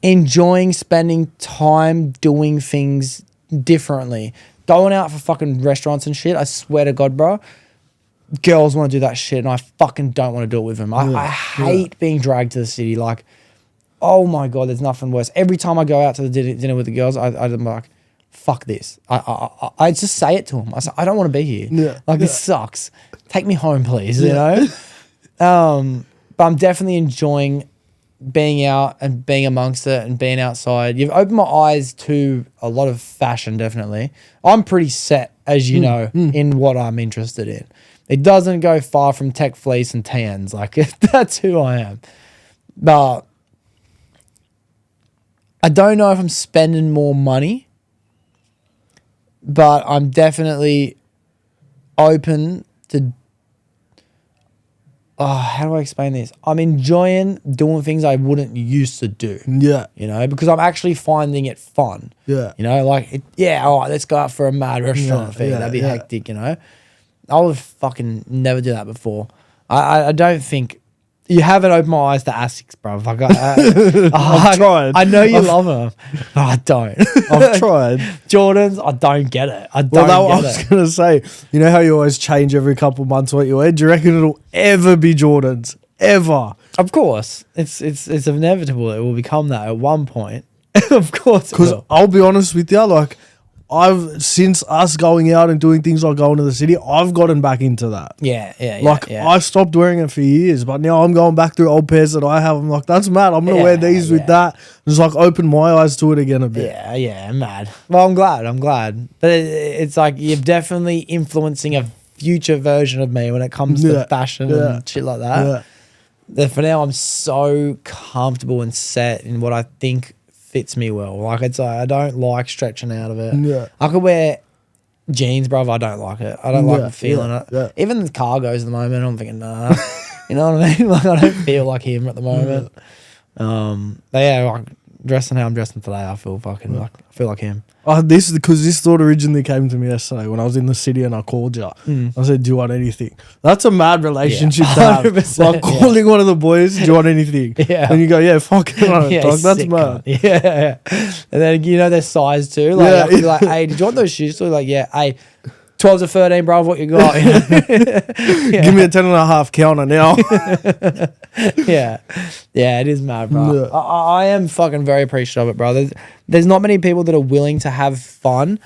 enjoying spending time doing things differently. Going out for fucking restaurants and shit, I swear to God, bro. Girls want to do that shit and I fucking don't want to do it with them. I hate being dragged to the city. Like, oh my God, there's nothing worse. Every time I go out to the dinner with the girls, I'm like, fuck this. I just say it to them. I say, I don't want to be here. Yeah. Like, this sucks. Take me home, please, you know? But I'm definitely enjoying being out and being amongst it and being outside. You've opened my eyes to a lot of fashion, definitely. I'm pretty set, as you know, in what I'm interested in. It doesn't go far from tech fleece and tans. Like, that's who I am. But I don't know if I'm spending more money, but I'm definitely open to... Oh, how do I explain this? I'm enjoying doing things I wouldn't used to do. Yeah. You know, because I'm actually finding it fun. Yeah. You know, like, all right, let's go out for a mad restaurant feed. That'd be hectic, you know? I would fucking never do that before. I don't think... You haven't opened my eyes to Asics, bro. Like, I've tried. I know you love them. But I don't. I've tried. Jordans, I don't get it. I was going to say, you know how you always change every couple of months what you wear? Do you reckon it'll ever be Jordans? Ever? Of course. It's inevitable. It will become that at one point. Of course. Because I'll be honest with you, like, since us going out and doing things like going to the city, I've gotten back into that. Yeah. I stopped wearing it for years, but now I'm going back through old pairs that I have. I'm like, that's mad. I'm going to wear these with that. Just like open my eyes to it again a bit. Yeah, mad. Well, I'm glad. But it's like you're definitely influencing a future version of me when it comes to fashion and shit like that. Yeah. For now, I'm so comfortable and set in what I think fits me well. Like, it's like I don't like stretching out of it. Yeah. I could wear jeans, bro. I don't like it. I don't like the feeling it. Yeah. Even the cargos at the moment, I'm thinking, nah. You know what I mean? Like, I don't feel like him at the moment. But yeah, like, dressing how I'm dressing today, I feel fucking like him. This is because this thought originally came to me yesterday when I was in the city and I called you. I said, "Do you want anything?" That's a mad relationship to have. Like calling one of the boys, "Do you want anything?" Yeah, and you go, "Yeah, fuck it, dog." That's mad. Yeah. And then you know their size too. Like, you're like, "Hey, did you want those shoes?" So like, "Yeah, hey." 12 to 13, bro, what you got? You know? Give me a 10.5 counter now. Yeah, it is mad, bro. Yeah. I am fucking very appreciative of it, bro. There's not many people that are willing to have fun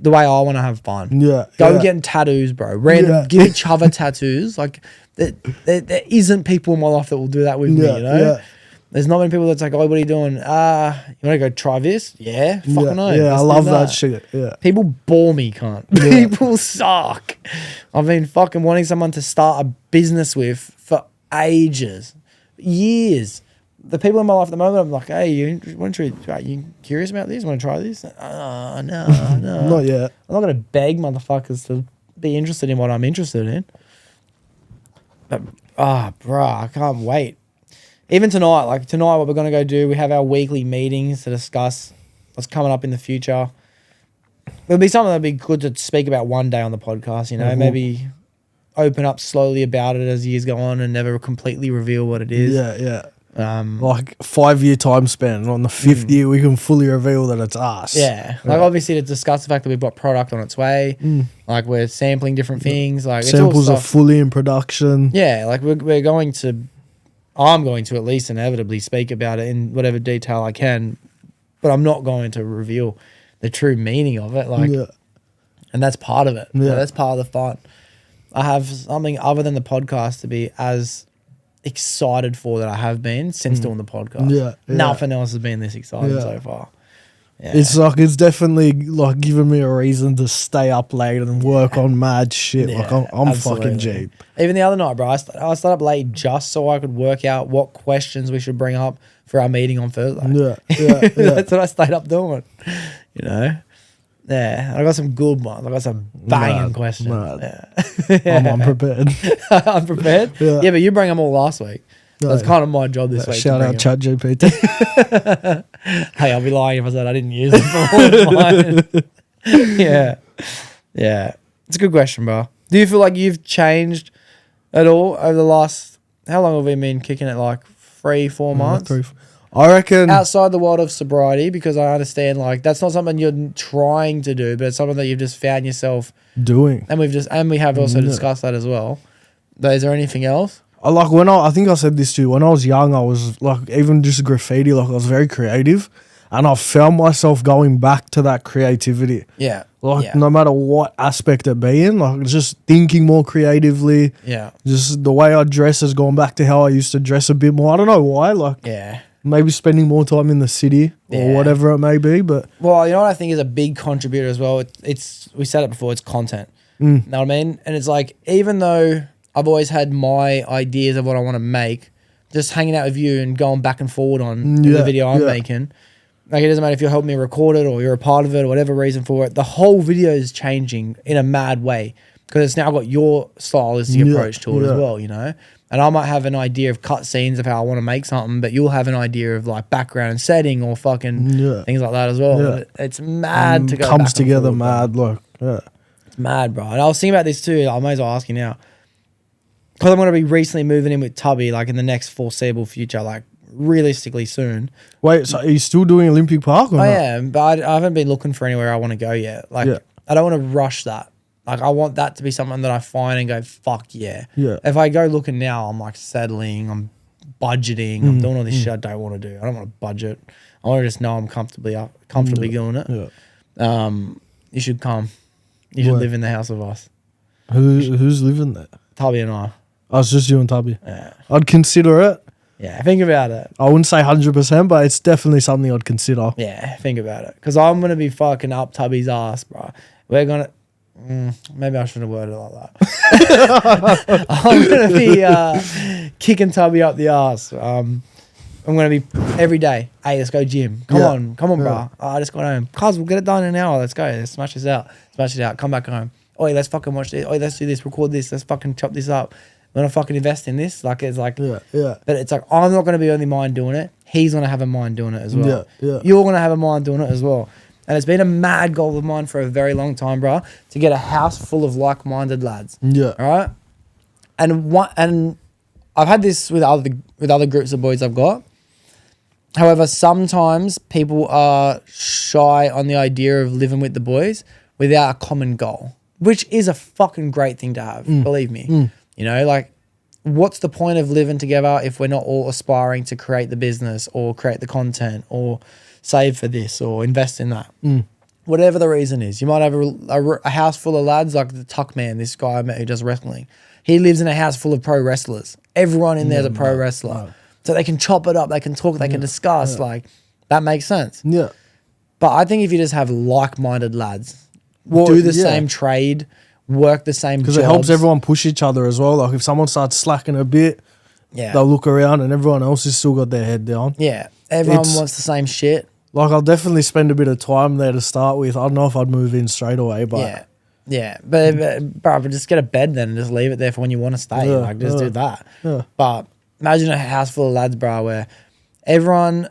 the way I want to have fun. Yeah. Go getting tattoos, bro. Random, give each other tattoos. Like, there isn't people in my life that will do that with me, you know? Yeah. There's not many people that's like, oh, what are you doing? You want to go try this? Yeah, fucking no. Yeah, I love that shit. Yeah. People bore me, cunt. Yeah. People suck. I've been fucking wanting someone to start a business with for ages, years. The people in my life at the moment, I'm like, hey, you curious about this? Want to try this? No. Not yet. I'm not going to beg motherfuckers to be interested in what I'm interested in. But, bro, I can't wait. Even tonight, what we're going to go do, we have our weekly meetings to discuss what's coming up in the future. It'll be something that'd be good to speak about one day on the podcast, you know, maybe open up slowly about it as years go on and never completely reveal what it is. Yeah. Like 5-year time span. On the 5th year, we can fully reveal that it's us. Yeah. Like obviously to discuss the fact that we've got product on its way. Like we're sampling different things. Like samples are fully in production. Yeah. Like I'm going to at least inevitably speak about it in whatever detail I can, but I'm not going to reveal the true meaning of it. Like, and that's part of it. Yeah. That's part of the fun. I have something other than the podcast to be as excited for that I have been since doing the podcast. Yeah. Nothing else has been this exciting so far. Yeah. It's definitely like giving me a reason to stay up late and work on mad shit. Like I'm fucking Jeep. Even the other night, bro, I started up late just so I could work out what questions we should bring up for our meeting on Thursday. Yeah. That's what I stayed up doing. You know? Yeah. I got some good ones. I got some banging questions. Yeah. I'm unprepared. Unprepared? Yeah, but you bring them all last week. That's kind of my job this week. Shout out ChatGPT. Hey, I'll be lying if I said I didn't use it for Yeah. It's a good question, bro. Do you feel like you've changed at all over the last, how long have we been kicking it? Like 3-4 months? I reckon. Outside the world of sobriety, because I understand like that's not something you're trying to do, but it's something that you've just found yourself doing. And we have also discussed that as well. But is there anything else? I think I said this too. When I was young, I was like, even just graffiti, like I was very creative, and I found myself going back to that creativity. Yeah. No matter what aspect it be in, like just thinking more creatively. Yeah. Just the way I dress has gone back to how I used to dress a bit more. I don't know why. Like, maybe spending more time in the city or whatever it may be. But well, you know what I think is a big contributor as well. It's we said it before. It's content. You know what I mean? And it's like, even though I've always had my ideas of what I want to make, just hanging out with you and going back and forward on the video I'm making. Like, it doesn't matter if you're helping me record it or you're a part of it or whatever reason for it. The whole video is changing in a mad way because it's now got your stylistic approach to it as well, you know? And I might have an idea of cut scenes of how I want to make something, but you'll have an idea of like background and setting or fucking things like that as well. Yeah. It's mad to go comes back together and forward, mad, like, It's mad, bro. And I was thinking about this too. I may as well ask you now. Because I'm going to be recently moving in with Tubby, like in the next foreseeable future, like realistically soon. Wait, so are you still doing Olympic Park or not? I am, but I haven't been looking for anywhere I want to go yet. Like, I don't want to rush that. Like, I want that to be something that I find and go, fuck yeah. If I go looking now, I'm like settling, I'm budgeting, I'm doing all this shit I don't want to do. I don't want to budget. I want to just know I'm comfortably doing it. You should come. You should live in the house with us. Who's living there? Tubby and I. Oh, it's just you and Tubby. Yeah. I'd consider it. Yeah, think about it. I wouldn't say 100%, but it's definitely something I'd consider. Yeah, think about it. Because I'm going to be fucking up Tubby's ass, bro. We're going to... maybe I shouldn't have worded it like that. I'm going to be kicking Tubby up the ass. I'm going to be every day. Hey, let's go gym. Come on, bro. I just got home. Cuz, we'll get it done in an hour. Let's go. Let's smash this out. Come back home. Oi, let's fucking watch this. Oi, let's do this. Record this. Let's fucking chop this up. I'm gonna fucking invest in this. Like, it's like, but it's like, I'm not gonna be only mind doing it. He's gonna have a mind doing it as well. You're gonna have a mind doing it as well. And it's been a mad goal of mine for a very long time, bro, to get a house full of like-minded lads. All right. And I've had this with other groups of boys I've got. However, sometimes people are shy on the idea of living with the boys without a common goal, which is a fucking great thing to have. Believe me. You know, like, what's the point of living together if we're not all aspiring to create the business or create the content or save for this or invest in that? Whatever the reason is. You might have a house full of lads like the Tuck Man, this guy I met who does wrestling. He lives in a house full of pro wrestlers. Everyone in there is a pro wrestler. No. So they can chop it up, they can talk, they can discuss. Like, that makes sense. Yeah. But I think if you just have like-minded lads, do the same trade, work the same jobs. Because it helps everyone push each other as well. Like if someone starts slacking a bit, they'll look around and everyone else has still got their head down. Yeah. Everyone wants the same shit. Like I'll definitely spend a bit of time there to start with. I don't know if I'd move in straight away, but... Yeah. But just get a bed then and just leave it there for when you want to stay. Like just do that. Yeah. But imagine a house full of lads, bro, where everyone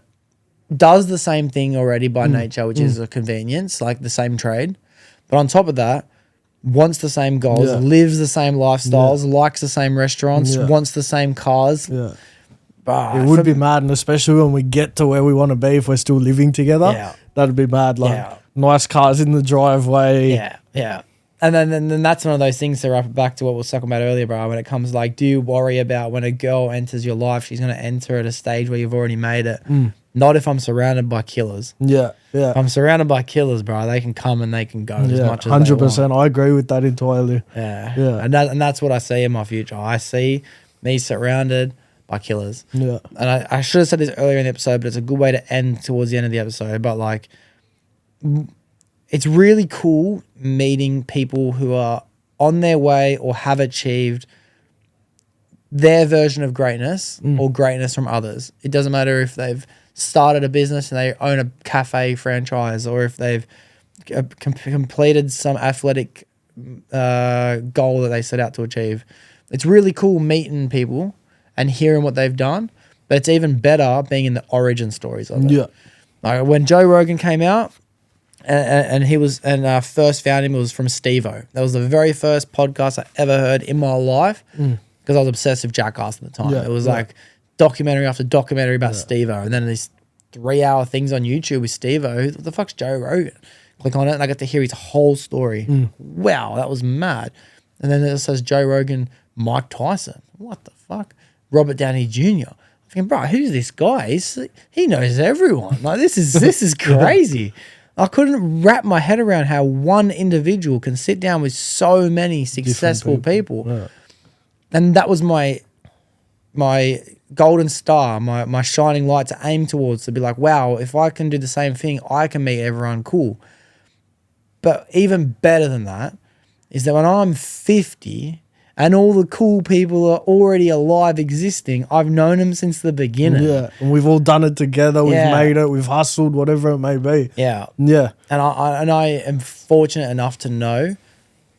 does the same thing already by nature, which is a convenience, like the same trade. But on top of that, wants the same goals, lives the same lifestyles, likes the same restaurants, wants the same cars. Yeah. It would be mad, and especially when we get to where we want to be if we're still living together. Yeah. That'd be mad. Like nice cars in the driveway. Yeah. And then that's one of those things to wrap it back to what we were talking about earlier, bro. When it comes like, do you worry about when a girl enters your life, she's going to enter at a stage where you've already made it? Not if I'm surrounded by killers. Yeah. If I'm surrounded by killers, bro, they can come and they can go as much as 100%. They want. I agree with that entirely. Yeah. And that's what I see in my future. I see me surrounded by killers. Yeah. And I should have said this earlier in the episode, but it's a good way to end towards the end of the episode. But like, it's really cool meeting people who are on their way or have achieved their version of greatness or greatness from others. It doesn't matter if they've started a business and they own a cafe franchise, or if they've completed some athletic goal that they set out to achieve. It's really cool meeting people and hearing what they've done, but it's even better being in the origin stories of it. Yeah. Like when Joe Rogan came out, and he was, and first found him, it was from Steve-O. That was the very first podcast I ever heard in my life, because I was obsessed with Jackass at the time. It was like documentary after documentary about Steve-O, and then these 3-hour things on YouTube with Steve-O. What the fuck's Joe Rogan? Click on it, and I got to hear his whole story. Wow, that was mad. And then it says Joe Rogan, Mike Tyson. What the fuck? Robert Downey Jr. I'm thinking, bro, who's this guy? He knows everyone. Like this is crazy. I couldn't wrap my head around how one individual can sit down with so many successful people. Yeah. And that was my golden star, my shining light to aim towards, to be like, wow, if I can do the same thing, I can make everyone cool. But even better than that is that when I'm 50 and all the cool people are already alive, existing, I've known them since the beginning. Yeah, and we've all done it together. We've made it. We've hustled, whatever it may be. Yeah. Yeah. And I am fortunate enough to know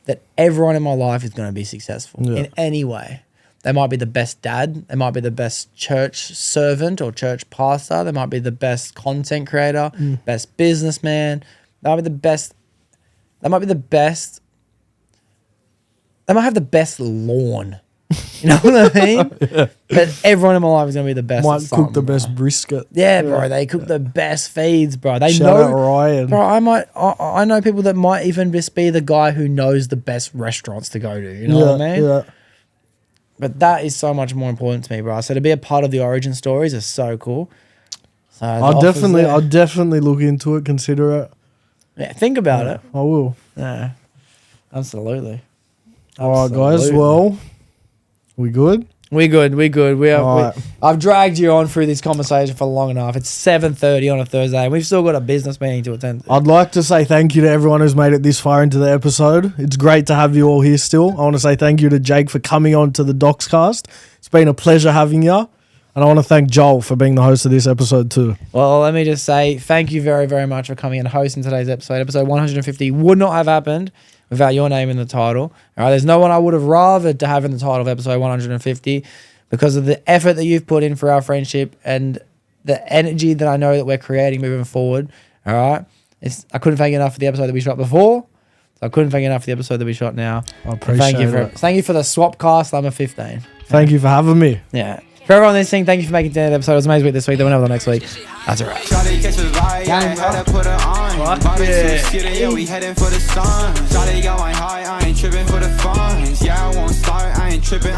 that everyone in my life is going to be successful in any way. They might be the best dad. They might be the best church servant or church pastor. They might be the best content creator, best businessman. They might be the best. They might be the best. They might have the best lawn. You know what I mean? But everyone in my life is going to be the best. Might cook the best brisket. Yeah, bro. They cook the best feeds, bro. They Shout out Ryan. Bro, I know people that might even just be the guy who knows the best restaurants to go to. You know what I mean? Yeah. But that is so much more important to me, bro. So to be a part of the origin stories is so cool. So I'll definitely look into it, consider it. Yeah, think about it. I will. Yeah, absolutely. All right, guys. Well, we good? We good. I've dragged you on through this conversation for long enough. It's 7:30 on a Thursday, and we've still got a business meeting to attend to. I'd like to say thank you to everyone who's made it this far into the episode. It's great to have you all here still. I want to say thank you to Jake for coming on to the Doxcast. It's been a pleasure having you. And I want to thank Joel for being the host of this episode too. Well, let me just say thank you very, very much for coming and hosting today's episode. Episode 150 would not have happened without your name in the title. All right, there's no one I would have rathered to have in the title of episode 150 because of the effort that you've put in for our friendship and the energy that I know that we're creating moving forward. All right, I couldn't thank you enough for the episode that we shot before. So I couldn't thank you enough for the episode that we shot now. I appreciate it. Thank you for the Swapcast. I'm a 15. Thank you for having me. Yeah. For everyone listening, thank you for making today's episode. It was amazing week this week. Then we'll have the next week. That's all right. Yeah, we heading for the sun. Shawty got my high, I ain't tripping for the funds. Yeah, I won't start, I ain't tripping.